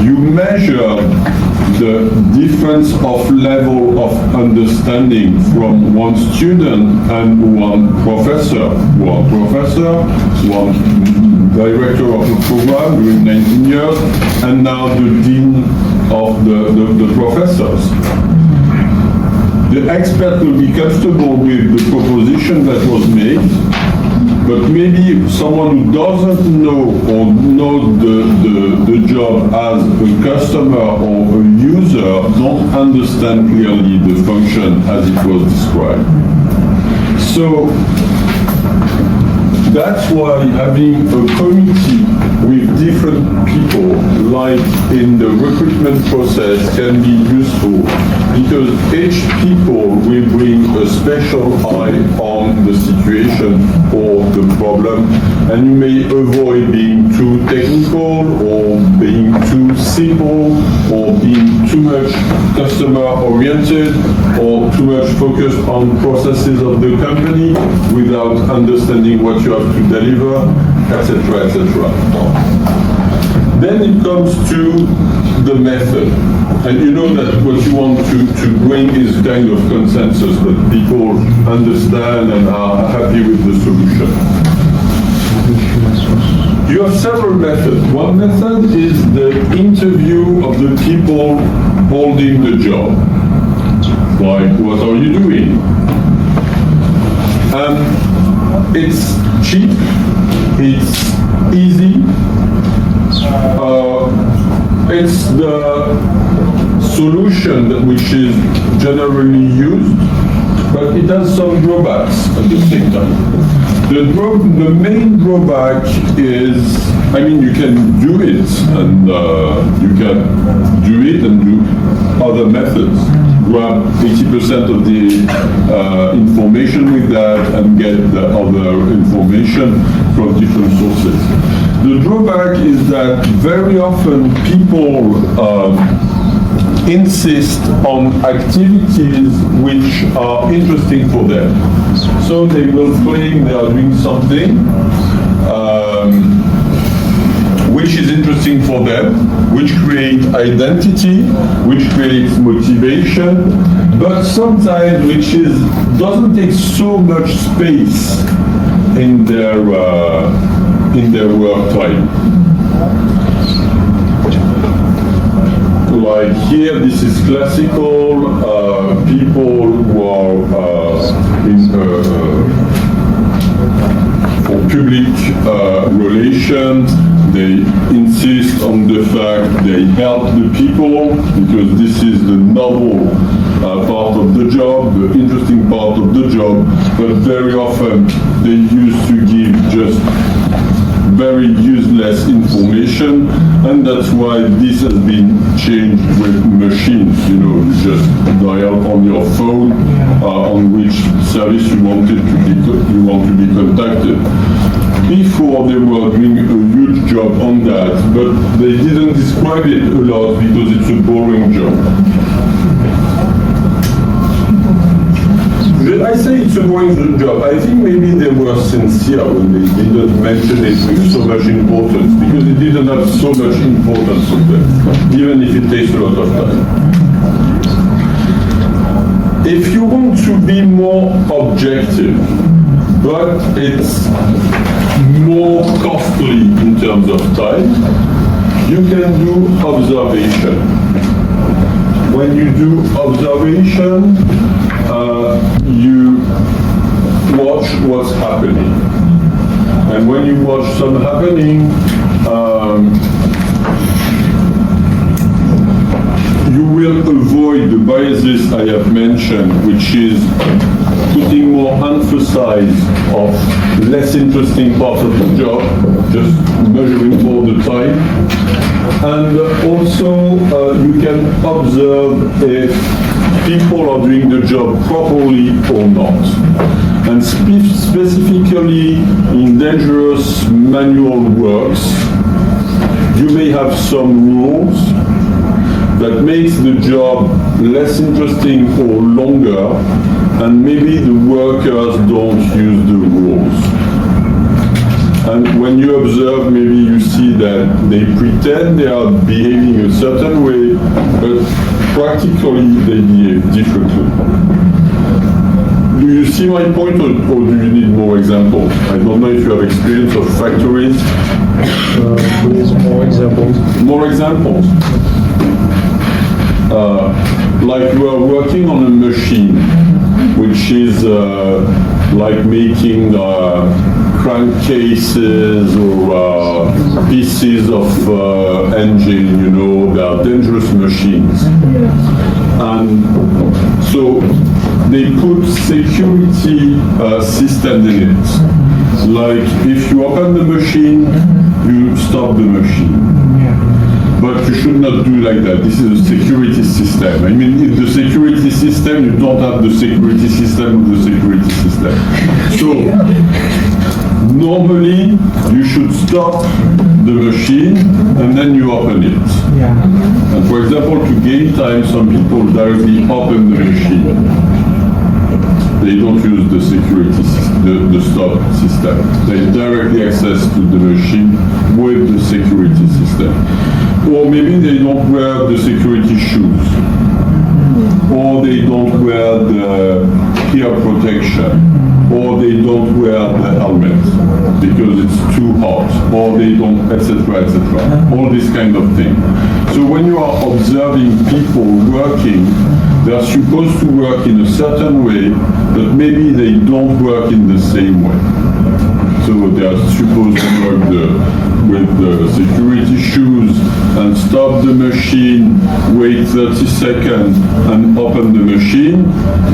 you measure the difference of level of understanding from one student and one professor. One professor, one director of a program during 19 years, and now the dean of the professors. The expert will be comfortable with the proposition that was made, but maybe someone who doesn't know or knows the job as a customer or a user don't understand clearly the function as it was described. So that's why having a committee with different people, like in the recruitment process, can be useful, because each people will bring a special eye on the situation or the problem, and you may avoid being too technical or being too simple or being too much customer oriented or too much focused on processes of the company without understanding what you have to deliver. etc., etc. Then it comes to the method. And you know that what you want to bring is kind of consensus, that people understand and are happy with the solution. You have several methods. One method is the interview of the people holding the job. Like, what are you doing? It's cheap, it's easy, it's the solution which is generally used, but it has some drawbacks at the same time. The main drawback is, I mean, you can do it, and you can do it and do other methods. Grab 80% of the information with that and get the other information from different sources. The drawback is that very often people insist on activities which are interesting for them. So they will claim they are doing something which is interesting for them, which creates identity, which creates motivation, but sometimes which doesn't take so much space in their work time. Like here, this is classical people who are for public relations. They insist on the fact they help the people because this is the novel part of the job, the interesting part of the job, but very often they used to give just very useless information, and that's why this has been changed with machines. You know, you just dial on your phone on which service you want to be contacted. Before they were doing a huge job on that, but they didn't describe it a lot because it's a boring job. When I say it's a boring job, I think maybe they were sincere when they didn't mention it with so much importance, because it didn't have so much importance for them, even if it takes a lot of time. If you want to be more objective, but it's more costly in terms of time, you can do observation. When you do observation, you watch what's happening. And when you watch some happening, you will avoid the biases I have mentioned, which is putting more emphasis of less interesting parts of the job, just measuring all the time. And also, you can observe if people are doing the job properly or not. And specifically in dangerous manual works, you may have some rules that makes the job less interesting or longer, and maybe the workers don't use the rules. And when you observe, maybe you see that they pretend they are behaving a certain way, but practically they behave differently. Do you see my point, or do you need more examples? I don't know if you have experience of factories. Please, more examples. More examples. Like you are working on a machine, which is like making crankcases or pieces of engine, you know, they are dangerous machines. And so they put security systems in it. Like if you open the machine, you stop the machine. But you should not do like that. This is a security system. I mean, in the security system, you don't have the security system of the security system. So, normally, you should stop the machine and then you open it. And for example, to gain time, some people directly open the machine. they don't use the security, the stop system. They directly access to the machine with the security system. Or maybe they don't wear the security shoes. Or they don't wear the ear protection. Or they don't wear the helmet because it's too hot, or they don't, etc., etc. All this kind of thing. So when you are observing people working, they are supposed to work in a certain way, but maybe they don't work in the same way. So they are supposed to work with the security shoes and stop the machine, wait 30 seconds and open the machine,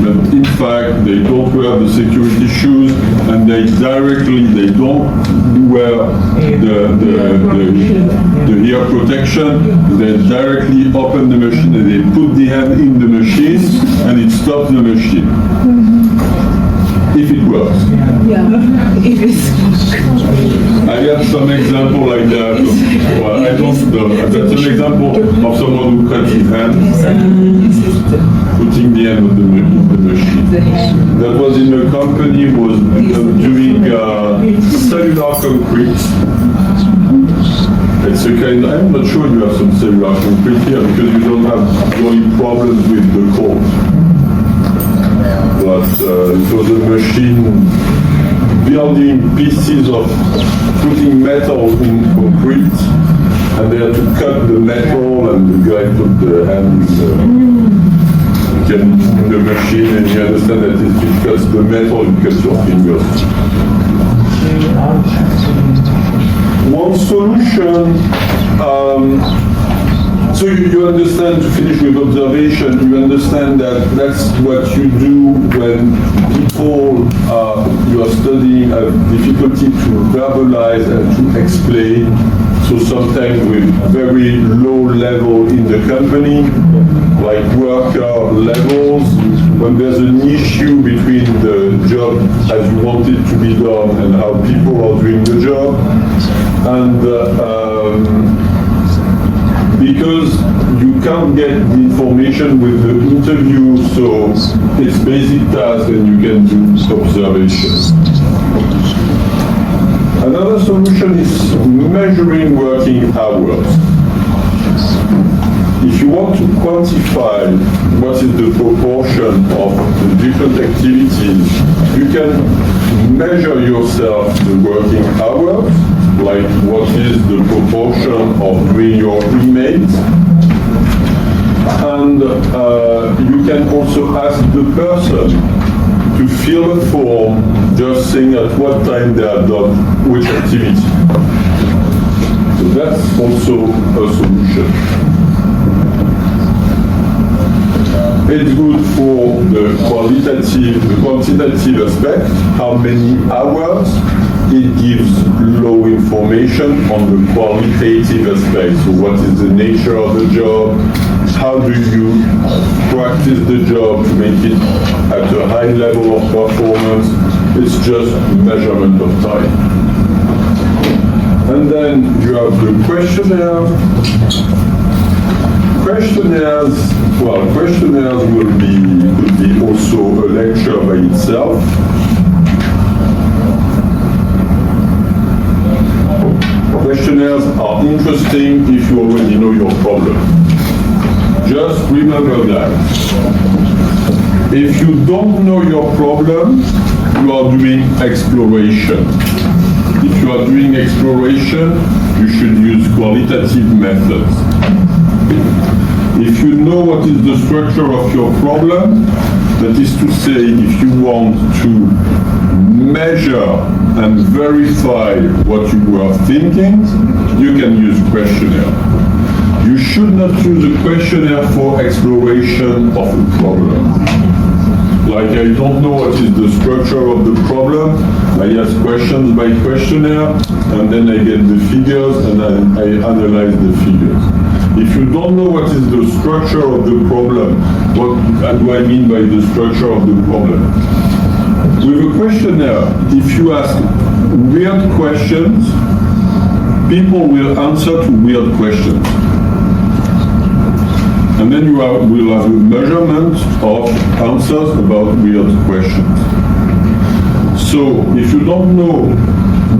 but in fact they don't wear the security shoes and they don't wear the ear protection. They directly open the machine and they put the hand in the machine and it stops the machine. If it works. Yeah, if it's I got some example like that. Well, I don't know. That's an example of someone who cuts his hand, putting the hand of the machine. That was in a company was doing cellular concrete. It's a kind. I'm not sure you have some cellular concrete here because you don't have any problems with the cold. But it was a machine building pieces of putting metal in concrete, and they had to cut the metal, and the guy put the hand in the machine, and you understand that if it cuts the metal, it cuts your fingers. One solution. So you understand, to finish with observation, you understand that that's what you do when people you are studying have difficulty to verbalize and to explain. So sometimes with very low level in the company, like worker levels, when there's an issue between the job as you want it to be done and how people are doing the job, and because you can't get the information with the interview, so it's basic task and you can do observation. Another solution is measuring working hours. If you want to quantify what is the proportion of the different activities, you can measure yourself the working hours, like what is the proportion of doing your emails. And you can also ask the person to fill a form just saying at what time they are done which activity. So that's also a solution. It's good for the quantitative aspect, how many hours. It gives low information on the qualitative aspect. So what is the nature of the job? How do you practice the job to make it at a high level of performance? It's just measurement of time. And then you have the questionnaire. Questionnaires could be also a lecture by itself. Questionnaires are interesting if you already know your problem. Just remember that. If you don't know your problem, you are doing exploration. If you are doing exploration, you should use qualitative methods. If you know what is the structure of your problem, that is to say, if you want to measure and verify what you were thinking, you can use questionnaire. You should not use a questionnaire for exploration of a problem. Like, I don't know what is the structure of the problem, I ask questions by questionnaire, and then I get the figures and I analyze the figures. If you don't know what is the structure of the problem, what do I mean by the structure of the problem? With a questionnaire, if you ask weird questions, people will answer to weird questions. And then we'll have a measurement of answers about weird questions. So if you don't know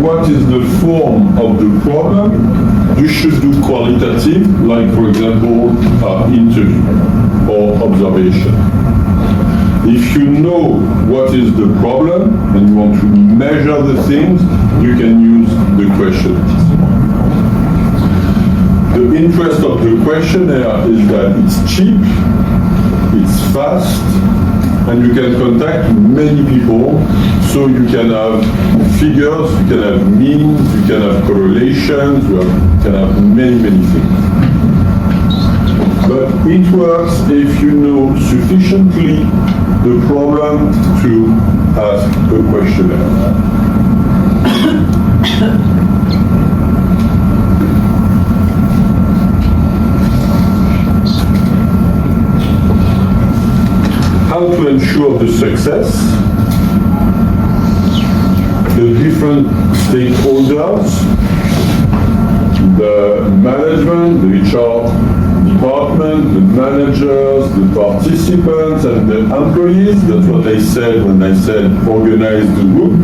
what is the form of the problem, you should do qualitative, like for example, interview or observation. If you know what is the problem and you want to measure the things, you can use the questionnaire. The interest of the questionnaire is that it's cheap, it's fast, and you can contact many people, so you can have figures, you can have means, you can have correlations, you can have many things. But it works if you know sufficiently the problem to ask a questionnaire. How to ensure the success? The different stakeholders, the management, the HR department, the managers, the participants, and the employees. That's what I said when I said organize the group.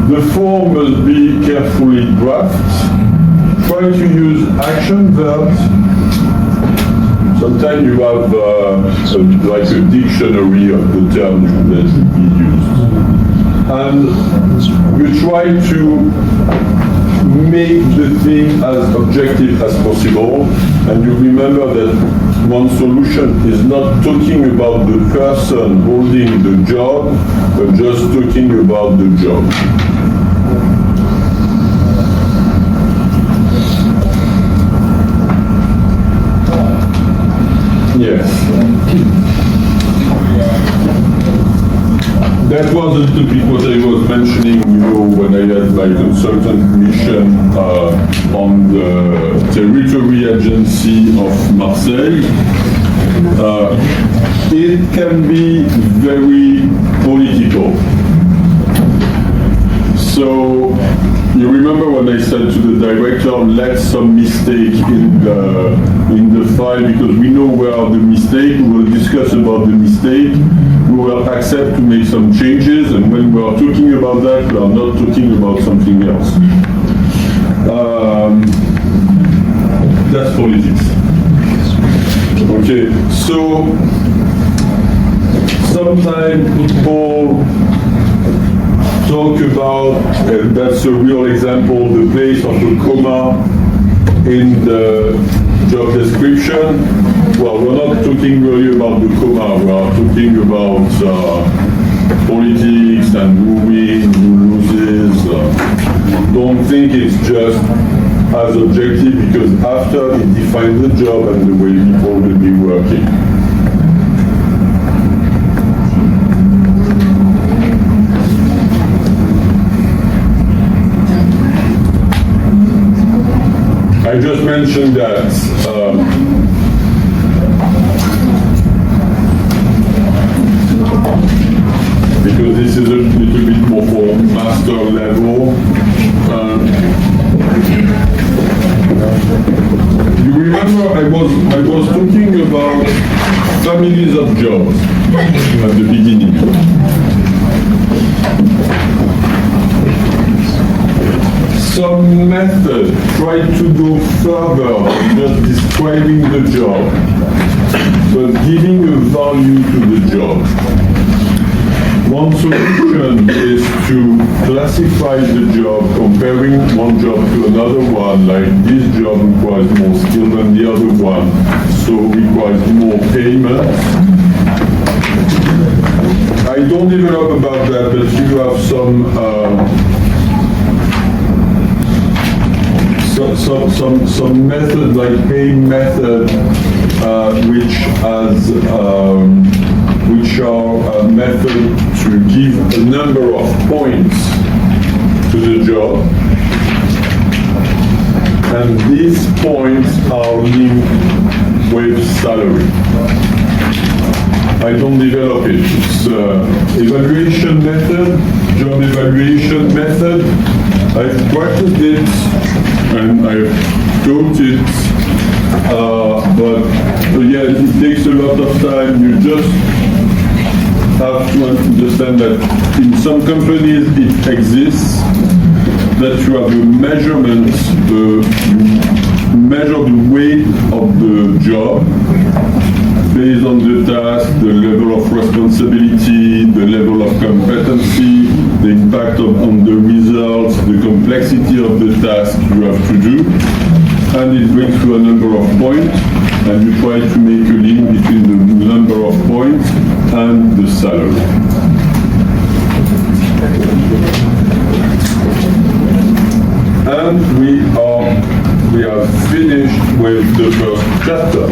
The form must be carefully drafted. Try to use action verbs. Sometimes you have like a dictionary of the terms that should be used. And you try to make the thing as objective as possible. And you remember that one solution is not talking about the person holding the job, but just talking about the job. Yes. That was a little bit what I was mentioning, when I had my consultant mission on the territory agency of Marseille. It can be very political. So, you remember when I said to the director, let some mistake in the file, because we know where are the mistakes, we will discuss about the mistake, we will accept to make some changes, and when we are talking about that, we are not talking about something else. That's politics. Okay, so sometimes people talk about, and that's a real example, the place of a comma in the job description. Well, we're not talking really about the comma, we are talking about politics and who wins, who loses. Don't think it's just as objective, because after it defines the job and the way people will be working. I just mentioned that because this is a little bit more for master level. You remember I was talking about families of jobs at the beginning. Some method try to go further than just describing the job, but giving a value to the job. One solution is to classify the job, comparing one job to another one, like this job requires more skill than the other one, so requires more payment. I don't develop about that, but you have some method, like pay method, which are a method to give a number of points to the job, and these points are linked with salary. I don't develop it. It's evaluation method, job evaluation method. I've practiced it and I've taught it But again, it takes a lot of time. You just have to understand that in some companies it exists, that you have a measurement, you measure the weight of the job based on the task, the level of responsibility, the level of competency, the impact on the results, the complexity of the task you have to do, and it brings you a number of points, and you try to make a link between the number of points and the salary. And we have finished with the first chapter.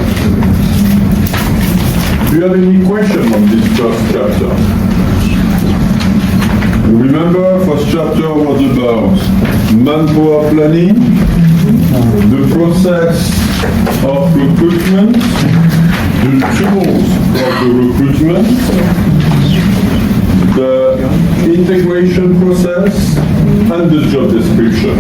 Do you have any question on this first chapter? Remember, first chapter was about manpower planning, the process of recruitment, the tools of the recruitment, the integration process, and the job description.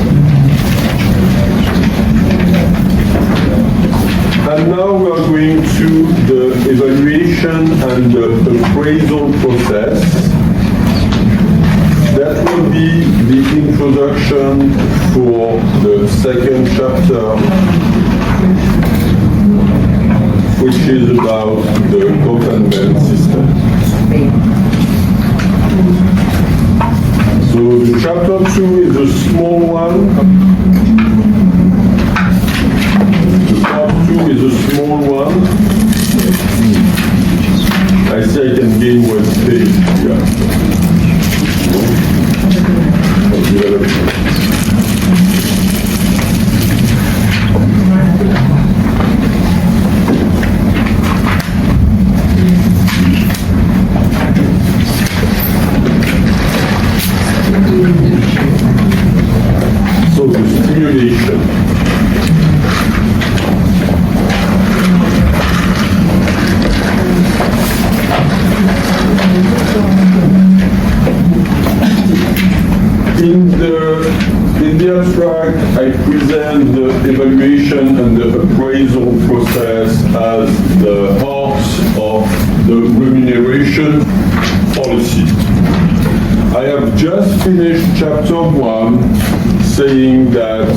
And now we are going to the evaluation and the appraisal process. That will be the introduction for the second chapter, which is about the containment system. So the chapter 2 is a small one. The part 2 is a small one. I say I can gain one page here. So the stimulation. In the abstract, I present the evaluation and the appraisal process as the heart of the remuneration policy. I have just finished chapter 1 saying that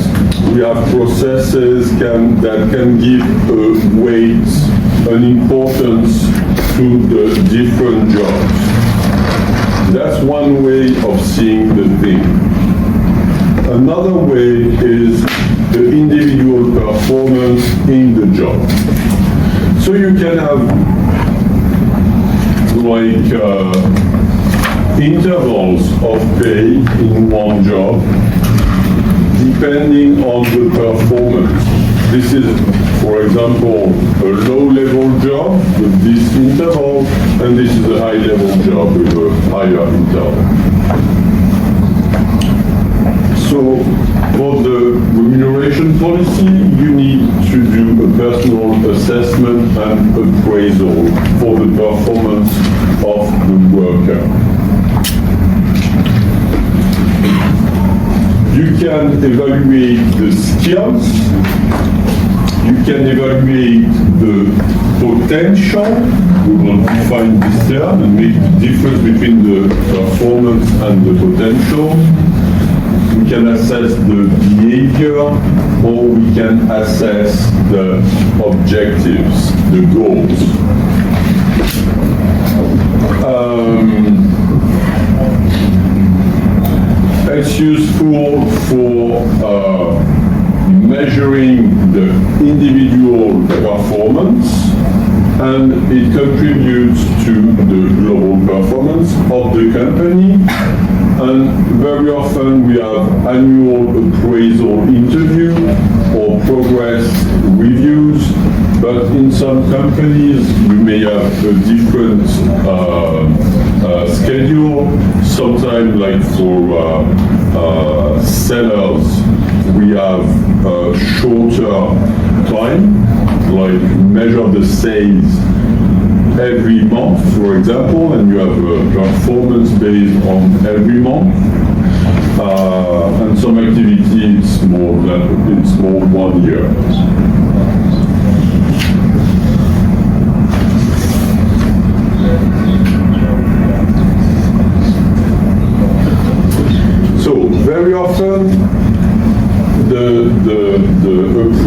we have processes that can give a weight, an importance to the different jobs. That's one way of seeing the thing. Another way is the individual performance in the job. So you can have like intervals of pay in one job depending on the performance. This is, for example, a low-level job with this interval, and this is a high-level job with a higher interval. So, for the remuneration policy, you need to do a personal assessment and appraisal for the performance of the worker. You can evaluate the skills, you can evaluate the potential, we will define this term and make the difference between the performance and the potential. We can assess the behavior, or we can assess the objectives, the goals. It's useful for measuring the individual performance, and it contributes to the global performance of the company. And very often we have annual appraisal interview or progress reviews, but in some companies we may have a different schedule. Sometimes, like for sellers, we have shorter time, like measure the sales every month, for example, and you have a performance based on every month. And some activity it's more 1 year.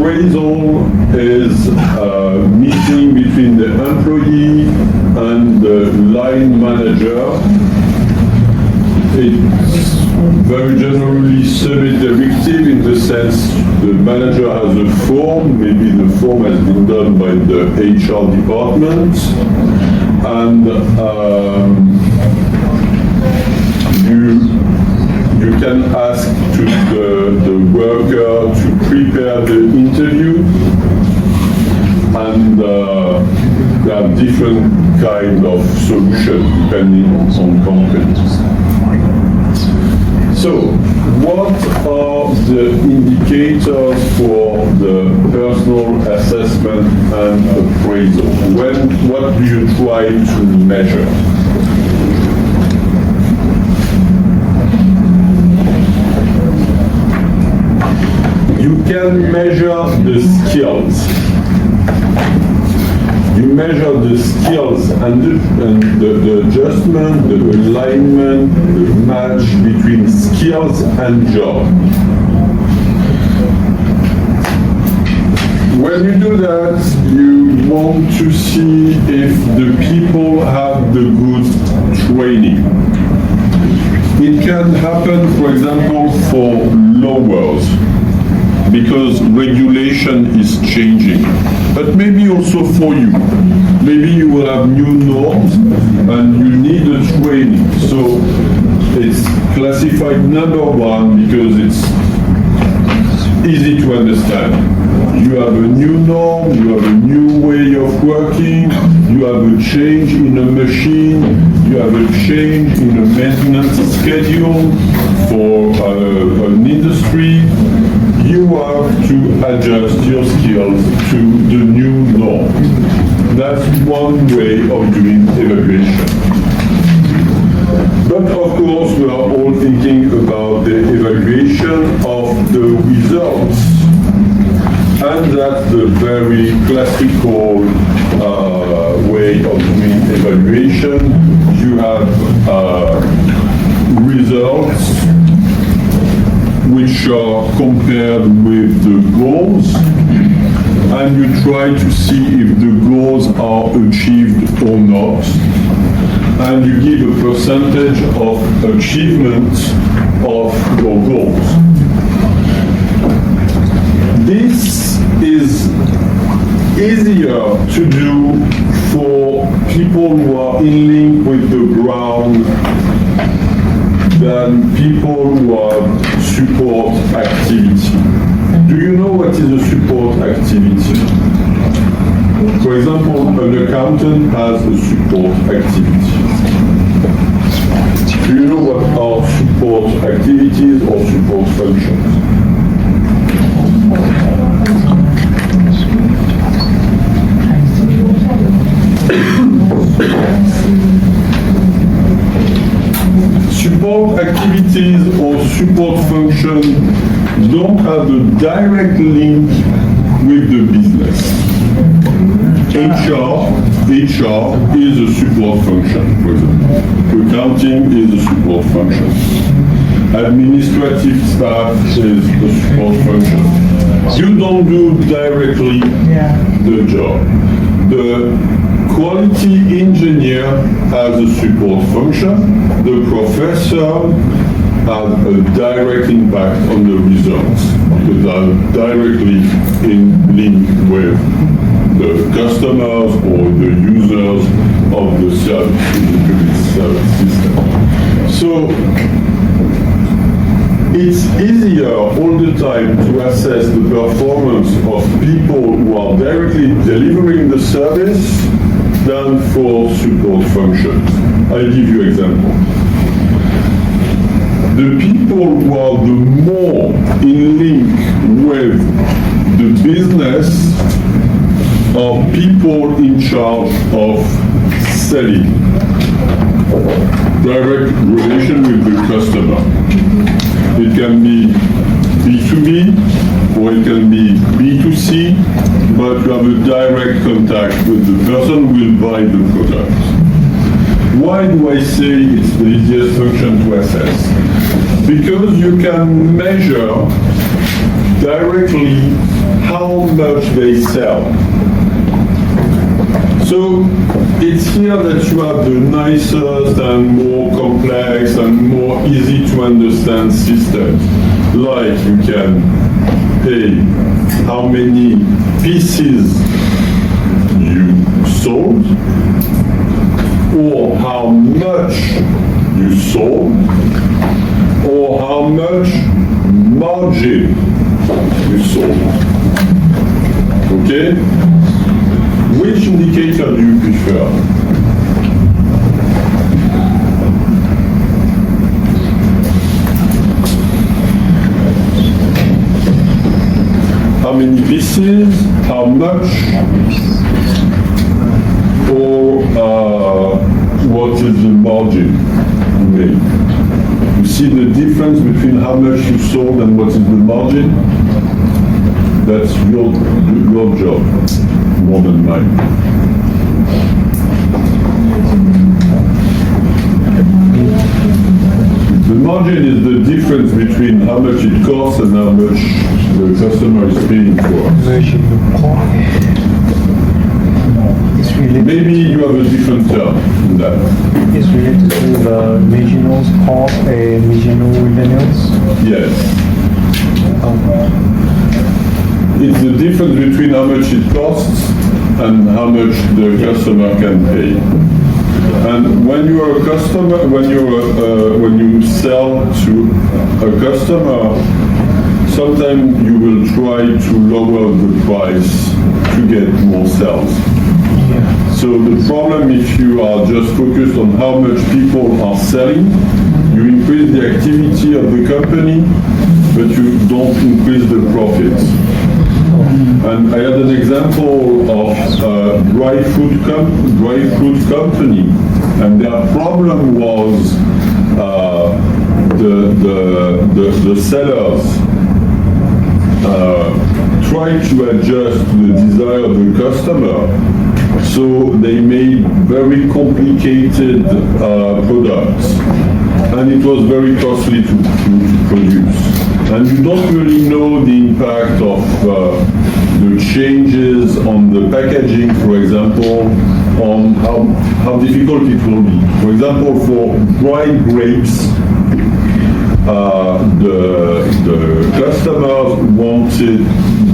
appraisal is a meeting between the employee and the line manager. It's very generally semi-directive in the sense the manager has a form, maybe the form has been done by the HR department, and you can ask to the worker to prepare the interview, and there are different kind of solutions depending on companies. So, what are the indicators for the personal assessment and appraisal? What do you try to measure? You can measure the skills. You measure the skills and the adjustment, the alignment, the match between skills and job. When you do that, you want to see if the people have the good training. It can happen, for example, for lowers, because regulation is changing. But maybe also for you. Maybe you will have new norms and you need a training. So it's classified number one because it's easy to understand. You have a new norm, you have a new way of working, you have a change in a machine, you have a change in a maintenance schedule for an industry. You have to adjust your skills to the new norm. That's one way of doing evaluation. But of course, we are all thinking about the evaluation of the results. And that's the very classical way of doing evaluation. You have results which are compared with the goals, and you try to see if the goals are achieved or not, and you give a percentage of achievement of your goals. This is easier to do for people who are in link with the ground than people who have support activity. Do you know what is a support activity? For example, an accountant has a support activity. Do you know what are support activities or support functions? Support activities or support functions don't have a direct link with the business. HR is a support function, for example. Accounting is a support function. Administrative staff is a support function. You don't do directly the job. The quality engineer has a support function. The professor has a direct impact on the results because they are directly in link with the customers or the users of the service, in the public service system. So it's easier all the time to assess the performance of people who are directly delivering the service than for support functions. I'll give you an example. The people who are the more in link with the business are people in charge of selling. Direct relation with the customer. It can be B2B or it can be B2C, but you have a direct contact with the person who will buy the product. Why do I say it's the easiest function to assess? Because you can measure directly how much they sell. So it's here that you have the nicest and more complex and more easy to understand systems. Like you can pay how many pieces you sold, or how much you sold, or how much margin you sold. Okay? Which indicator do you prefer? How many pieces, how much, or what is the margin you made? You see the difference between how much you sold and what is the margin? That's your job, more than mine. The margin is the difference between how much it costs and how much the customer is paying for. Maybe you have a different term in that. It's related to the regional cost and regional revenues. Yes. It's the difference between how much it costs and how much the customer can pay. And when you are a customer, when you sell to a customer, sometimes you will try to lower the price to get more sales. So the problem, if you are just focused on how much people are selling, you increase the activity of the company, but you don't increase the profits. And I had an example of a dry fruit company, and their problem was the sellers tried to adjust to the desire of the customer. So they made very complicated products, and it was very costly to produce. And you don't really know the impact of the changes on the packaging, for example, on how difficult it will be. For example, for dried grapes, the customers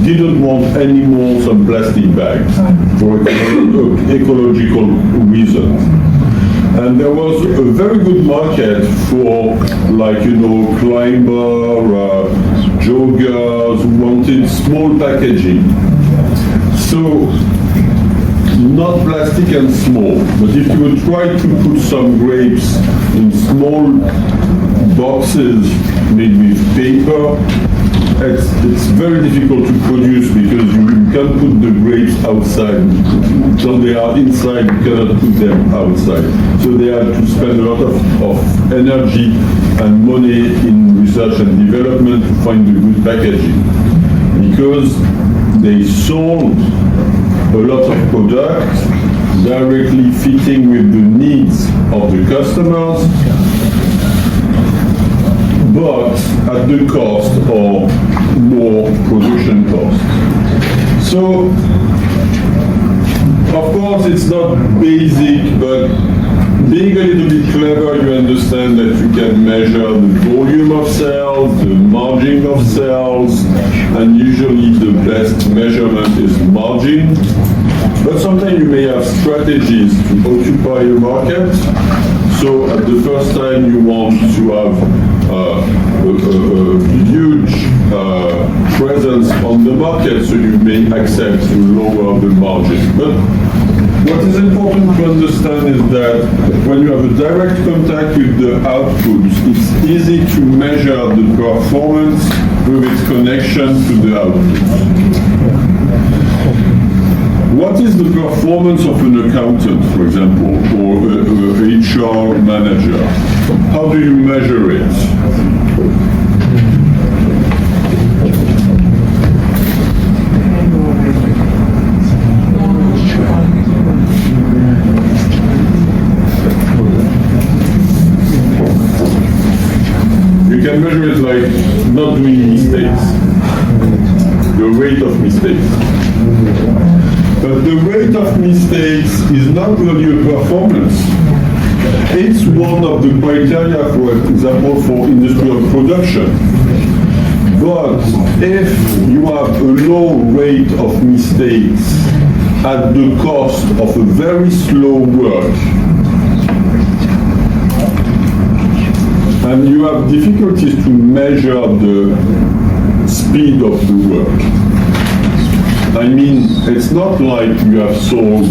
didn't want any more some plastic bags for ecological reasons. And there was a very good market for, like, climber, joggers who wanted small packaging. So, not plastic and small, but if you would try to put some grapes in small boxes made with paper, it's very difficult to produce because you can't put the grapes outside. Until they are inside, you cannot put them outside. So they had to spend a lot of energy and money in research and development to find the good packaging. Because they sold a lot of products directly fitting with the needs of the customers, but at the cost of more production costs. So, of course, it's not basic, but being a little bit clever, you understand that you can measure the volume of sales, the margin of sales, and usually the best measurement is margin. But sometimes you may have strategies to occupy a market. So at the first time you want to have a huge presence on the market, so you may accept to lower the margin. But what is important to understand is that when you have a direct contact with the outputs, it's easy to measure the performance with its connection to the outputs. What is the performance of an accountant, for example, or a HR manager? How do you measure it? You can measure it like not doing mistakes. The the rate of mistakes. But the rate of mistakes is not really a performance. It's one of the criteria, for example, for industrial production. But if you have a low rate of mistakes at the cost of a very slow work, and you have difficulties to measure the speed of the work. I mean, it's not like you have sold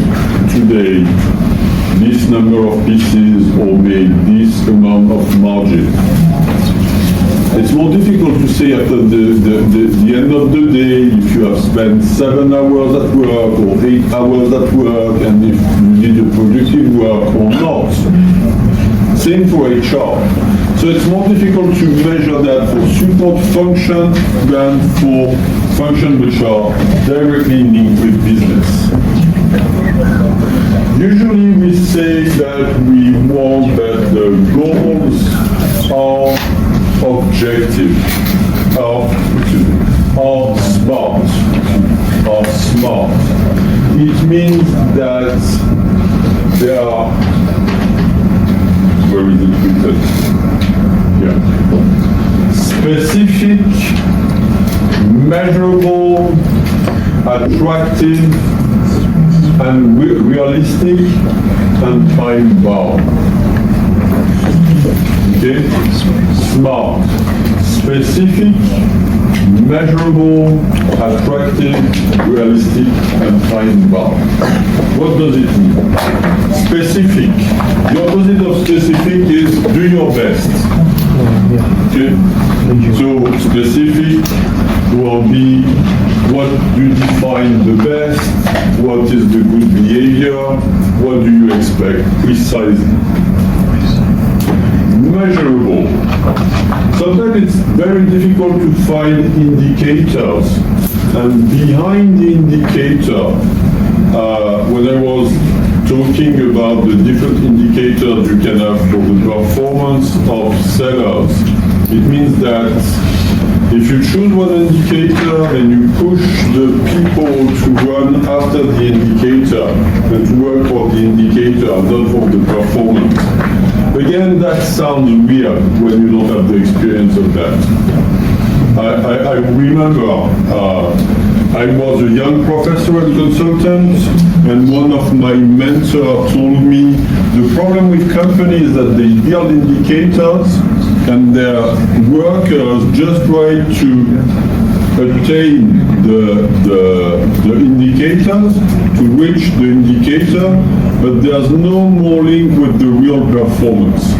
today this number of pieces or made this amount of margin. It's more difficult to say after the end of the day if you have spent 7 hours at work or 8 hours at work and if you did a productive work or not. Same for HR. So it's more difficult to measure that for support function than for functions which are directly linked with business. Usually we say that we want that the goals are objective, are smart. It means that they are, where is it written? Yeah. Specific, measurable, attractive, and realistic, and time-bound. Okay? Smart, specific, measurable, attractive, realistic, and time-bound. What does it mean? Specific. The opposite of specific is do your best. Okay? So specific will be what you define the best, what is the good behavior, what do you expect precisely. Measurable. Sometimes it's very difficult to find indicators, and behind the indicator, when I was talking about the different indicators you can have for the performance of sellers, it means that if you choose one indicator and you push the people to run after the indicator and to work for the indicator and not for the performance, again, that sounds weird when you don't have the experience of that. I remember I was a young professor and consultant, and one of my mentors told me the problem with companies is that they build indicators and their workers just try to attain the indicators, to reach the indicator, but there's no more link with the real performance.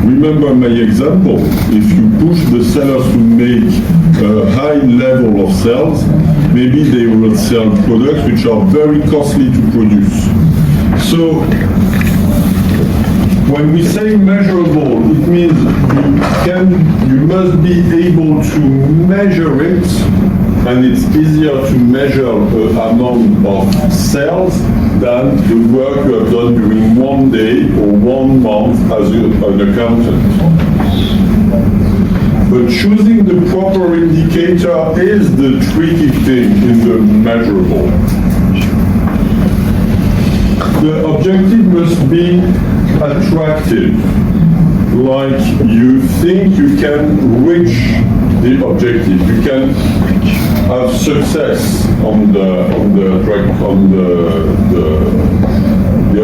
Remember my example, if you push the sellers to make a high level of sales, maybe they will sell products which are very costly to produce. So, when we say measurable, it means you must be able to measure it, and it's easier to measure the amount of sales than the work you have done during 1 day or 1 month as an accountant. But choosing the proper indicator is the tricky thing in the measurable. The objective must be attractive, like you think you can reach the objective, you can have success on the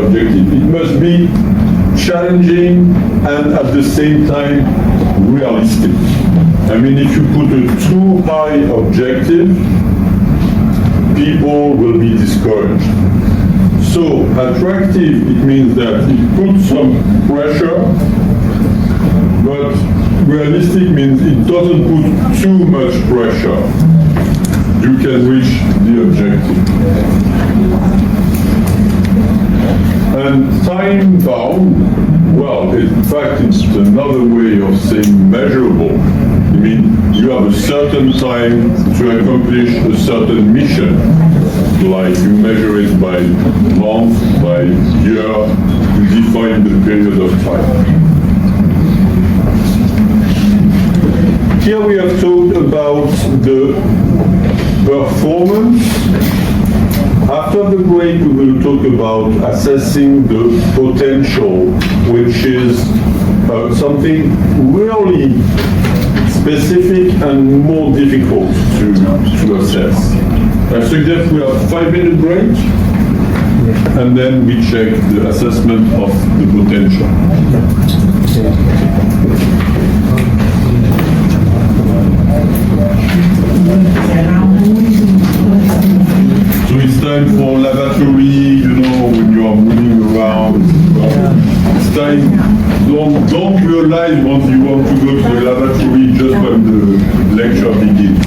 objective. It must be challenging and at the same time realistic. I mean, if you put a too high objective, people will be discouraged. So attractive, it means that it puts some pressure, but realistic means it doesn't put too much pressure. You can reach the objective. And time bound, well, in fact, it's another way of saying measurable. I mean, you have a certain time to accomplish a certain mission. Like you measure it by month, by year, to define the period of time. Here we have talked about the performance. After the break, we will talk about assessing the potential, which is something really specific and more difficult to assess. I suggest we have 5-minute break, and then we check the assessment of the potential. So it's time for lavatory, when you are moving around. It's time. Don't realize once you want to go to the lavatory just when the lecture begins.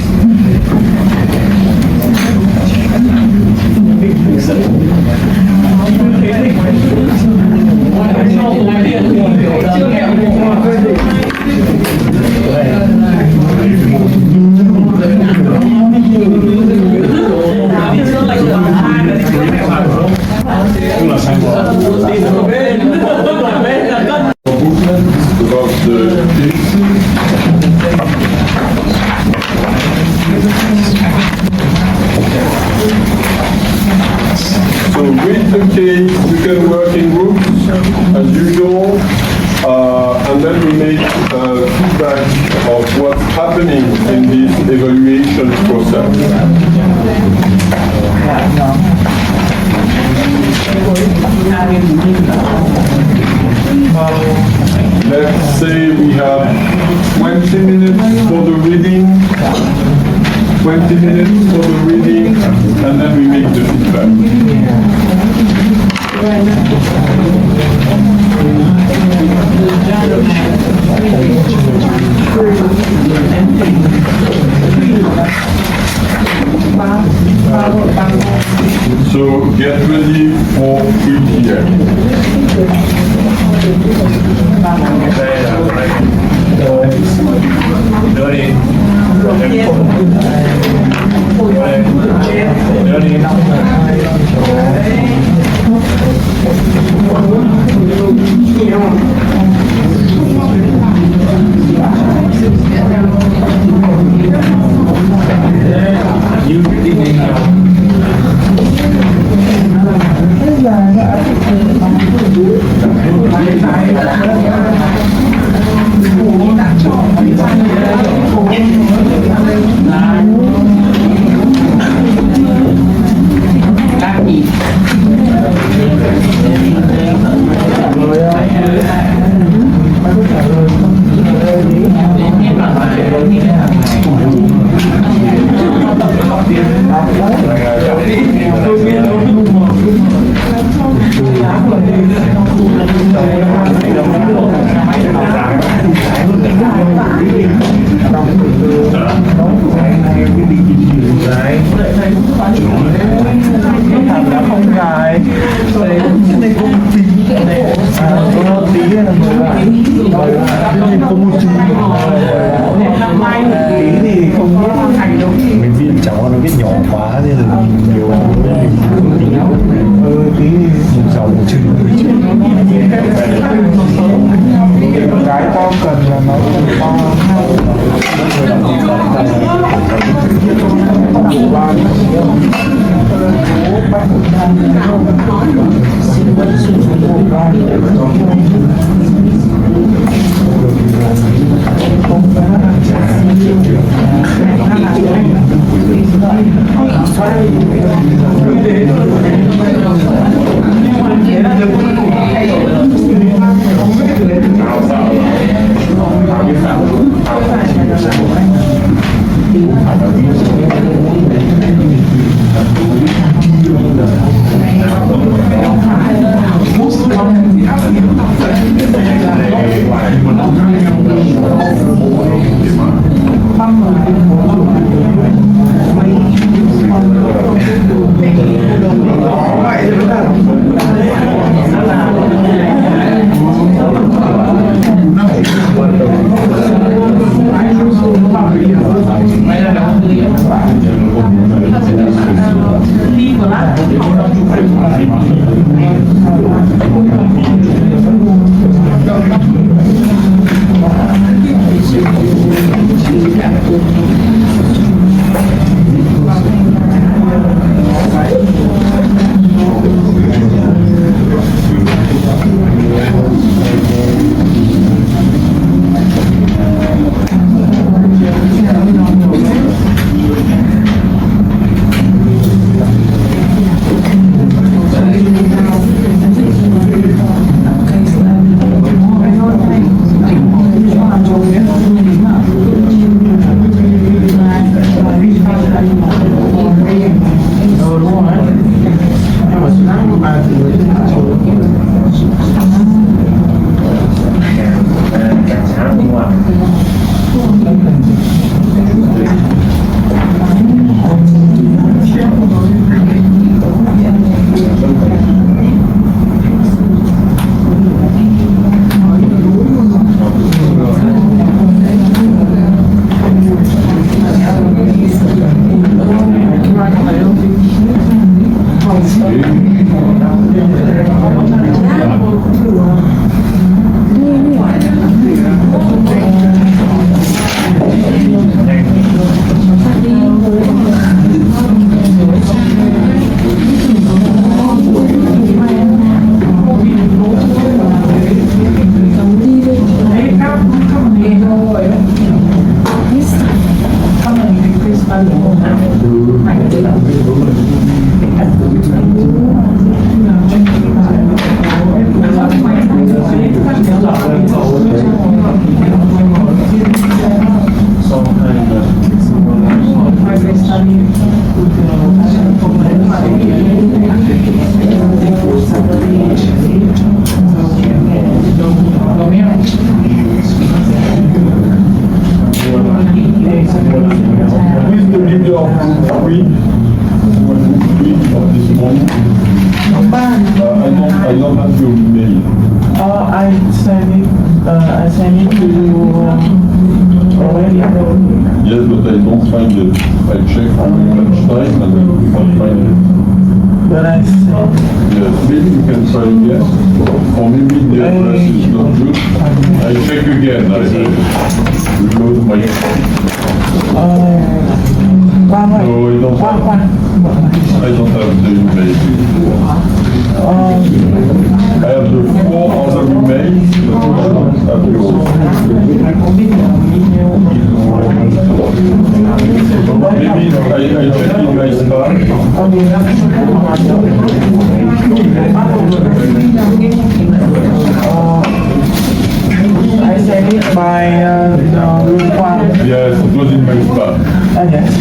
About the so with the case, you can work in groups as usual, and then we make feedback of what's happening in this evaluation process. Let's say we have 20 minutes for the reading, 20 minutes for the reading, and then we make the feedback. So get ready for 3 p.m. Mình viết cháu nó viết nhỏ quá nên là nhiều tí một dòng một chữ cái con cần là nó Who is the leader of the week? Week of this month? I don't have your email. I send it to you already. Yes, but I don't find it. I check how much time and I can't find it. But I send. Yes, maybe you can try again. Or maybe the address is not good. I check again. I reload my... Quang ơi. No, I don't Quang, have, Quang. I don't have the email. I have the 4 other emails, but I don't have yours. Maybe I check in my spam. I send it by Quang. Yes, it was in my spam. Yes.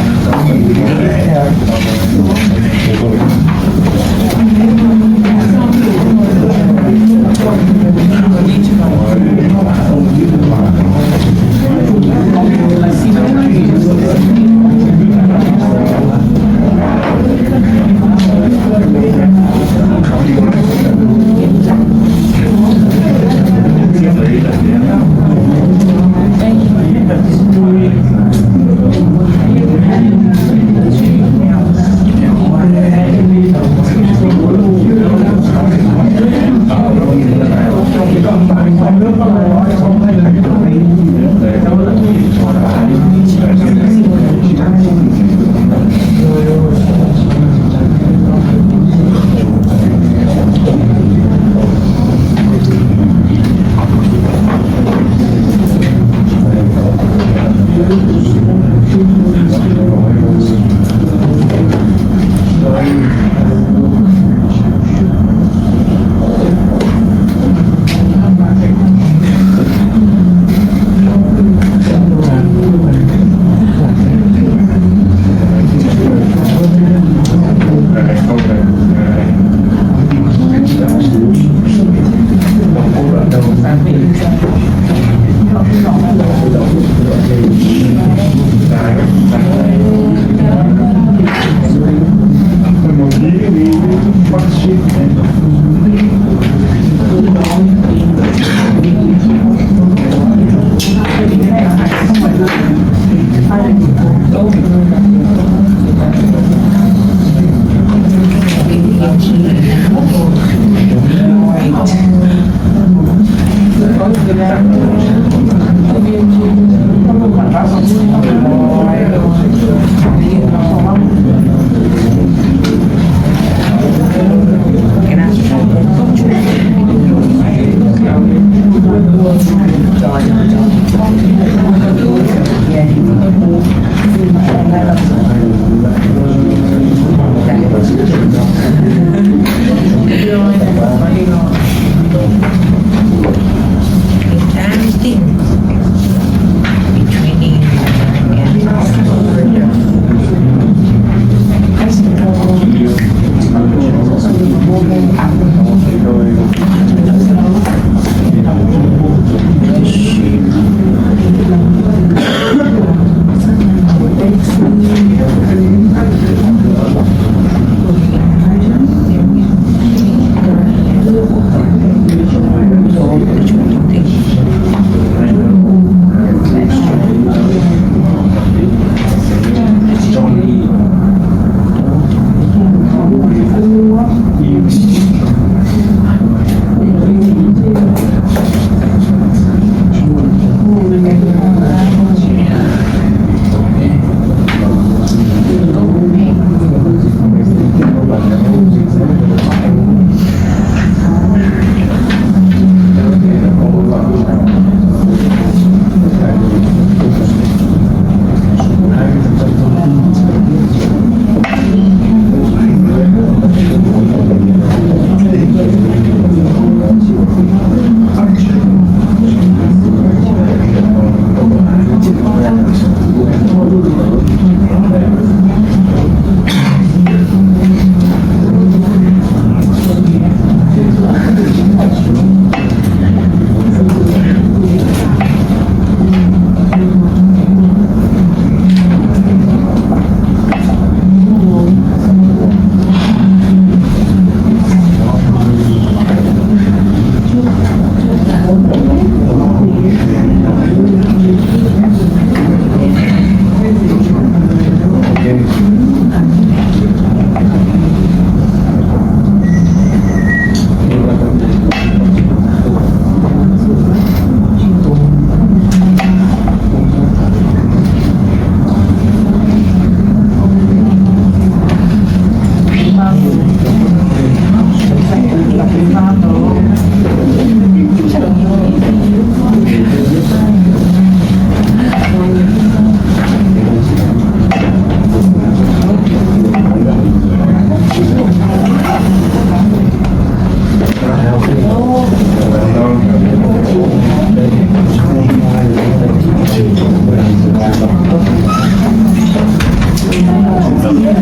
Này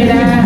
là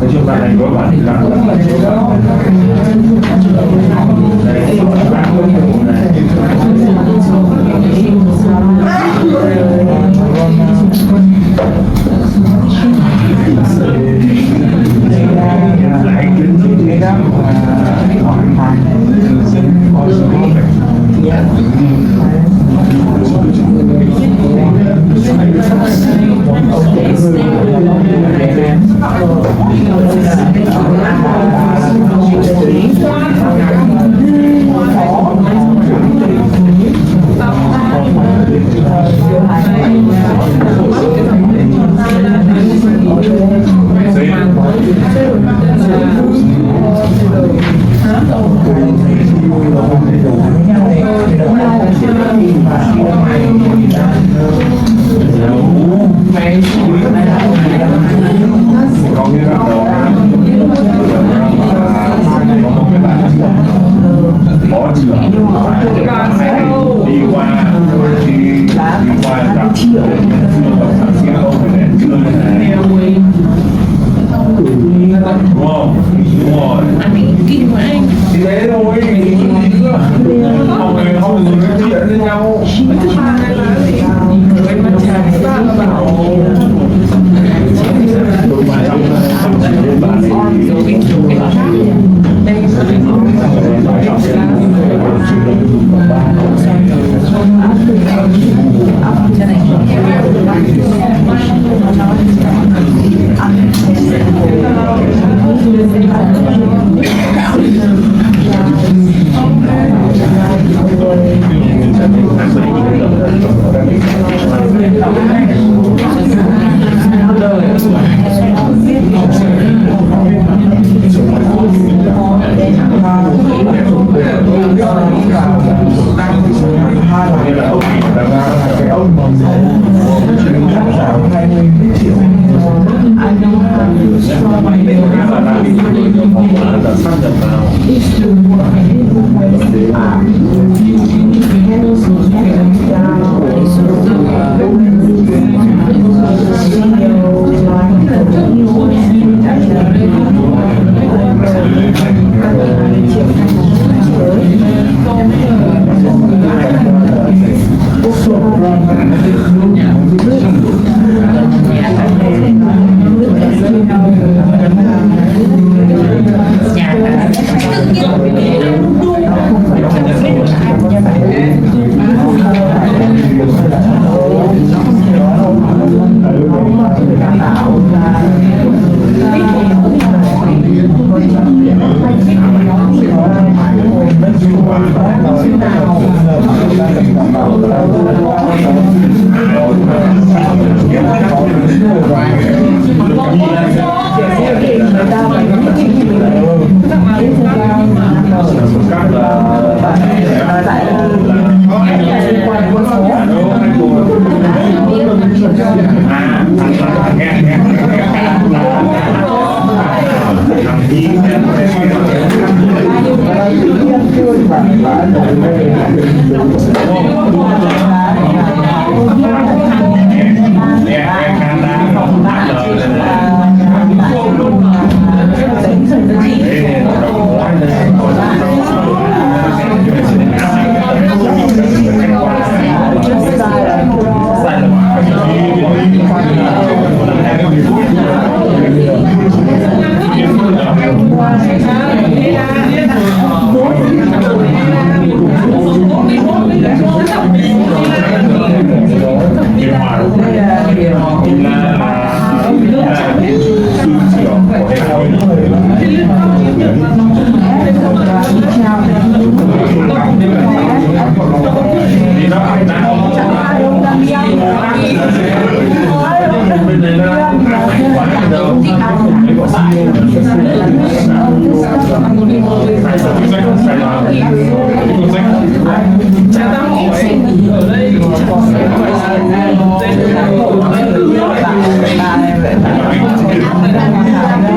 Nói chung bạn này có bạn thì làm Hãy subscribe cho kênh Ghiền Mì Gõ để không bỏ lỡ những video hấp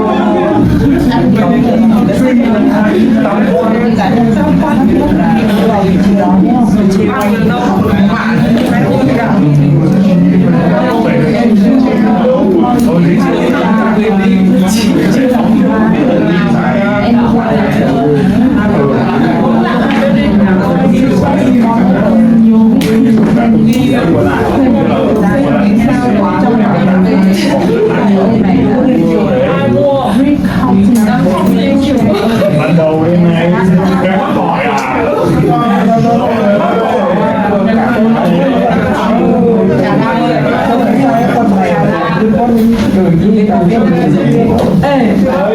dẫn.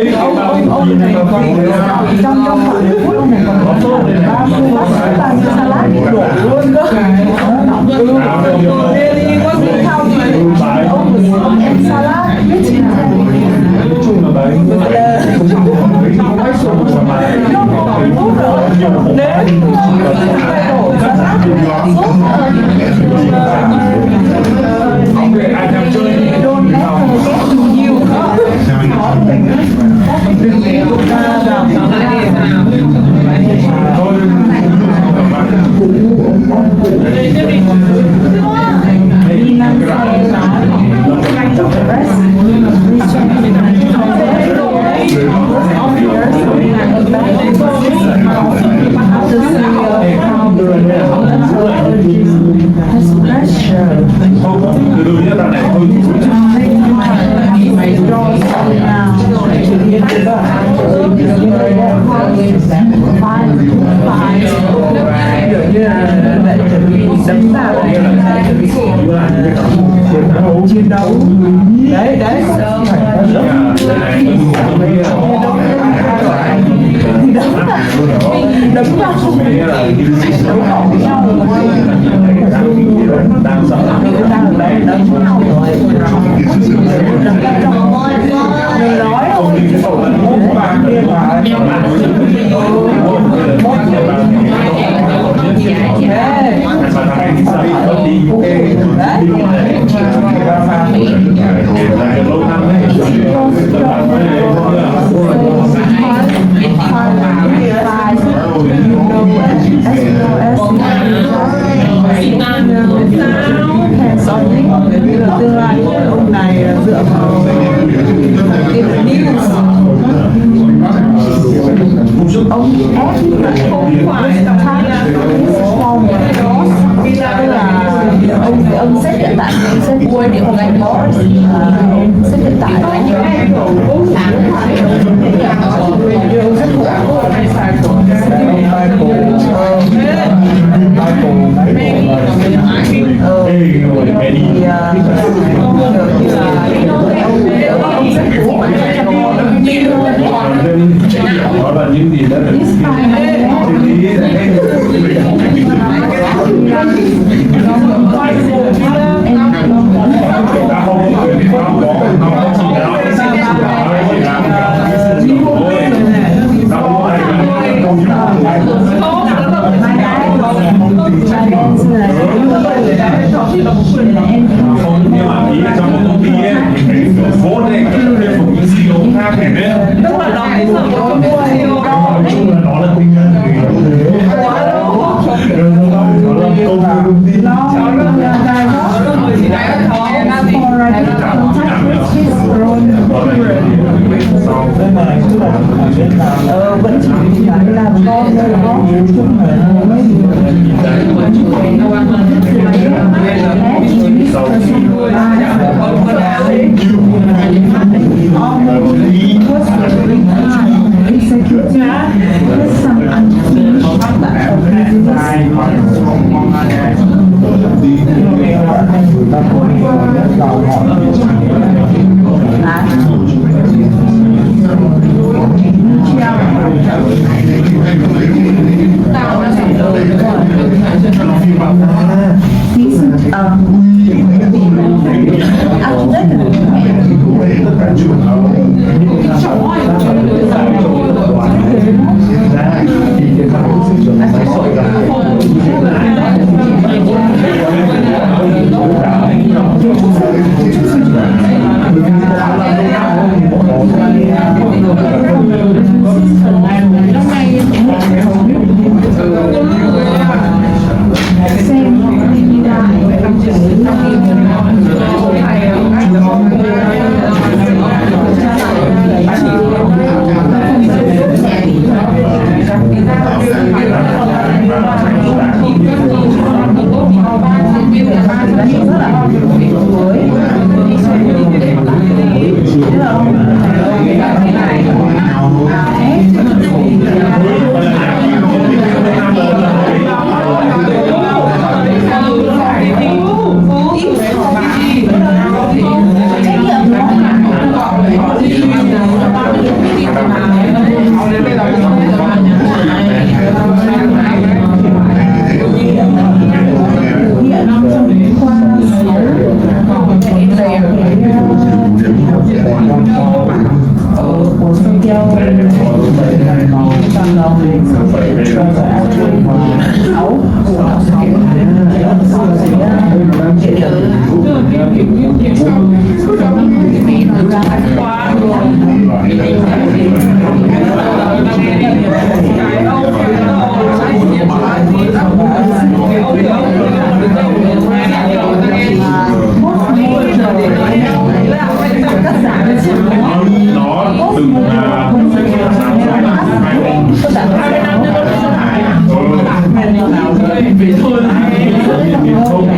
trong khoảng phút ông này còn có ba salad đổ luôn cơ. Có gì không? Ông em salad chiến đấu đấy đấy đấm vào không đấu họ với nhau đang sợ đang đấy đấm nhau rồi nói tương lai ông này dựa vào ông ép lại không phải tức là ông xếp hiện tại xếp buôi để một ngày đó xếp hiện tại đó là những gì đã được nhưng mà ý là trong một công ty ấy mình phải vốn lên các cái phục những CEO khác này đấy tức là nó phải sở hữu nói chung là nó là kinh doanh nó là công ty vẫn chỉ làm con thôi đó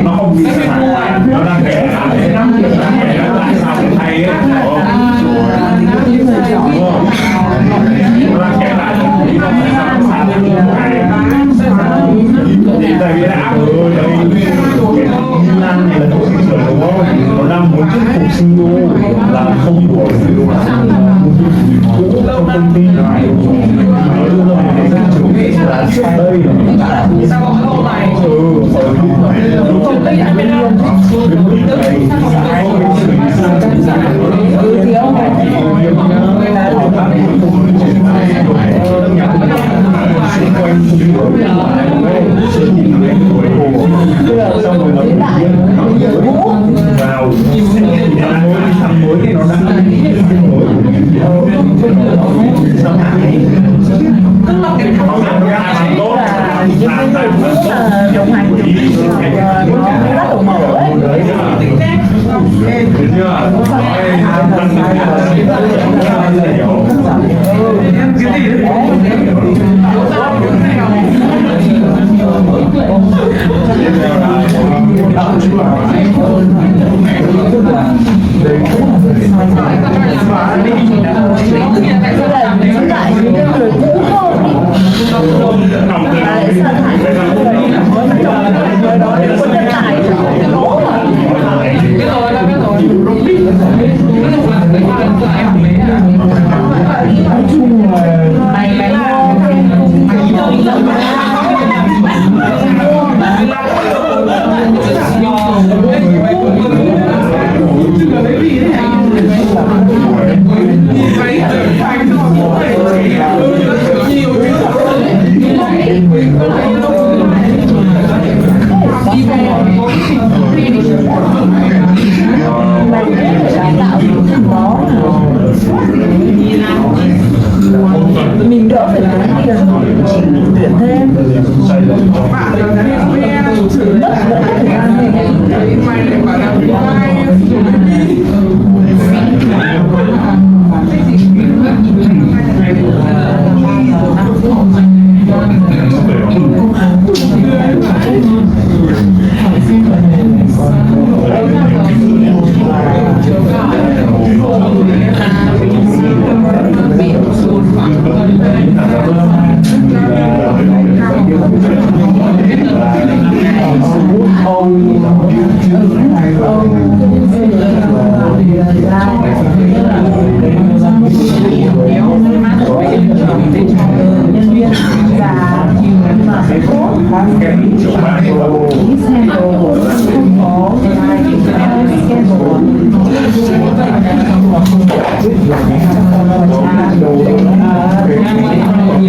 nó không bị nó đang kể lại sao cũng hay ấy. Thì tại vì đã Nam này là thuộc thị trường đúng không? Nó đang muốn thuyết phục CEO là không của CEO cũ trong công ty này nó đưa ra một cái danh chứng là trước đây mình đỡ phải tốn tiền tuyển thêm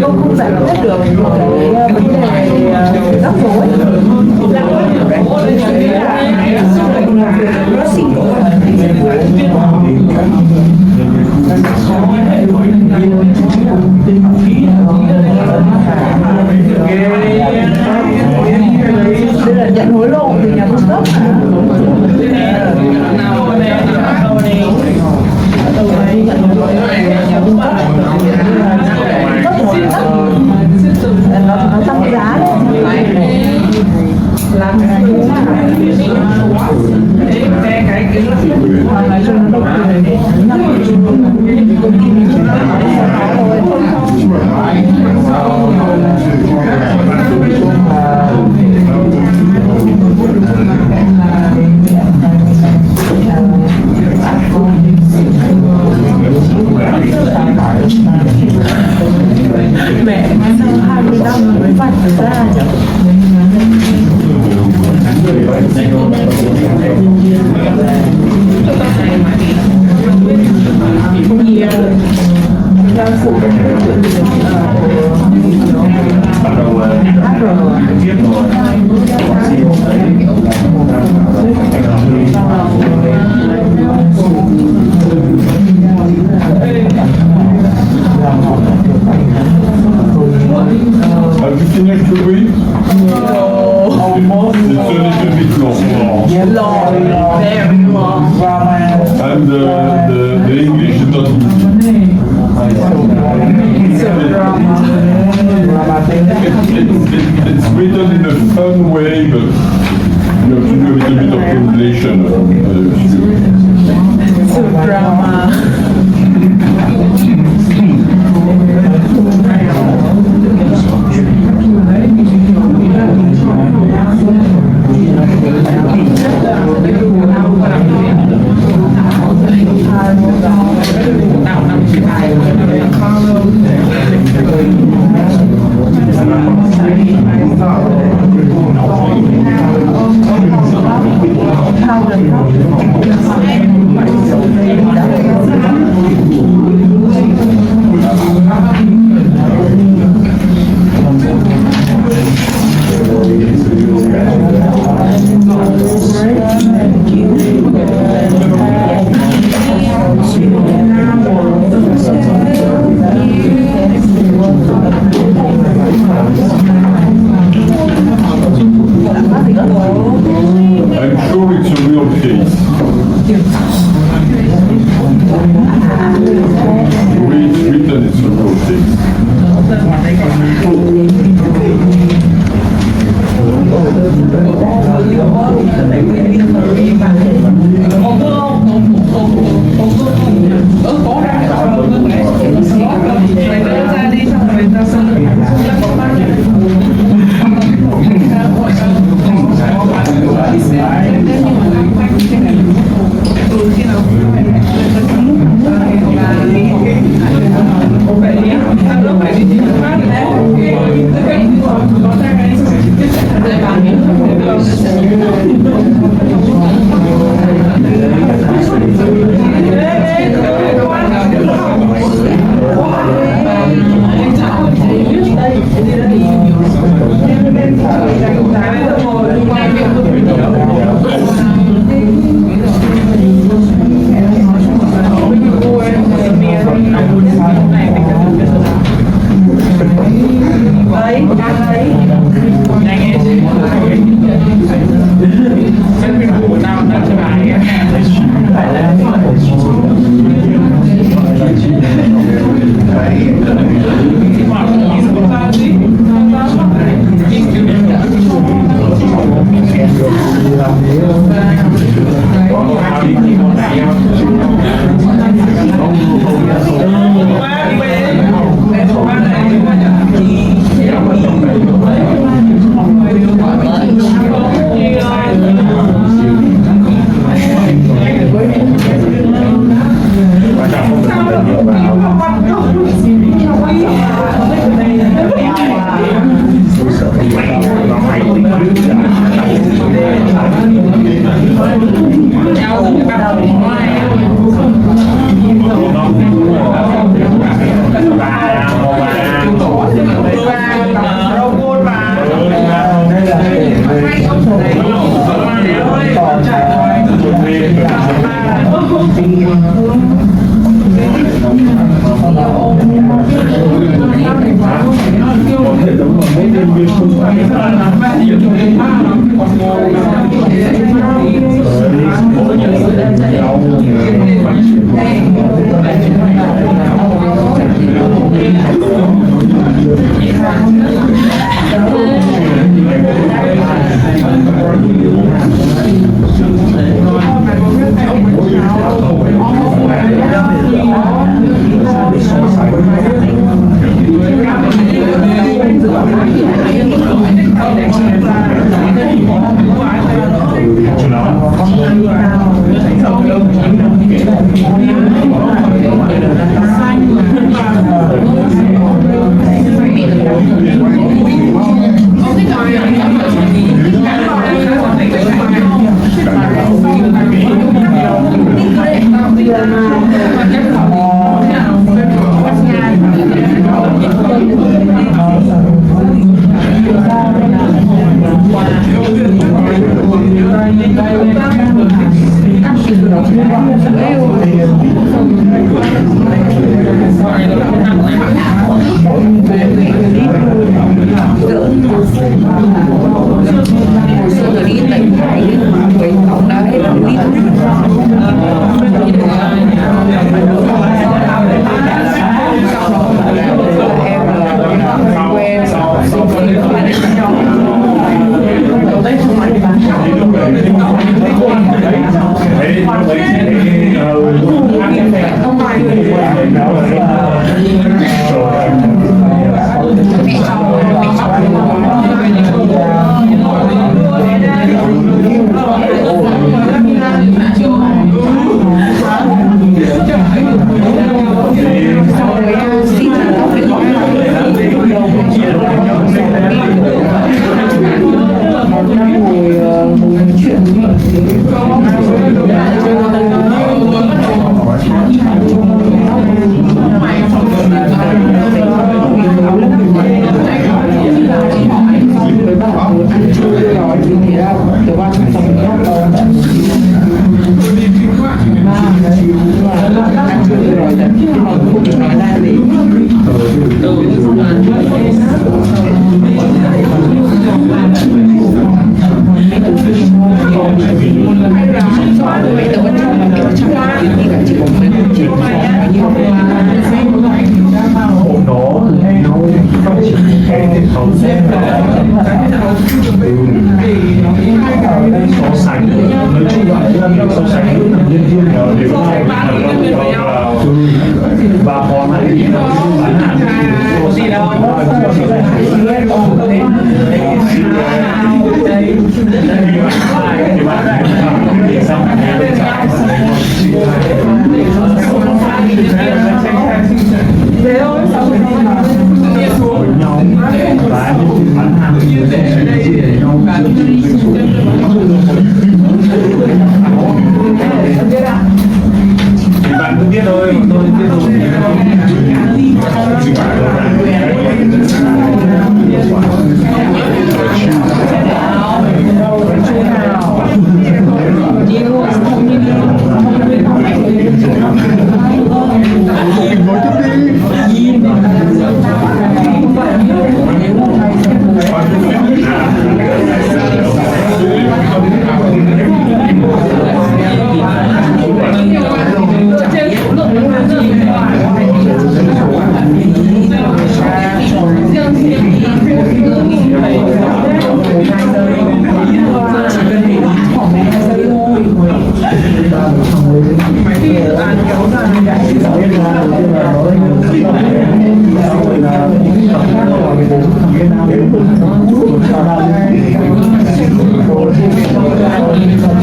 không giải quyết được cái vấn đề rắc rối đây là nhận hối lộ từ nhà cung cấp nó tăng giá lên làm cái này mẹ sao 20 năm mới vạch ra nhỉ? Không nhiều Have you finished the week? Almost. It's a little bit long. Long, very long. And the English is not easy. It's written in a fun way, but you have to do a little bit of translation. So drama. Bạn cứ biết thôi, tôi tiếp tục.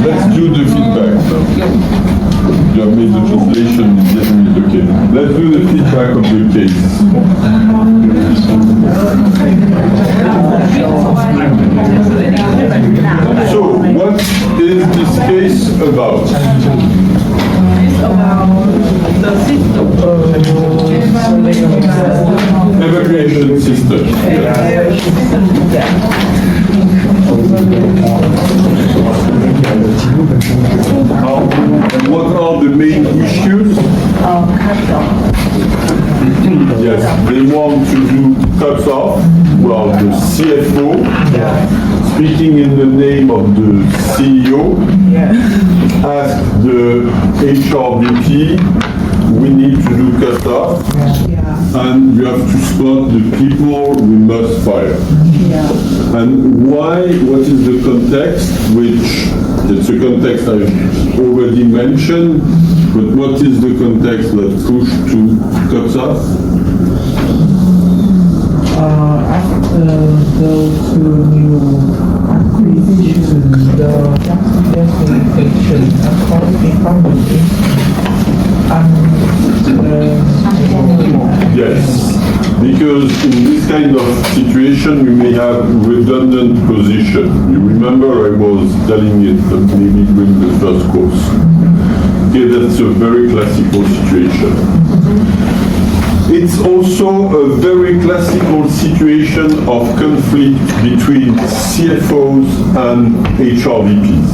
Let's do the feedback. You have made the translation, Vietnamese, okay. Let's do the feedback of the case. So, what is this case about? Evacuation system. And what are the main issues? Yes, they want to do cuts off. Well, the CFO, speaking in the name of the CEO, asked the HR VP, we need to do cut off, and we have to spot the people we must fire. And why, what is the context, which, it's a context I've already mentioned, but what is the context that pushed to cut off? After those two new acquisitions, the justification Yes, because in this kind of situation we may have redundant position. You remember I was telling it maybe during the first course. Okay, that's a very classical situation. It's also a very classical situation of conflict between CFOs and HR VPs.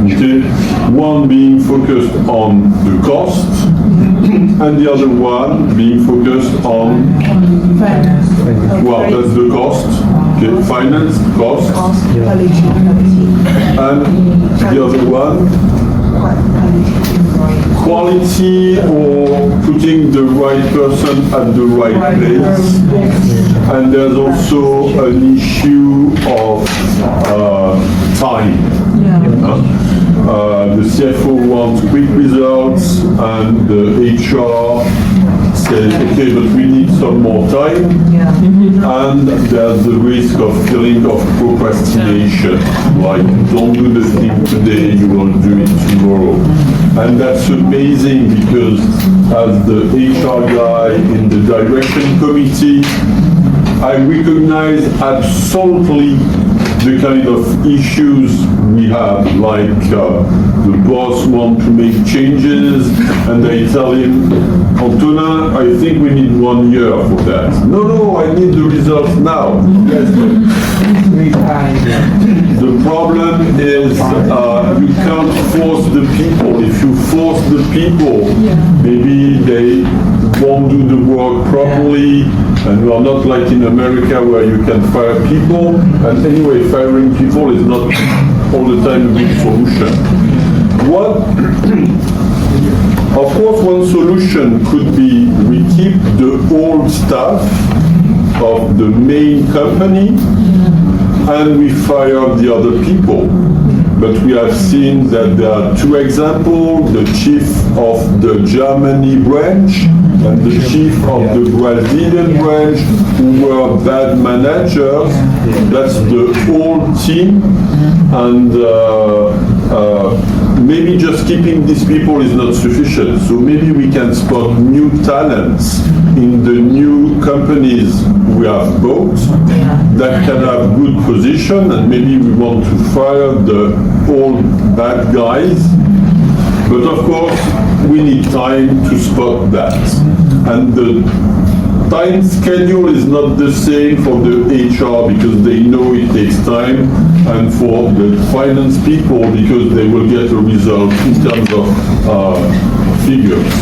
Okay? One being focused on the cost, and the other one being focused on, well, that's the cost, okay, finance, cost, and the other one, quality or putting the right person at the right place. And there's also an issue of time. The CFO wants quick results and the HR says, okay, but we need some more time. And there's the risk of feeling of procrastination, like don't do the thing today, you will do it tomorrow. And that's amazing because as the HR guy in the direction committee, I recognize absolutely the kind of issues we have, like the boss wants to make changes and they tell him, Antona, I think we need 1 year for that. No, I need the results now. Yes, the problem is you can't force the people. If you force the people, maybe they won't do the work properly, and we are not like in America where you can fire people, and anyway, firing people is not all the time a good solution. Of course, one solution could be we keep the old staff of the main company and we fire the other people. But we have seen that there are two examples. The chief of the Germany branch and the chief of the Brazilian branch who were bad managers. That's the whole team, and maybe just keeping these people is not sufficient. So maybe we can spot new talents in the new companies we have bought that can have good position, and maybe we want to fire the old bad guys. But of course, we need time to spot that. And the time schedule is not the same for the HR because they know it takes time, and for the finance people because they will get a result in terms of figures.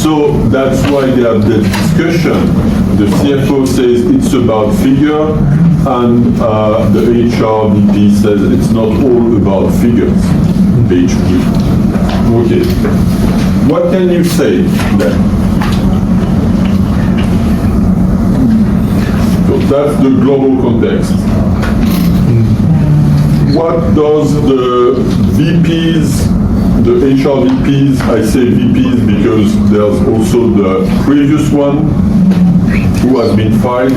So that's why they have the discussion. The CFO says it's about figure, and the HR VP says it's not all about figures. Page 2. Okay. What can you say then? So that's the global context. What does the VPs, the HR VPs, I say VPs because there's also the previous one who has been fired,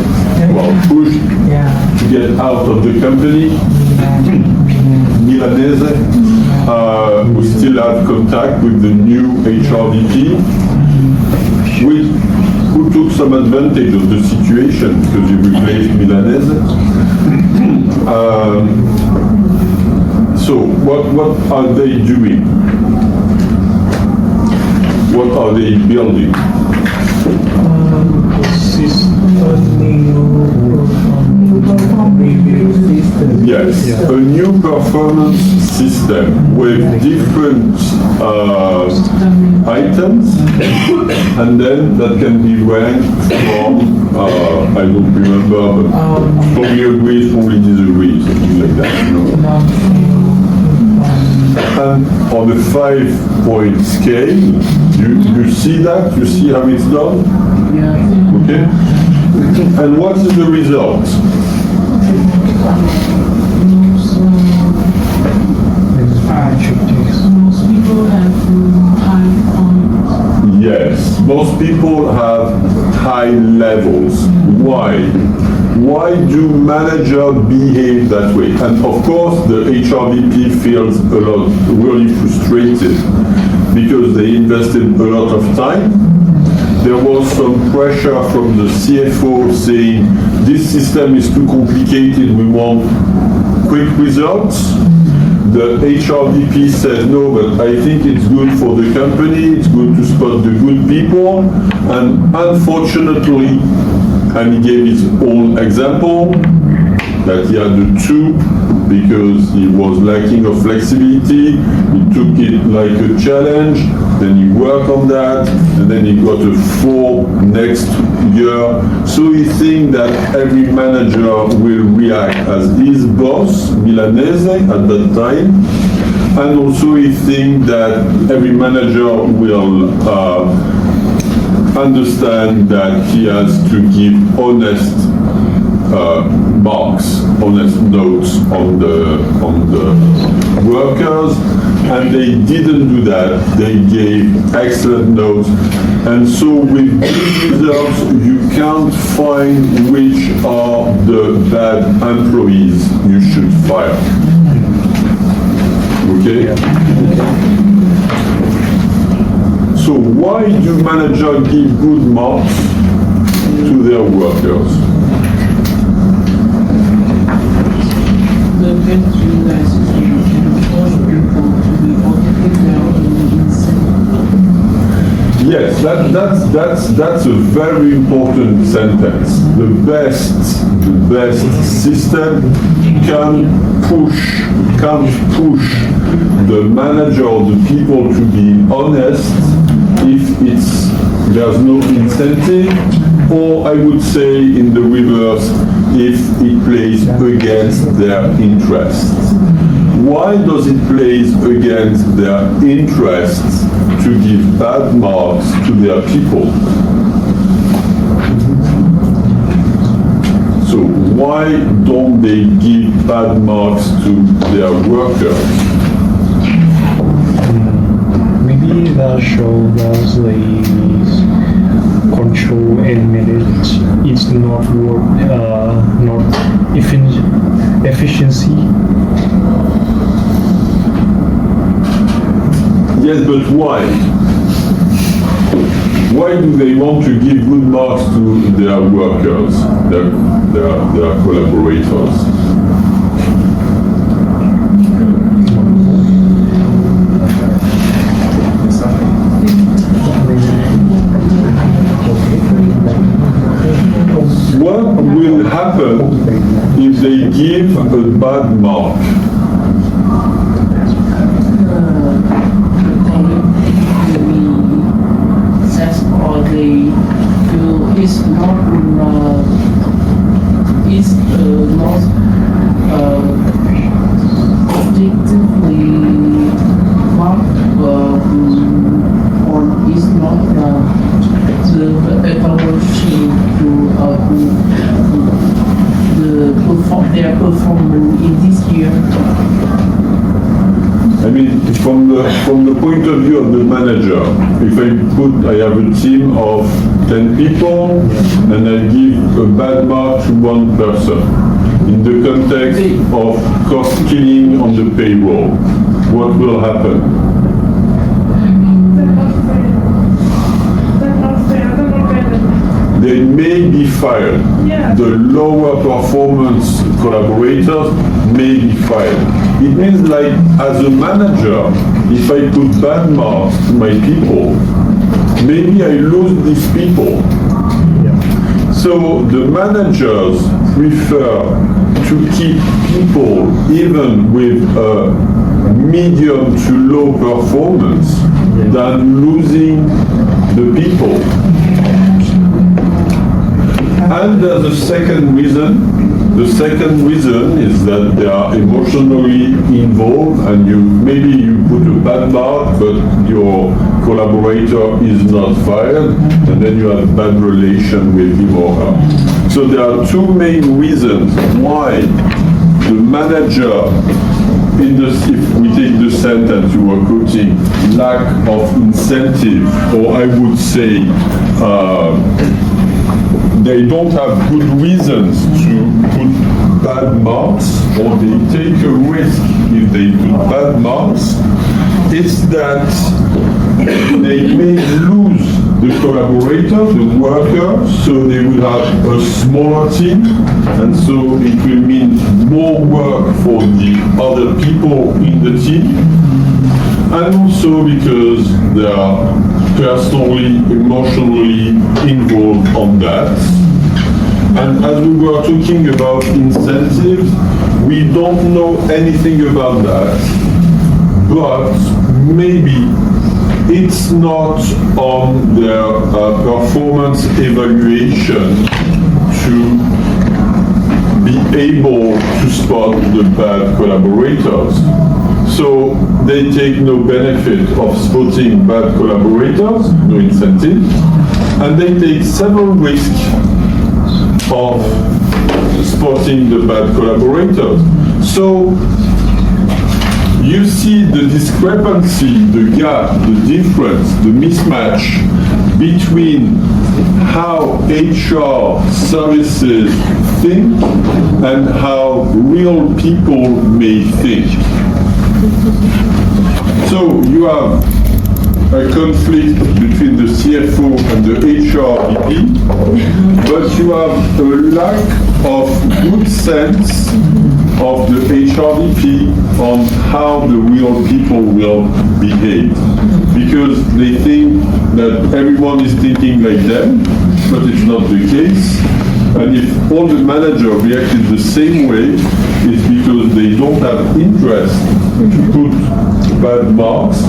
well, pushed to get out of the company, Milanese, who still have contact with the new HR VP, who took some advantage of the situation because he replaced Milanese. So what are they doing? What are they building? Yes, a new performance system with different items, and then that can be ranked from, I don't remember, but strongly agree, strongly disagree, something like that. You know? And on a 5-point scale, you see that? You see how it's done? Okay? And what is the result? Yes, most people have high levels. Why? Why do managers behave that way? And of course, the HRVP feels a lot, really frustrated because they invested a lot of time. There was some pressure from the CFO saying, this system is too complicated, we want quick results. The HRVP said, no, but I think it's good for the company, it's good to spot the good people, and unfortunately, and he gave his own example, that he had the 2 because he was lacking of flexibility, he took it like a challenge, then he worked on that, and then he got a 4 next year. So he thinks that every manager will react as his boss, Milanese, at that time, and also he thinks that every manager will understand that he has to give honest marks, honest notes on the workers, and they didn't do that. They gave excellent notes, and so with these results, you can't find which are the bad employees you should fire. Okay? So why do managers give good marks to their workers? Yes, that's a very important sentence. The best system can't push the manager or the people to be honest if there's no incentive, or I would say in the reverse, if it plays against their interests. Why does it play against their interests to give bad marks to their people? So why don't they give bad marks to their workers? Maybe that show that the control and manage is not work, not efficiency. Yes, but why? Why do they want to give good marks to their workers, their collaborators? What will happen if they give a bad mark? Or they feel it's not objectively marked or is not the evaluation to their performance in this year. I mean, from the point of view of the manager, if I have a team of 10 people and I give a bad mark to one person in the context of cost killing on the payroll, what will happen? They may be fired. The lower performance collaborators may be fired. It means, like, as a manager, if I put bad marks to my people, maybe I lose these people. So the managers prefer to keep people even with a medium to low performance than losing the people. And there's a second reason. The second reason is that they are emotionally involved, and maybe you put a bad mark, but your collaborator is not fired, and then you have bad relation with him or her. So there are two main reasons why the manager, if we take the sentence you were quoting, lack of incentive, or I would say they don't have good reasons to put bad marks, or they take a risk if they put bad marks, it's that they may lose the collaborator, the worker, so they will have a smaller team, and so it will mean more work for the other people in the team, and also because they are personally, emotionally involved on that. And as we were talking about incentives, we don't know anything about that, but maybe it's not on their performance evaluation to be able to spot the bad collaborators. So they take no benefit of spotting bad collaborators, no incentive, and they take several risks of spotting the bad collaborators. So you see the discrepancy, the gap, the difference, the mismatch between how HR services think and how real people may think. So you have a conflict between the CFO and the HR VP, but you have a lack of good sense of the HR VP on how the real people will behave. Because they think that everyone is thinking like them, but it's not the case. And if all the managers reacted the same way, it's because they don't have interest to put bad marks,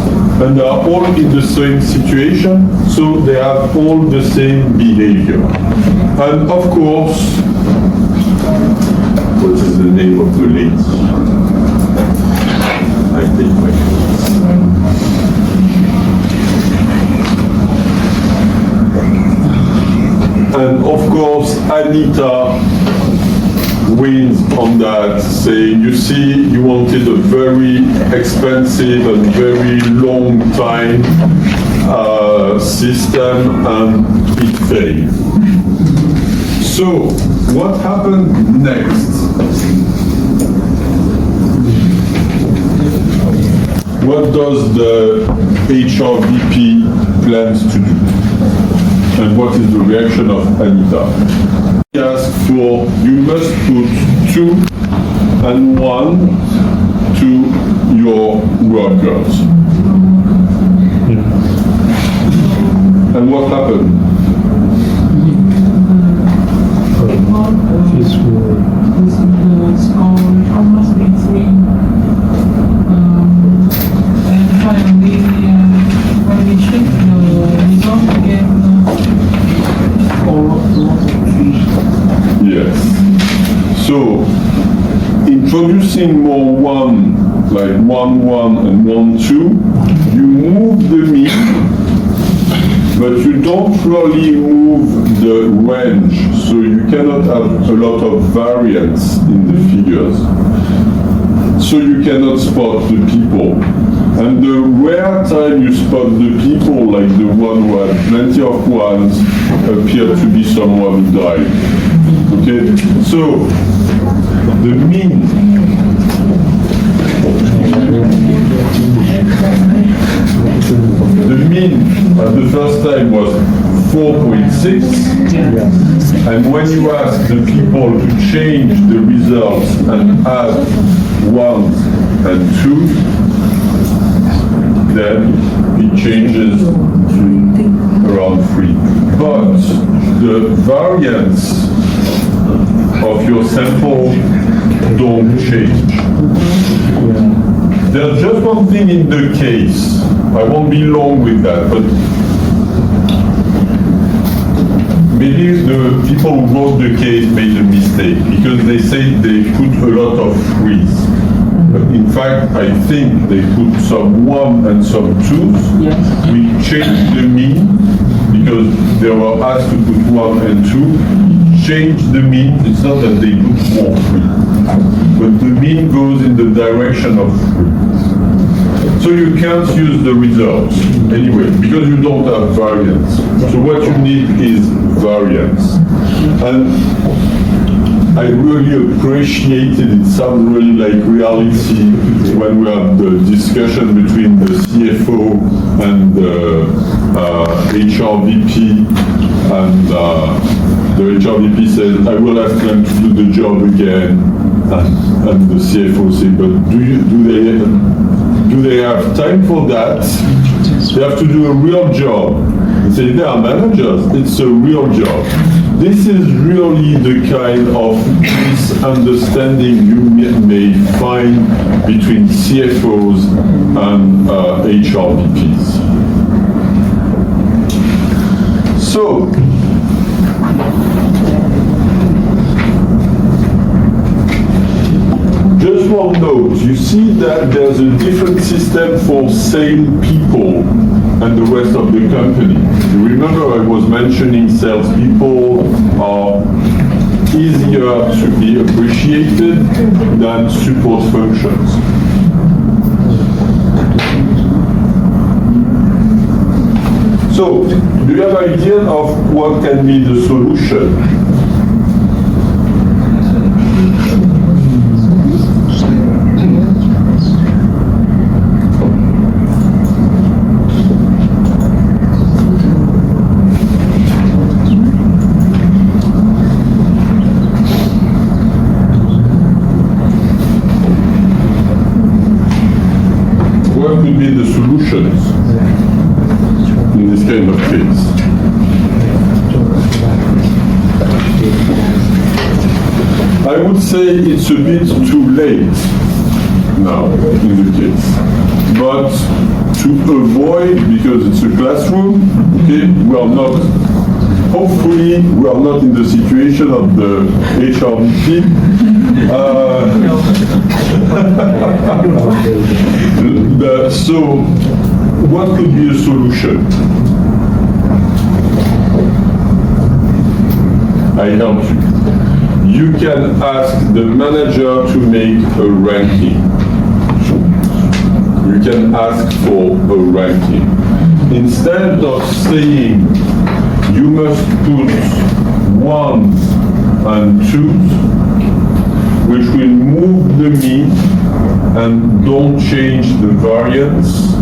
and they are all in the same situation, so they have all the same behavior. And of course, what is the name of the lady? I take my and of course, Anita wins on that, saying, you see, you wanted a very expensive and very long time system and it failed. So what happened next? What does the HRVP plans to do? And what is the reaction of Anita? He asked for, you must put 2 and 1 to your workers. And what happened? Yes. So, introducing more 1, like 1, 1 and 1, 2, you move the mean, but you don't really move the range, so you cannot have a lot of variance in the figures. So you cannot spot the people. And the rare time you spot the people, like the one who had plenty of 1s, appear to be someone who died. Okay? So, the mean the first time was 4.6, and when you ask the people to change the results and add 1s and 2s, then it changes to around 3. But the variance of your sample don't change. There's just one thing in the case. I won't be long with that, but maybe the people who wrote the case made a mistake because they said they put a lot of 3s. But in fact, I think they put some 1 and some 2s. Yes. We changed the mean because they were asked to put 1 and 2. Change the mean. It's not that they put more 3, but the mean goes in the direction of 3. So you can't use the results anyway because you don't have variance. So what you need is variance. And I really appreciated, it sounds really like reality when we had the discussion between the CFO and the HRVP, and the HRVP said, I will ask them to do the job again, and the CFO said, but do they have time for that? They have to do a real job. They say they are managers, it's a real job. This is really the kind of misunderstanding you may find between CFOs and HRVPs. So, just one note, you see that there's a different system for sales people and the rest of the company. You remember I was mentioning salespeople are easier to be appreciated than support functions. So, do you have an idea of what can be the solution? What could be the solutions in this kind of case? I would say it's a bit too late now in the case, but to avoid, because it's a classroom, okay, we are not, hopefully we are not in the situation of the HRVP. So, what could be a solution? I help you. You can ask the manager to make a ranking. you can ask for a ranking. Instead of saying you must put ones and twos, which will move the mean and don't change the variance,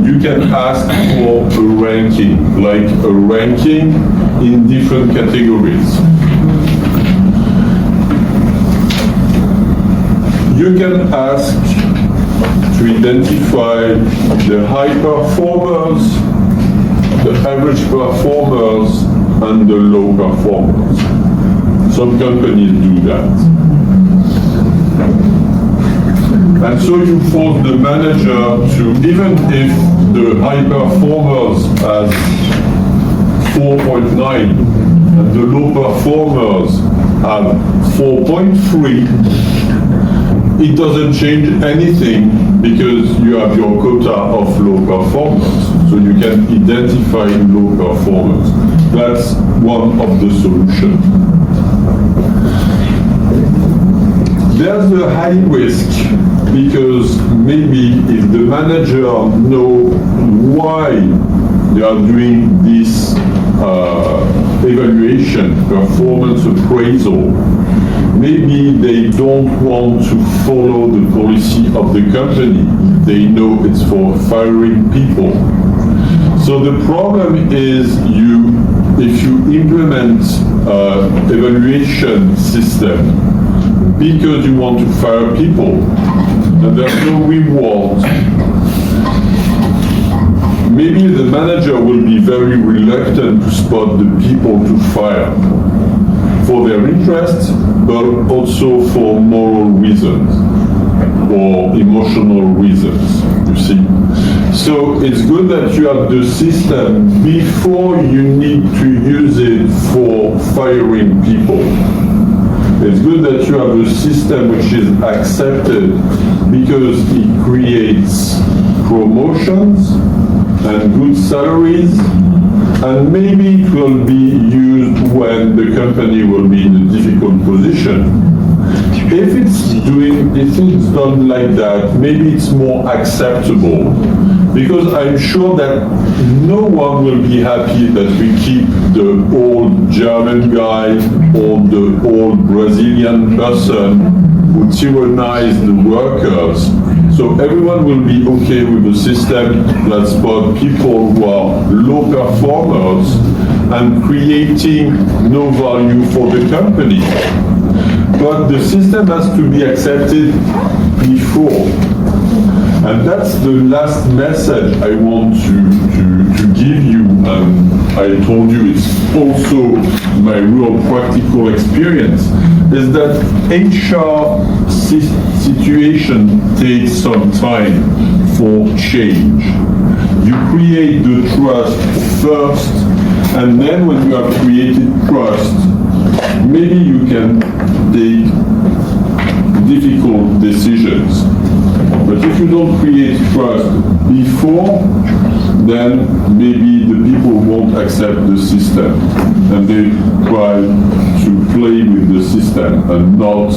you can ask for a ranking, like a ranking in different categories. You can ask to identify the high performers, the average performers, and the low performers. Some companies do that. And so you force the manager to, even if the high performers has 4.9 and the low performers have 4.3, it doesn't change anything because you have your quota of low performers. So you can identify low performers. That's one of the solutions. There's a high risk because maybe if the manager knows why they are doing this evaluation, performance appraisal, maybe they don't want to follow the policy of the company. They know it's for firing people. So the problem is if you implement evaluation system because you want to fire people and there's no reward, maybe the manager will be very reluctant to spot the people to fire for their interests, but also for moral reasons or emotional reasons, you see. So it's good that you have the system before you need to use it for firing people. It's good that you have a system which is accepted because it creates promotions and good salaries, and maybe it will be used when the company will be in a difficult position. If it's done like that, maybe it's more acceptable, because I'm sure that no one will be happy that we keep the old German guy or the old Brazilian person who tyrannize the workers. So everyone will be okay with a system that spots people who are low performers and creating no value for the company. But the system has to be accepted before. And that's the last message I want to give you. I told you it's also my real practical experience, is that HR situation takes some time for change. You create the trust first, and then when you have created trust, maybe you can take difficult decisions. But if you don't create trust before, then maybe the people won't accept the system and they try to play with the system and not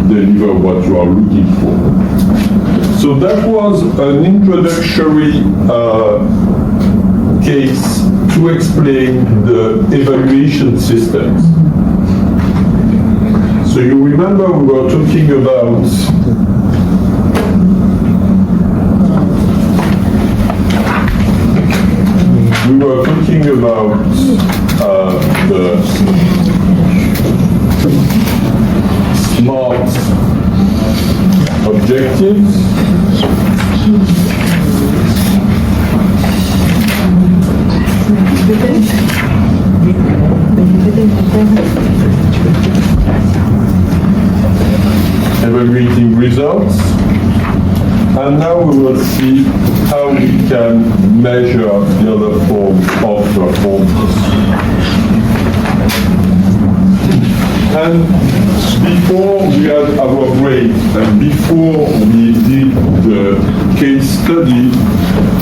deliver what you are looking for. So that was an introductory case to explain the evaluation systems. So you remember we were talking about the SMART objectives. Evaluating results. And now we will see how we can measure the other forms of performance. And before we had our break and before we did the case study,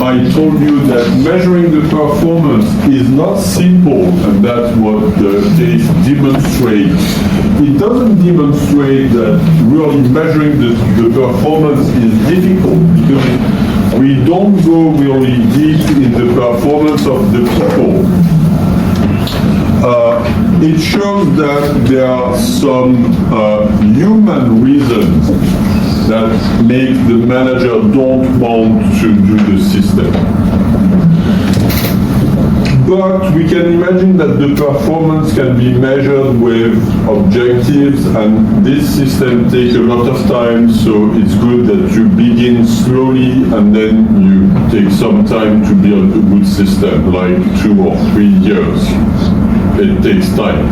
I told you that measuring the performance is not simple, and that's what the case demonstrates. It doesn't demonstrate that really measuring the performance is difficult, because we don't go really deep in the performance of the people. It shows that there are some human reasons that make the manager don't want to do the system. But we can imagine that the performance can be measured with objectives, and this system takes a lot of time, so it's good that you begin slowly and then you take some time to build a good system, like 2 or 3 years. It takes time.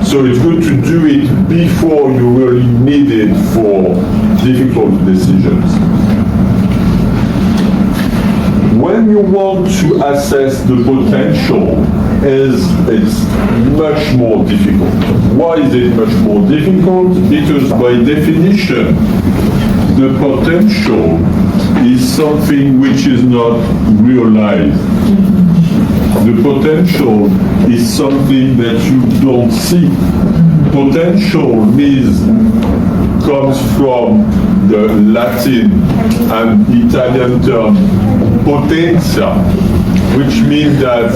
So it's good to do it before you really need it for difficult decisions. When you want to assess the potential, it's much more difficult. Why is it much more difficult? Because by definition, the potential is something which is not realized. The potential is something that you don't see. Potential comes from the Latin and Italian term potentia, which means that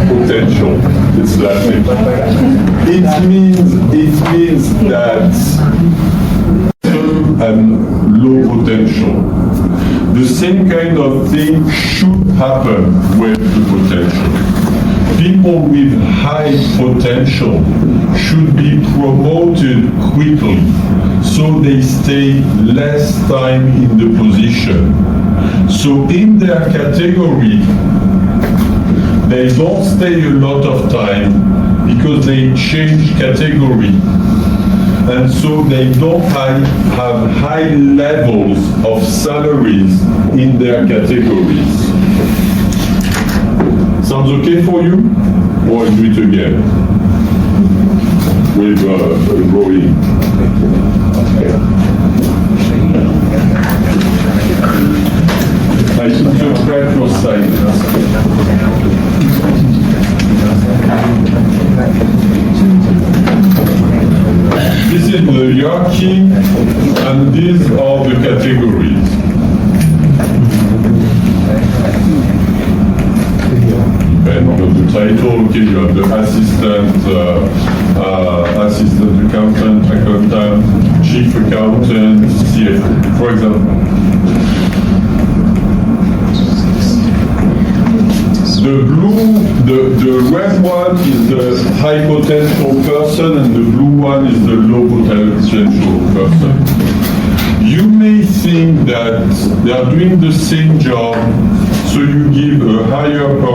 potential, it's Latin. It means that and low potential. The same kind of thing should happen with the potential. People with high potential should be promoted quickly, so they stay less time in the position. So in their category, they don't stay a lot of time because they change category. And so they don't have high levels of salaries in their categories. Sounds okay for you? Or do it again? With Roy. I should interpret your silence. This is the hierarchy, and these are the categories. Depending on the title, okay, you have the assistant accountant, chief accountant, CFO, for example. The red one is the high potential person, and the blue one is the low potential person. You may think that they are doing the same job, so you give a higher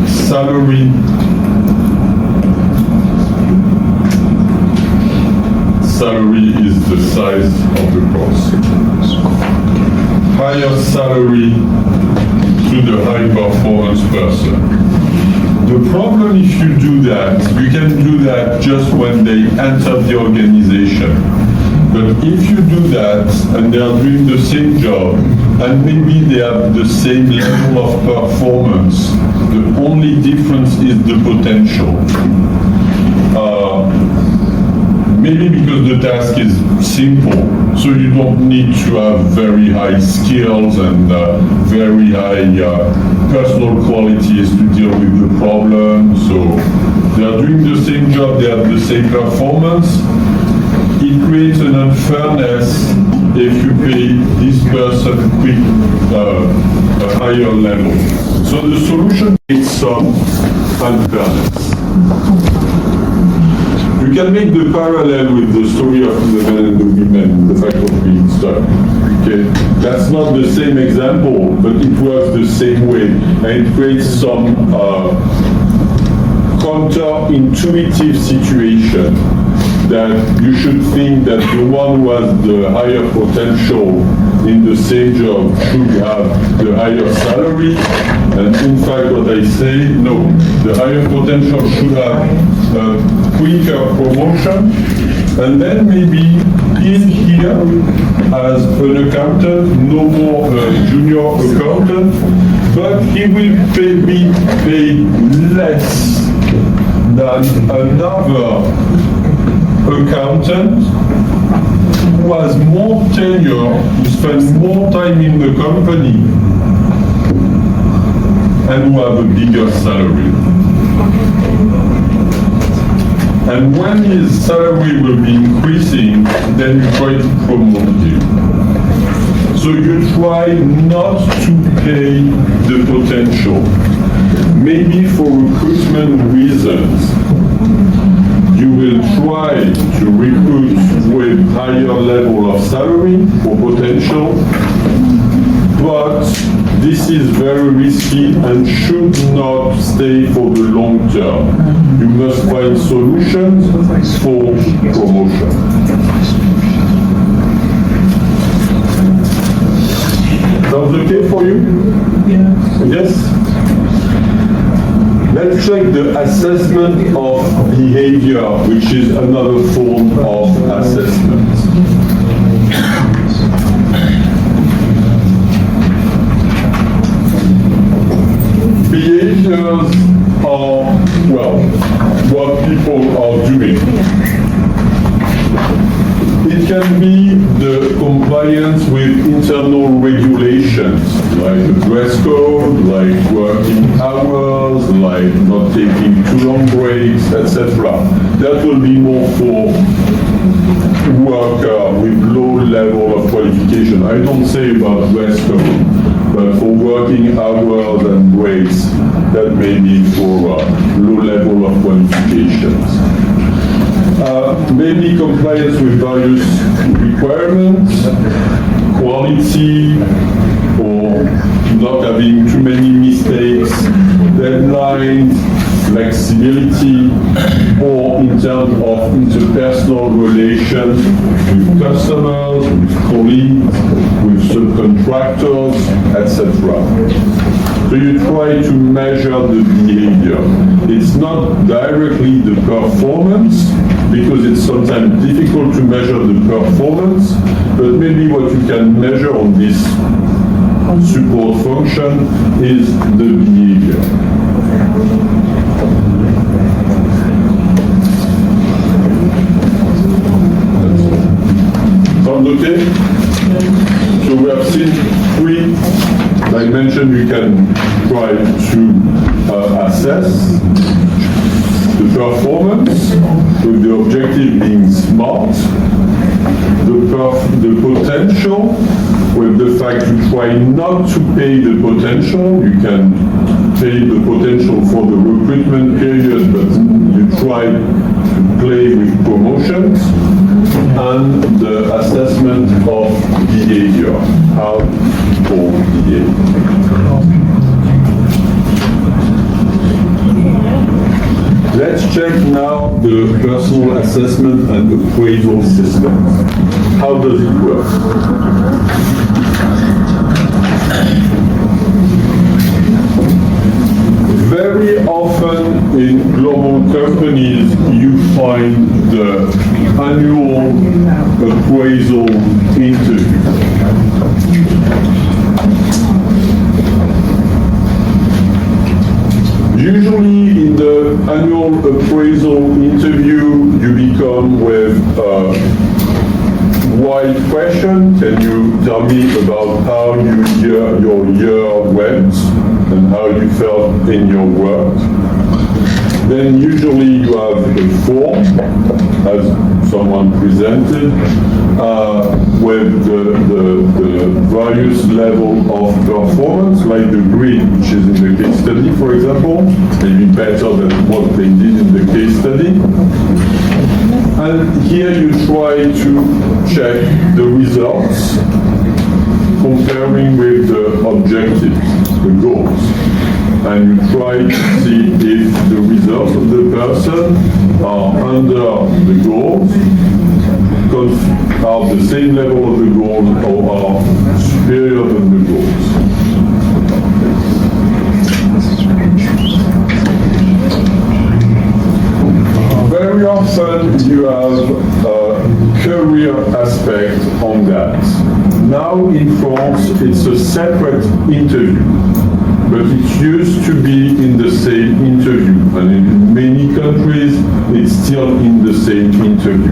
salary. Salary is the size of the cross. Higher salary to the high performance person. The problem if you do that, you can do that just when they enter the organization. But if you do that and they are doing the same job and maybe they have the same level of performance, the only difference is the potential. Maybe because the task is simple, so you don't need to have very high skills and very high personal qualities to deal with the problem. So they are doing the same job, they have the same performance. It creates an unfairness if you pay this person a higher level. So the solution is some unfairness. You can make the parallel with the story of the men and the women, the fact of being stuck. Okay, that's not the same example, but it works the same way, and it creates some counterintuitive situation that you should think that the one who has the higher potential in the same job should have the higher salary, and in fact what I say, no, the higher potential should have quicker promotion, and then maybe in here as an accountant, no more junior accountant, but he will be paid less than another accountant who has more tenure, who spends more time in the company, and who have a bigger salary. And when his salary will be increasing, then you try to promote him. So you try not to pay the potential. Maybe for recruitment reasons, you will try to recruit with higher level of salary or potential, but this is very risky and should not stay for the long term. You must find solutions for promotion. Sounds okay for you? Yes? Let's check the assessment of behavior, which is another form of assessment. Behaviors are, well, what people are doing. It can be the compliance with internal regulations, like the dress code, like working hours, like not taking too long breaks, etc. That will be more for worker with low level of qualification. I don't say about dress code, but for working hours and breaks, that may be for low level of qualifications. Maybe compliance with various requirements, quality, or not having too many mistakes, deadlines, flexibility, or in terms of interpersonal relations with customers, with colleagues, with subcontractors, etc. So you try to measure the behavior. It's not directly the performance, because it's sometimes difficult to measure the performance, but maybe what you can measure on this support function is the behavior. Sound okay? So we have seen 3 dimensions you can try to assess. The performance, with the objective being smart. The potential, with the fact you try not to pay the potential. You can pay the potential for the recruitment period, but you try to play with promotions. And the assessment of behavior, how people behave. Let's check now the personal assessment and appraisal system. How does it work? Very often in global companies, you find the annual appraisal interview. Usually in the annual appraisal interview, you become with a wide question. Can you tell me about how your year went and how you felt in your work? Then usually you have a form, as someone presented, with the various level of performance, like the grid, which is in the case study, for example, maybe better than what they did in the case study. And here you try to check the results, comparing with the objectives, the goals. And you try to see if the results of the person are under the goals, are the same level of the goals, or are superior than the goals. Very often you have a career aspect on that. Now in France, it's a separate interview, but it's used to be in the same interview, and in many countries, it's still in the same interview.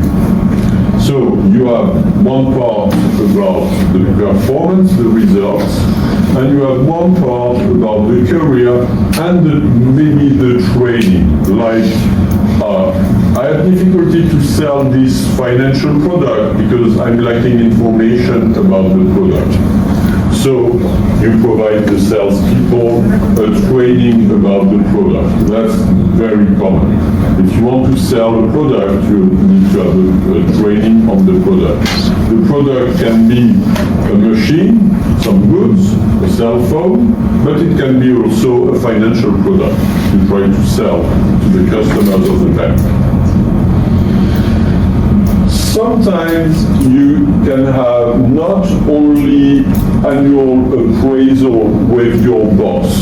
So you have one part about the performance, the results, and you have one part about the career and maybe the training. Like, I have difficulty to sell this financial product because I'm lacking information about the product. So you provide the salespeople a training about the product. That's very common. If you want to sell a product, you need to have a training on the product. The product can be a machine, some goods, a cell phone, but it can be also a financial product you try to sell to the customers of the bank. Sometimes you can have not only annual appraisal with your boss,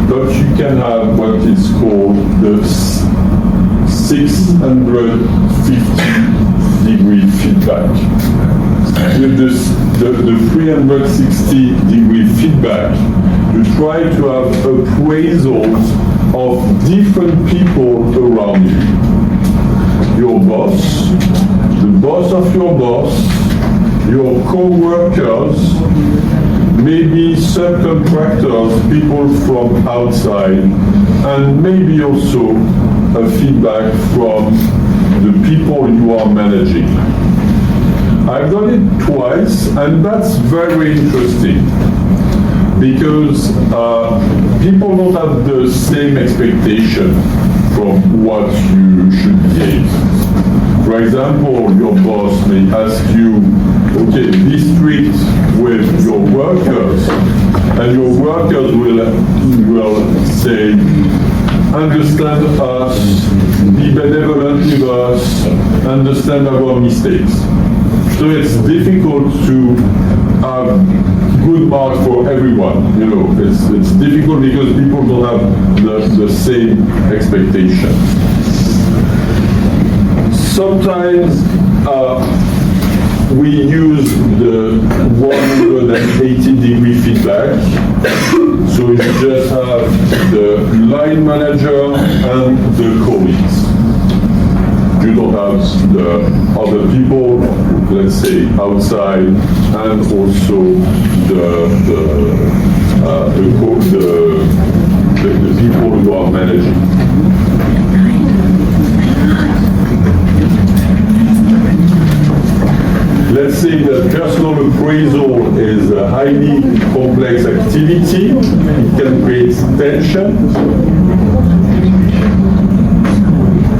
but you can have what is called the 360-degree feedback. With the 360-degree feedback, you try to have appraisals of different people around you. Your boss, the boss of your boss, your co-workers, maybe subcontractors, people from outside, and maybe also a feedback from the people you are managing. I've done it twice, and that's very interesting because people don't have the same expectation from what you should give. For example, your boss may ask you, okay, be strict with your workers, and your workers will say, understand us, be benevolent with us, understand our mistakes. So it's difficult to have good marks for everyone. You know, it's difficult because people don't have the same expectations. Sometimes we use the 180-degree feedback. So you just have the line manager and the colleagues. You don't have the other people, let's say, outside, and also the people who are managing. Let's say that personal appraisal is a highly complex activity. It can create tension,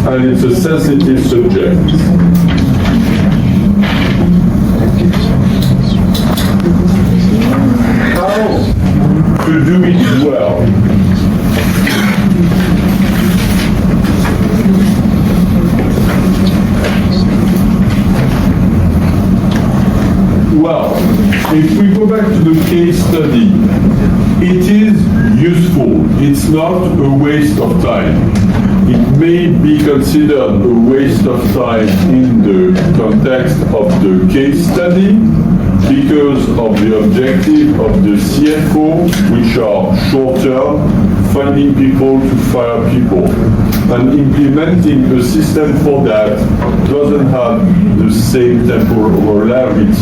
and it's a sensitive subject. How to do it well? Well, if we go back to the case study, it is useful. It's not a waste of time. It may be considered a waste of time in the context of the case study because of the objective of the CFO, which are short-term, finding people to fire people. And implementing a system for that doesn't have the same temporality.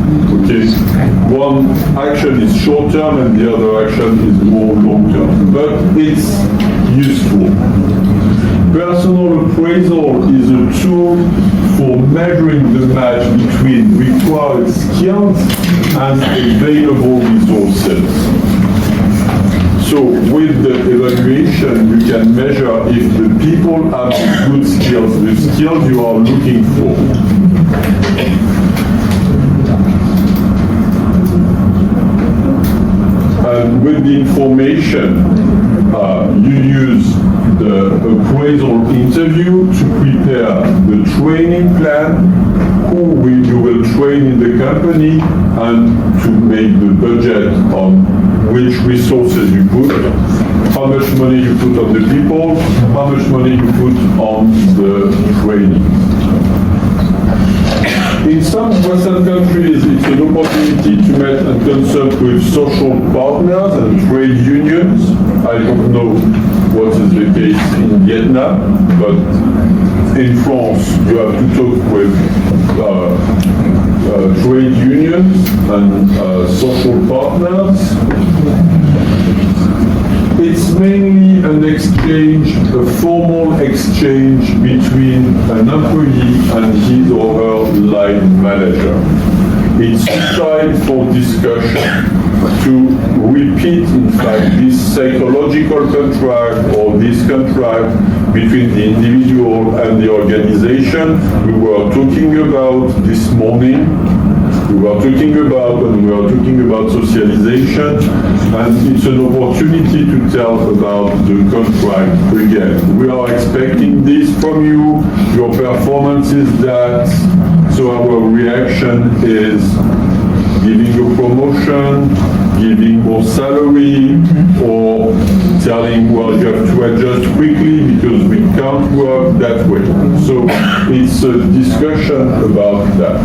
Okay, one action is short-term and the other action is more long-term, but it's useful. Personal appraisal is a tool for measuring the match between required skills and available resources. So with the evaluation, you can measure if the people have good skills, the skills you are looking for. And with the information, you use the appraisal interview to prepare the training plan, who you will train in the company, and to make the budget on which resources you put, how much money you put on the people, how much money you put on the training. In some Western countries, it's an opportunity to meet and consult with social partners and trade unions. I don't know what is the case in Vietnam, but in France, you have to talk with trade unions and social partners. It's mainly an exchange, a formal exchange between an employee and his or her line manager. It's time for discussion to repeat, in fact, this psychological contract or this contract between the individual and the organization we were talking about this morning. We were talking about socialization, and it's an opportunity to tell about the contract again. We are expecting this from you. Your performance is that, so our reaction is giving a promotion, giving more salary, or telling, well, you have to adjust quickly because we can't work that way. So it's a discussion about that.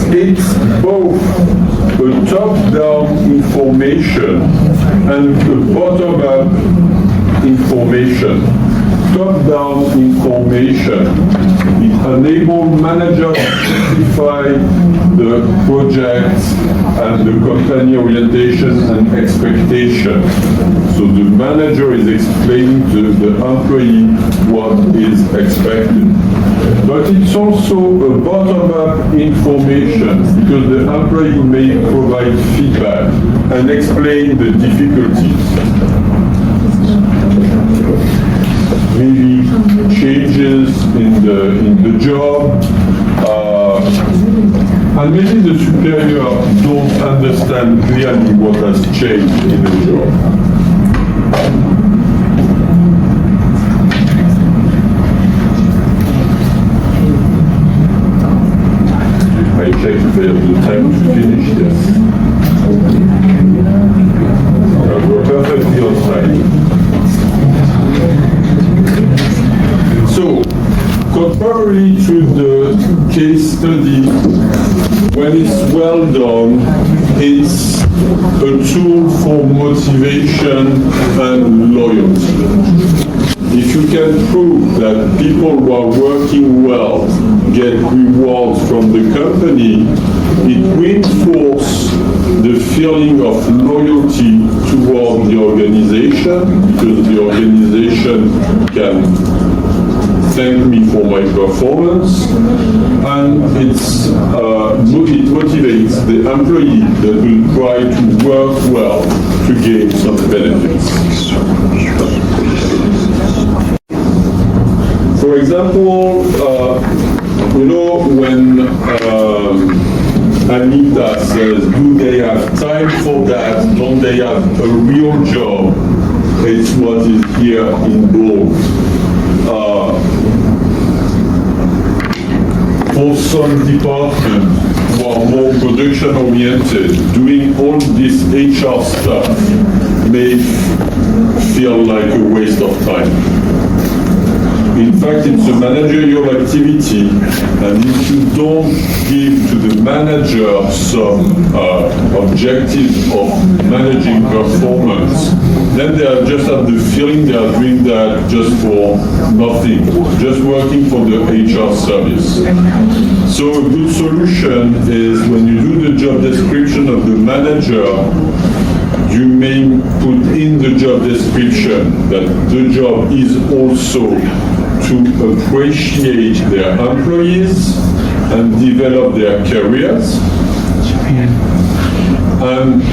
It's both a top-down information and a bottom-up information. Top-down information, it enables managers to specify the project and the company orientation and expectation. So the manager is explaining to the employee what is expected. But it's also a bottom-up information because the employee may provide feedback and explain the difficulties. Maybe changes in the job, and maybe the superior don't understand clearly what has changed in the job. I check if I have the time to finish this. We're perfectly on time. So, contrary to the case study, when it's well done, it's a tool for motivation and loyalty. If you can prove that people who are working well get rewards from the company, it reinforces the feeling of loyalty toward the organization, because the organization can thank me for my performance, and it motivates the employee that will try to work well to gain some benefits. For example, when Anita says, do they have time for that? Don't they have a real job? It's what is here in bold. For some departments who are more production-oriented, doing all this HR stuff may feel like a waste of time. In fact, it's a managerial activity, and if you don't give to the manager some objective of managing performance, then they are just have the feeling they are doing that just for nothing, just working for the HR service. So a good solution is when you do the job description of the manager, you may put in the job description that the job is also to appreciate their employees and develop their careers, and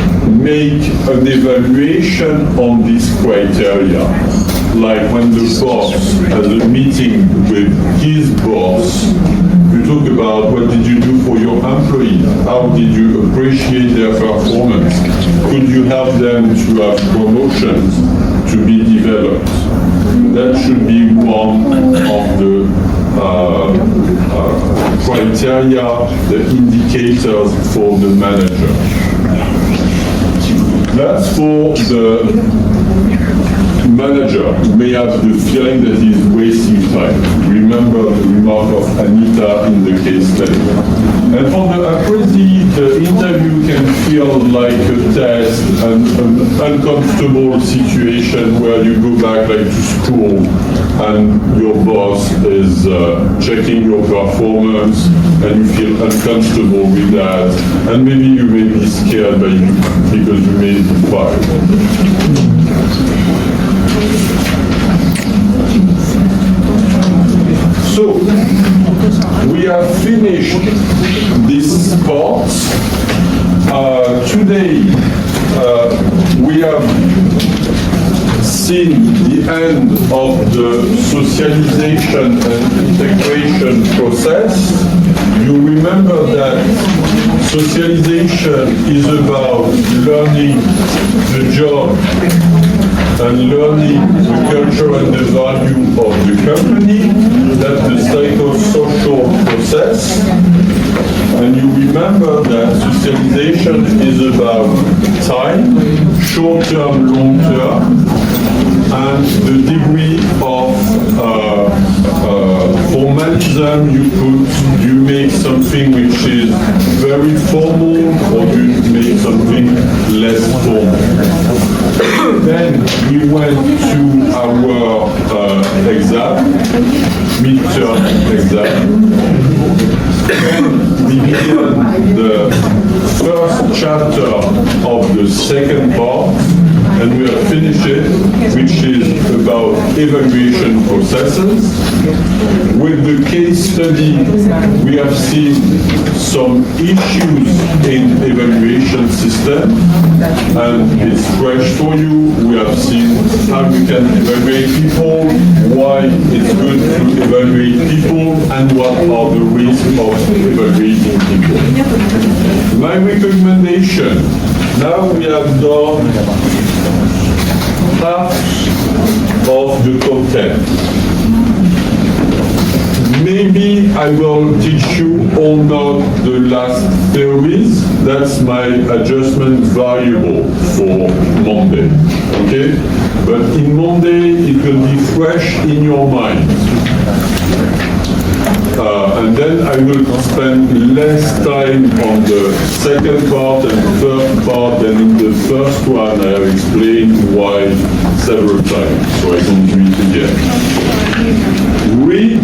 make an evaluation on these criteria. Like when the boss has a meeting with his boss, you talk about what did you do for your employee, how did you appreciate their performance, could you help them to have promotions to be developed. That should be one of the criteria, the indicators for the manager. That's for the manager may have the feeling that he's wasting time. Remember the remark of Anita in the case study. And for the apprentice, the interview can feel like a test, an uncomfortable situation where you go back like to school and your boss is checking your performance and you feel uncomfortable with that, and maybe you may be scared by you because you may be fired. So, we have finished this part. Today, we have seen the end of the socialization and integration process. You remember that socialization is about learning the job and learning the culture and the value of the company. That's the psychosocial process. And you remember that socialization is about time, short-term, long-term, and the degree of formalism you make something which is very formal, or you make something less formal. Then we went to our exam, midterm exam. Then we began the first chapter of the second part, and we have finished it, which is about evaluation processes. With the case study, we have seen some issues in evaluation system, and it's fresh for you. We have seen how we can evaluate people, why it's good to evaluate people, and what are the risks of evaluating people. My recommendation, now we have done half of the content. Maybe I will teach you or not the last theories. That's my adjustment variable for Monday, okay? But in Monday, it will be fresh in your mind. And then I will spend less time on the second part and third part than in the first one. I have explained why several times, so I don't do it again. Read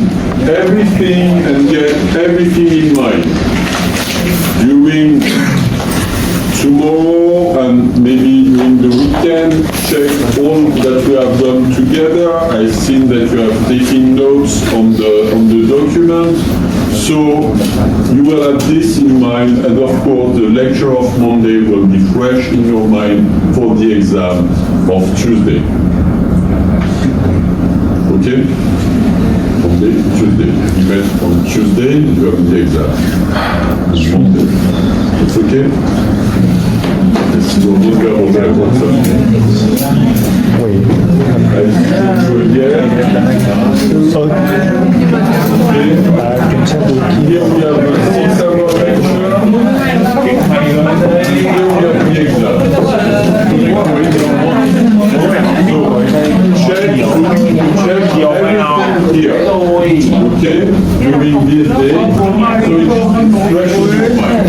everything and get everything in mind. During tomorrow and maybe during the weekend, check all that we have done together. I've seen that you have taken notes on the document. So you will have this in mind, and of course the lecture of Monday will be fresh in your mind for the exam of Tuesday. Okay? Monday, Tuesday. We met on Tuesday, you have the exam. Monday. It's okay? Si on veut faire on a comme ça. Oui. So, Here we have a 6-hour lecture. Here we have the exam. So, check everything here. Okay? During this day. So it's fresh in your mind.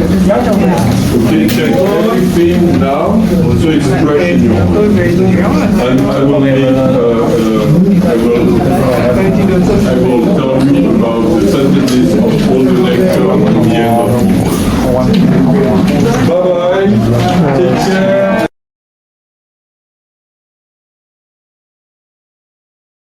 Okay, check everything now, so it's fresh in your mind. And I will tell you about